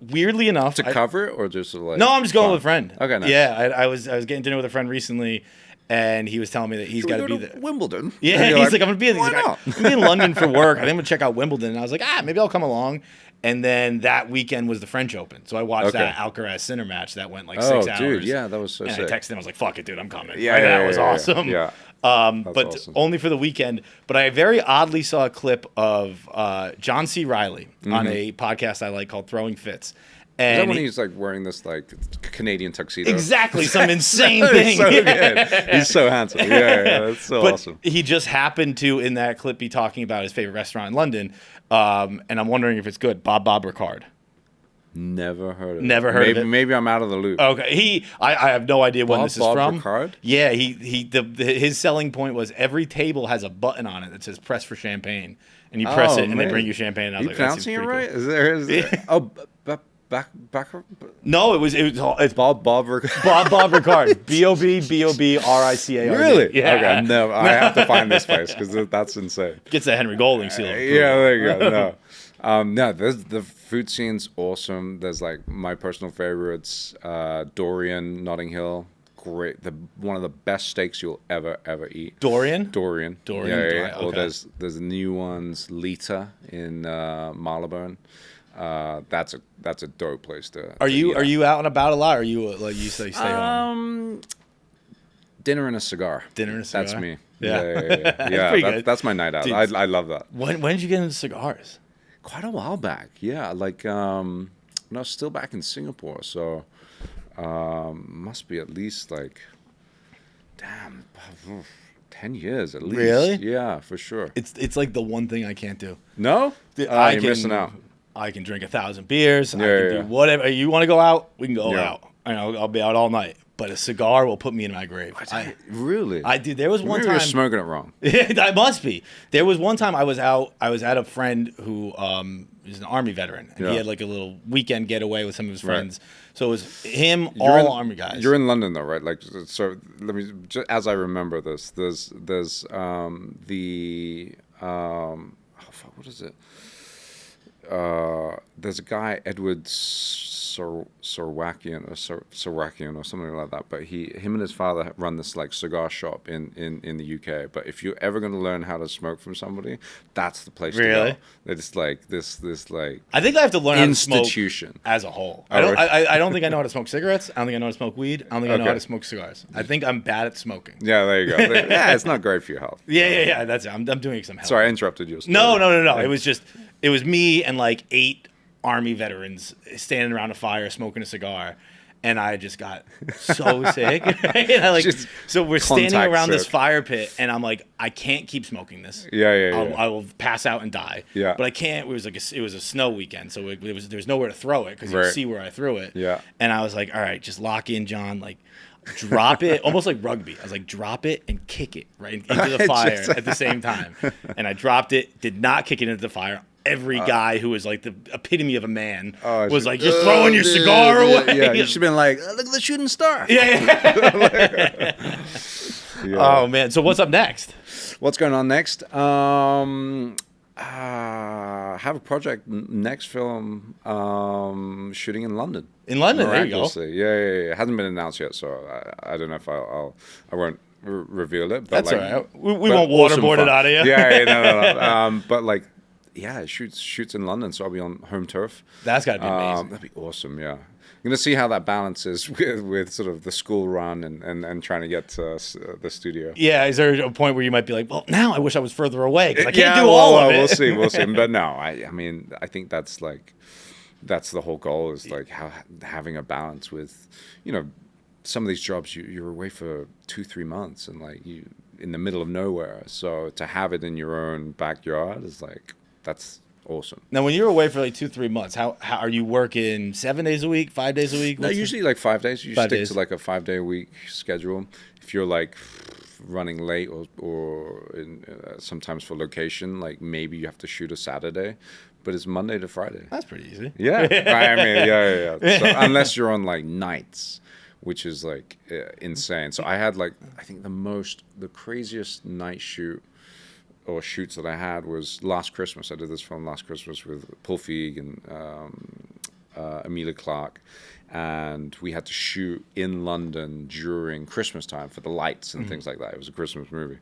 Speaker 2: weirdly enough,
Speaker 1: to cover it or just like
Speaker 2: no, I'm just going with a friend.
Speaker 1: Okay, nice.
Speaker 2: Yeah, I was getting dinner with a friend recently, and he was telling me that he's got to be there.
Speaker 1: Wimbledon.
Speaker 2: Yeah, he's like, I'm gonna be in.
Speaker 1: Why not?
Speaker 2: I'm gonna be in London for work. I think I'm gonna check out Wimbledon. And I was like, maybe I'll come along. And then that weekend was the French Open, so I watched that Alcaraz Sinner match that went like 6 hours.
Speaker 1: Dude, yeah, that was so sick.
Speaker 2: And I texted him, I was like, "Fuck it, dude, I'm coming."
Speaker 1: Yeah,
Speaker 2: that was awesome.
Speaker 1: Yeah.
Speaker 2: But
Speaker 1: awesome.
Speaker 2: only for the weekend. But I very oddly saw a clip of John C. Reilly on a podcast I like called Throwing Fits. And
Speaker 1: is that when he's like wearing this like Canadian tuxedo?
Speaker 2: Exactly, some insane thing.
Speaker 1: So good. He's so handsome. Yeah, that's so awesome.
Speaker 2: He just happened to, in that clip, be talking about his favorite restaurant in London, and I'm wondering if it's good. Bob Ricard.
Speaker 1: Never heard of it.
Speaker 2: Never heard of it.
Speaker 1: Maybe I'm out of the loop.
Speaker 2: Okay, I have no idea when this is from.
Speaker 1: Ricard?
Speaker 2: Yeah, his selling point was every table has a button on it that says "Press for Champagne," and you press it, and they bring you champagne. And I was like,
Speaker 1: pronouncing it right?
Speaker 2: Cool.
Speaker 1: Is there? Back.
Speaker 2: No, it's
Speaker 1: Bob Ricard.
Speaker 2: Bob Ricard. BOBRICARD.
Speaker 1: Really?
Speaker 2: Yeah.
Speaker 1: Okay. No, I have to find this place because that's insane.
Speaker 2: Gets the Henry Golding seal.
Speaker 1: Yeah, there you go. No, the food scene's awesome. There's like my personal favorites, Dorian, Notting Hill. Great. One of the best steaks you'll ever eat.
Speaker 2: Dorian.
Speaker 1: Yeah.
Speaker 2: Okay.
Speaker 1: Or there's new ones, Lita in Marylebone. That's a dope place to.
Speaker 2: Are you out and about a lot? Or are you like you say stay home?
Speaker 1: Dinner and a cigar. That's me.
Speaker 2: Yeah.
Speaker 1: That's my night out. Dude, I love that.
Speaker 2: When did you get into cigars?
Speaker 1: Quite a while back. Yeah, like when I was still back in Singapore. So must be at least like 10 years at least.
Speaker 2: Really?
Speaker 1: Yeah, for sure.
Speaker 2: It's like the one thing I can't do.
Speaker 1: No? You're missing out.
Speaker 2: I can drink 1,000 beers. I can
Speaker 1: yeah.
Speaker 2: do whatever. You want to go out? We can go
Speaker 1: Yeah.
Speaker 2: out. I'll be out all night. But a cigar will put me in my grave.
Speaker 1: Really?
Speaker 2: I did. There was one
Speaker 1: Maybe
Speaker 2: time.
Speaker 1: you're smoking it wrong.
Speaker 2: I must be. There was one time I was out. I was at a friend who is an Army veteran, and he had like a little weekend getaway with some of his friends. So it was him, Army guys.
Speaker 1: You're in London though, right? Like, so let me. Just, as I remember this, there's what is it? There's a guy, Edward Sorwakian or something like that. But him and his father run this like cigar shop in the UK. But if you're ever going to learn how to smoke from somebody, that's the place to go. It's like this like
Speaker 2: I think I have to learn
Speaker 1: institution
Speaker 2: how to smoke as a whole.
Speaker 1: Oh,
Speaker 2: I don't think I know how to smoke cigarettes. I don't think I know how to smoke weed. I don't think I know how to smoke cigars. I think I'm bad at smoking.
Speaker 1: Yeah, there you go. Yeah, it's not great for your health.
Speaker 2: Yeah. That's it. I'm doing some health.
Speaker 1: Sorry, I interrupted you.
Speaker 2: No. It was me and like 8 Army veterans standing around a fire smoking a cigar, and I just got so sick. Right? So we're standing around this fire pit, and I'm like, I can't keep smoking this.
Speaker 1: Yeah.
Speaker 2: I will pass out and die.
Speaker 1: Yeah.
Speaker 2: But I can't. It was a snow weekend, so there was nowhere to throw it because you
Speaker 1: Right.
Speaker 2: see where I threw it.
Speaker 1: Yeah.
Speaker 2: And I was like, all right, just lock in, John. Like, drop it, almost like rugby. I was like, drop it and kick it right into the fire at the same time. And I dropped it, did not kick it into the fire. Every guy who was like the epitome of a man was like, "You're throwing your cigar away."
Speaker 1: Yeah, you should have been like, "Look at the shooting star."
Speaker 2: Yeah. Oh man! So what's up next?
Speaker 1: What's going on next? Have a project next film shooting in London.
Speaker 2: In London, there you go.
Speaker 1: Yeah. It hasn't been announced yet, so I don't know if I won't reveal it. But
Speaker 2: that's
Speaker 1: like,
Speaker 2: all right. We won't waterboard it out of you.
Speaker 1: Yeah, no. But like. Yeah, it shoots in London, so I'll be on home turf.
Speaker 2: That's got to be amazing.
Speaker 1: That'd be awesome, yeah. I'm going to see how that balances with sort of the school run and trying to get to the studio.
Speaker 2: Yeah, is there a point where you might be like, well, now I wish I was further away because I can't do all of it.
Speaker 1: We'll see. But no, I mean, I think that's the whole goal is like having a balance with, some of these jobs you're away for 2-3 months and like you in the middle of nowhere. So to have it in your own backyard is like, that's awesome.
Speaker 2: Now, when you're away for like 2-3 months, how are you working 7 days a week, 5 days a week?
Speaker 1: No, usually like 5 days. You stick
Speaker 2: 5 days.
Speaker 1: to like a 5-day-a-week schedule. If you're like running late or sometimes for location, like maybe you have to shoot a Saturday, but it's Monday to Friday.
Speaker 2: That's pretty easy.
Speaker 1: Yeah, I mean, yeah. So unless you're on like nights, which is like insane. So I had like I think the craziest night shoots that I had was last Christmas. I did this film last Christmas with Paul Feig and Emilia Clarke, and we had to shoot in London during Christmas time for the lights and things like that. It was a Christmas movie.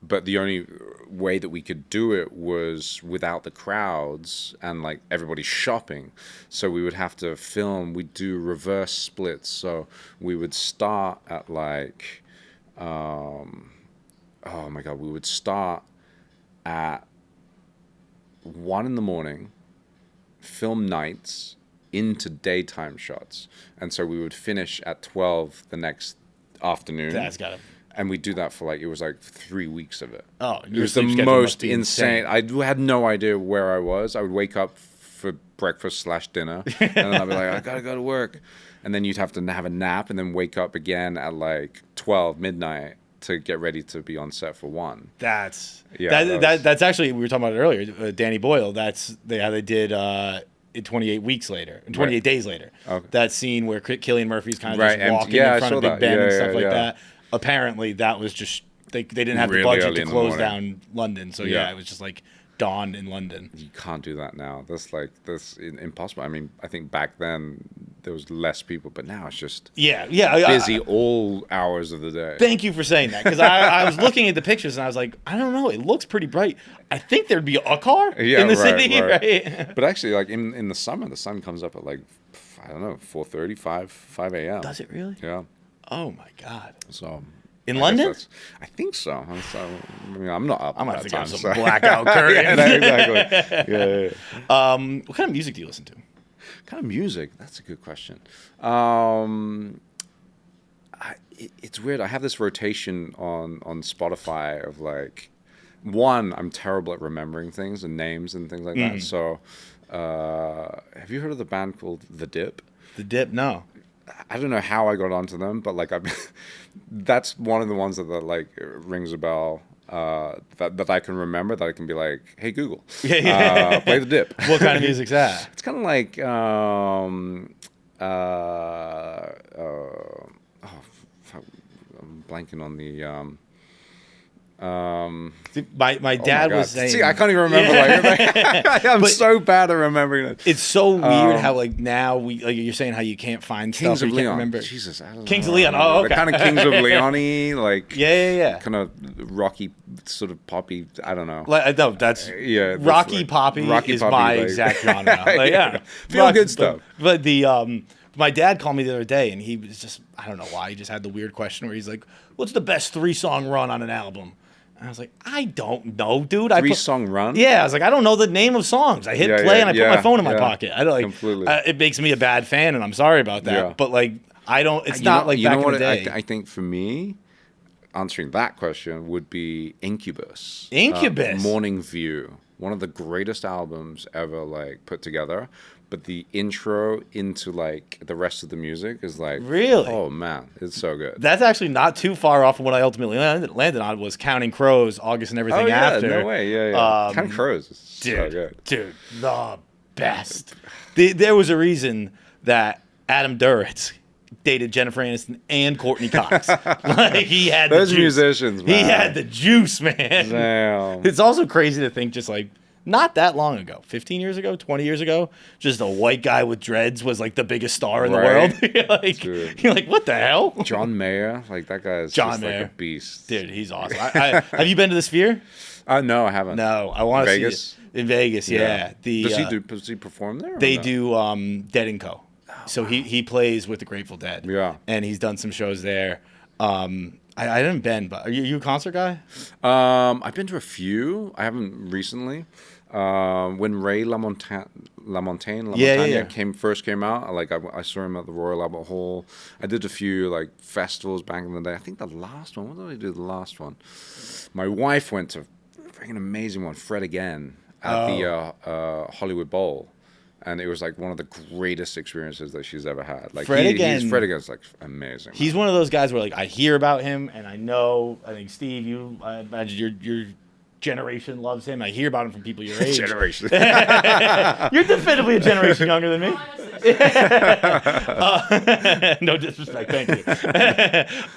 Speaker 1: But the only way that we could do it was without the crowds and like everybody shopping. So we would have to film, we'd do reverse splits. So we would start at like, oh my God, we would start at 1 a.m, film nights into daytime shots. And so we would finish at 12 the next afternoon.
Speaker 2: That's got to...
Speaker 1: And we do that for like, it was like 3 weeks of it.
Speaker 2: Oh,
Speaker 1: it was the most insane. I had no idea where I was. I would wake up for breakfast/dinner and then I'd be like, I gotta go to work. And then you'd have to have a nap and then wake up again at like 12 midnight to get ready to be on set for 1.
Speaker 2: That's actually, we were talking about it earlier, Danny Boyle. They did 28 weeks later, 28 days later. Okay. That scene where Cillian Murphy's kind of just walking in front of Big Ben and stuff like that. Apparently, that was just they didn't have
Speaker 1: really
Speaker 2: the budget to close down London, so it was just like dawn in London.
Speaker 1: You can't do that now. That's impossible. I mean, I think back then there was less people, but now it's just busy all hours of the day.
Speaker 2: Thank you for saying that because I was looking at the pictures and I was like, I don't know, it looks pretty bright. I think there'd be a car in the city, right?
Speaker 1: But actually, like in the summer, the sun comes up at like 4:30, 5 a.m.
Speaker 2: Does it really?
Speaker 1: Yeah.
Speaker 2: Oh my God!
Speaker 1: So
Speaker 2: in London,
Speaker 1: I think so. I mean, I'm not up.
Speaker 2: I'm gonna have to get some
Speaker 1: so.
Speaker 2: blackout curtains.
Speaker 1: Exactly. Yeah.
Speaker 2: What kind of music do you listen to?
Speaker 1: Kind of music? That's a good question. It's weird. I have this rotation on Spotify of like one, I'm terrible at remembering things and names and things like that. So, have you heard of the band called The Dip?
Speaker 2: The Dip, no.
Speaker 1: I don't know how I got onto them, but like that's one of the ones that like rings a bell. That I can remember, that I can be like, hey Google, play The Dip.
Speaker 2: What kind of music's that?
Speaker 1: It's kind of like I'm blanking on the
Speaker 2: my dad was saying.
Speaker 1: See, I can't even remember. Like, I'm so bad at remembering it.
Speaker 2: It's so weird how like now you're saying how you can't find
Speaker 1: Kings
Speaker 2: stuff.
Speaker 1: of
Speaker 2: You can't
Speaker 1: Leon.
Speaker 2: remember.
Speaker 1: Jesus, I don't
Speaker 2: Kings
Speaker 1: know.
Speaker 2: of Leon. Oh, okay.
Speaker 1: The kind of Kings of Leon-y, like
Speaker 2: Yeah.
Speaker 1: kind of rocky, sort of poppy. I don't know.
Speaker 2: Like, no, that's
Speaker 1: Yeah, that's
Speaker 2: Rocky
Speaker 1: like-
Speaker 2: Poppy
Speaker 1: Rocky
Speaker 2: is
Speaker 1: Poppy,
Speaker 2: my
Speaker 1: like-
Speaker 2: exact genre. Like, yeah,
Speaker 1: Feel good stuff.
Speaker 2: But the my dad called me the other day, and he was just, I don't know why, he just had the weird question where he's like, "What's the best 3-song run on an album?" And I was like, "I don't know, dude."
Speaker 1: 3-song run?
Speaker 2: Yeah, I was like, "I don't know the name of songs." I hit
Speaker 1: Yeah,
Speaker 2: play
Speaker 1: yeah,
Speaker 2: and I put
Speaker 1: yeah,
Speaker 2: my phone in my
Speaker 1: yeah.
Speaker 2: pocket. I don't like.
Speaker 1: Completely.
Speaker 2: It makes me a bad fan, and I'm sorry about that.
Speaker 1: Yeah.
Speaker 2: But like, I don't. It's
Speaker 1: You
Speaker 2: not
Speaker 1: know-
Speaker 2: like
Speaker 1: you
Speaker 2: back
Speaker 1: know
Speaker 2: in
Speaker 1: what
Speaker 2: the day.
Speaker 1: I think for me, answering that question would be Incubus.
Speaker 2: Incubus?
Speaker 1: Morning View. One of the greatest albums ever like put together. But the intro into like the rest of the music is like,
Speaker 2: Really?
Speaker 1: oh man, it's so good.
Speaker 2: That's actually not too far off from what I ultimately landed on, was Counting Crows, August and Everything
Speaker 1: Oh yeah,
Speaker 2: After.
Speaker 1: no way, yeah. Kind of Crows is so
Speaker 2: Dude,
Speaker 1: good.
Speaker 2: dude, the best. There was a reason that Adam Duritz dated Jennifer Aniston and Courtney Cox. Like, he had
Speaker 1: Those
Speaker 2: the juice.
Speaker 1: musicians,
Speaker 2: He
Speaker 1: man.
Speaker 2: had the juice, man.
Speaker 1: Damn.
Speaker 2: It's also crazy to think just like not that long ago, 15 years ago, 20 years ago, just a white guy with dreads was like the biggest star in the
Speaker 1: Right.
Speaker 2: world. You're like,
Speaker 1: Dude.
Speaker 2: you're like, what the hell?
Speaker 1: John Mayer, like that guy is
Speaker 2: John
Speaker 1: just
Speaker 2: Mayer.
Speaker 1: like a beast.
Speaker 2: Dude, he's awesome. Have you been to the Sphere?
Speaker 1: No, I haven't.
Speaker 2: No, I want to see
Speaker 1: Vegas?
Speaker 2: it. In Vegas, yeah.
Speaker 1: Does he perform there? or
Speaker 2: They
Speaker 1: no?
Speaker 2: do Dead & Co. So he plays with the Grateful Dead.
Speaker 1: Yeah.
Speaker 2: And he's done some shows there. I haven't been, but are you a concert guy?
Speaker 1: I've been to a few. I haven't recently. When Ray LaMontagne first came out, I saw him at the Royal Albert Hall. I did a few like festivals back in the day. I think the last one. What did I do? The last one. My wife went to a freaking amazing one, Fred Again, at the Hollywood Bowl. And it was like one of the greatest experiences that she's ever had. Like
Speaker 2: Fred Again-
Speaker 1: Fred Again's like amazing.
Speaker 2: He's one of those guys where like I hear about him and I know. I think Steve, I imagine your generation loves him. I hear about him from people your age.
Speaker 1: Generation.
Speaker 2: You're definitively a generation younger than me. No disrespect, thank you.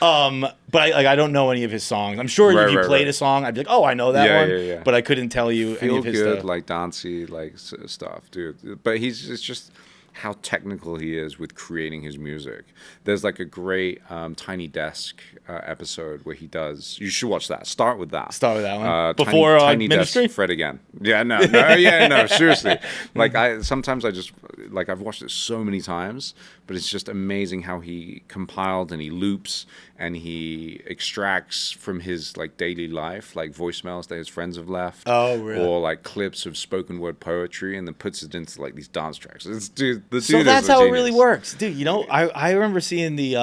Speaker 2: But I don't know any of his songs. I'm sure if you played a song, I'd be like, oh, I know that one.
Speaker 1: Yeah.
Speaker 2: But I couldn't tell you any
Speaker 1: Feel
Speaker 2: of his
Speaker 1: good,
Speaker 2: stuff.
Speaker 1: like dancey, like stuff, dude. But it's just how technical he is with creating his music. There's like a great Tiny Desk episode where he does. You should watch that. Start with that.
Speaker 2: Start with that one. Before
Speaker 1: Tiny
Speaker 2: Ministry?
Speaker 1: Desk, Fred Again. Yeah, no, seriously. Like sometimes I just like I've watched it so many times, but it's just amazing how he compiled and he loops and he extracts from his like daily life, like voicemails that his friends have left.
Speaker 2: Oh, really?
Speaker 1: Or like clips of spoken word poetry, and then puts it into like these dance tracks. The dude
Speaker 2: So
Speaker 1: is
Speaker 2: that's
Speaker 1: a
Speaker 2: how it
Speaker 1: genius.
Speaker 2: really works, dude. You know, I remember seeing the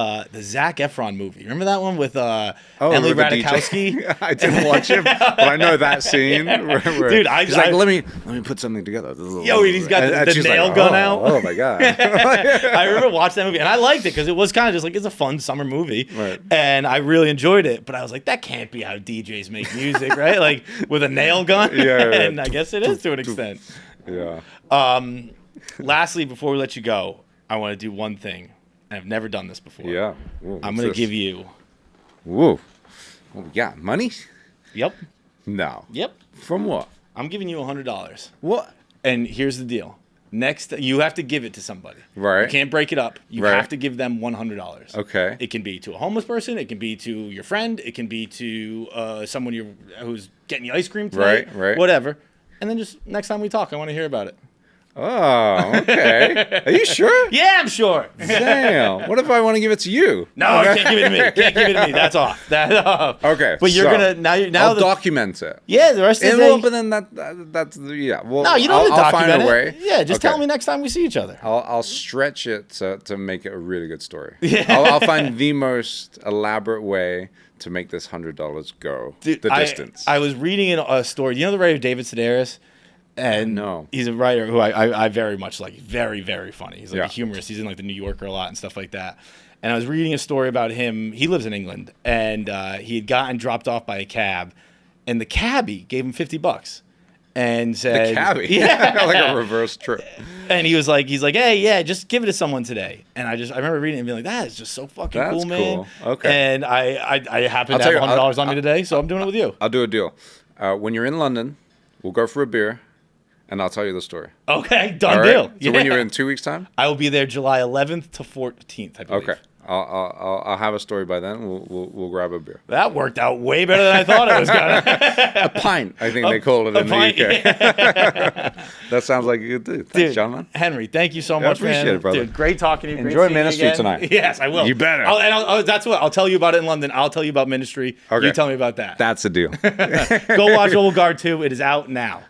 Speaker 2: Zac Efron movie. Remember that one with Emily
Speaker 1: with the DJ?
Speaker 2: Ratajkowski?
Speaker 1: I didn't watch it, but I know that scene. Where
Speaker 2: Dude,
Speaker 1: he's like, let me put something together.
Speaker 2: Yo, he's got
Speaker 1: And
Speaker 2: the
Speaker 1: she's
Speaker 2: nail
Speaker 1: like,
Speaker 2: gun out.
Speaker 1: Oh my god!
Speaker 2: I remember watching that movie, and I liked it because it was kind of just like it's a fun summer movie,
Speaker 1: Right.
Speaker 2: and I really enjoyed it. But I was like, that can't be how DJs make music, right? Like with a nail gun.
Speaker 1: Yeah.
Speaker 2: And I guess it is to an extent.
Speaker 1: Yeah.
Speaker 2: Lastly, before we let you go, I want to do one thing. I've never done this before.
Speaker 1: Yeah.
Speaker 2: I'm going to give you.
Speaker 1: Whoa. What we got? Money?
Speaker 2: Yep.
Speaker 1: No.
Speaker 2: Yep.
Speaker 1: From what?
Speaker 2: I'm giving you $100.
Speaker 1: What?
Speaker 2: And here's the deal. Next, you have to give it to somebody.
Speaker 1: Right.
Speaker 2: You can't break it up. You
Speaker 1: Right.
Speaker 2: have to give them $100.
Speaker 1: Okay.
Speaker 2: It can be to a homeless person. It can be to your friend. It can be to someone who's getting you ice cream today.
Speaker 1: Right.
Speaker 2: Whatever. And then just next time we talk, I want to hear about it.
Speaker 1: Oh, okay. Are you sure?
Speaker 2: Yeah, I'm sure.
Speaker 1: Damn. What if I want to give it to you?
Speaker 2: No, can't give it to me. Can't give it to me. That's off. That's off.
Speaker 1: Okay.
Speaker 2: But you're
Speaker 1: so
Speaker 2: gonna now.
Speaker 1: I'll document it.
Speaker 2: Yeah, the rest of the
Speaker 1: And
Speaker 2: day.
Speaker 1: well, but then that's yeah. Well,
Speaker 2: No, you don't have to
Speaker 1: I'll
Speaker 2: document
Speaker 1: find a way.
Speaker 2: it. Yeah, just
Speaker 1: Okay.
Speaker 2: tell me next time we see each other.
Speaker 1: I'll stretch it to make it a really good story.
Speaker 2: Yeah.
Speaker 1: I'll find the most elaborate way to make this $100 go
Speaker 2: Dude,
Speaker 1: the distance?
Speaker 2: I was reading a story. You know the writer David Sedaris? And
Speaker 1: No.
Speaker 2: he's a writer who I very much like. Very, very funny. He's like
Speaker 1: Yeah.
Speaker 2: a humorist. He's in like the New Yorker a lot and stuff like that. And I was reading a story about him. He lives in England, and he had gotten dropped off by a cab, and the cabbie gave him $50 and said,
Speaker 1: The cabbie,
Speaker 2: yeah,
Speaker 1: like a reverse trip.
Speaker 2: And he's like, hey, yeah, just give it to someone today. And I remember reading it and being like, that is just so fucking
Speaker 1: That's
Speaker 2: cool, man.
Speaker 1: cool. Okay.
Speaker 2: And I happen
Speaker 1: I'll
Speaker 2: to
Speaker 1: tell
Speaker 2: have
Speaker 1: you,
Speaker 2: $100 on me today, so I'm doing it with you.
Speaker 1: I'll do a deal. When you're in London, we'll go for a beer, and I'll tell you the story.
Speaker 2: Okay, done
Speaker 1: All right?
Speaker 2: deal.
Speaker 1: So when you're in 2 weeks' time?
Speaker 2: I will be there July 11th to 14th, I believe.
Speaker 1: Okay. I'll have a story by then. We'll grab a beer.
Speaker 2: That worked out way better than I thought it was gonna.
Speaker 1: A pint, I think they call it in the UK.
Speaker 2: Yeah.
Speaker 1: That sounds like a good dude. Thanks, John, man.
Speaker 2: Henry, thank you so
Speaker 1: I
Speaker 2: much,
Speaker 1: appreciate
Speaker 2: man.
Speaker 1: it, brother.
Speaker 2: Dude, great talking to you.
Speaker 1: Enjoy
Speaker 2: Great seeing you
Speaker 1: Ministry
Speaker 2: again.
Speaker 1: tonight.
Speaker 2: Yes, I will.
Speaker 1: You better.
Speaker 2: That's what I'll tell you about it in London. I'll tell you about Ministry.
Speaker 1: Okay.
Speaker 2: You tell me about that.
Speaker 1: That's a deal.
Speaker 2: Go watch Old Guard 2. It is out now.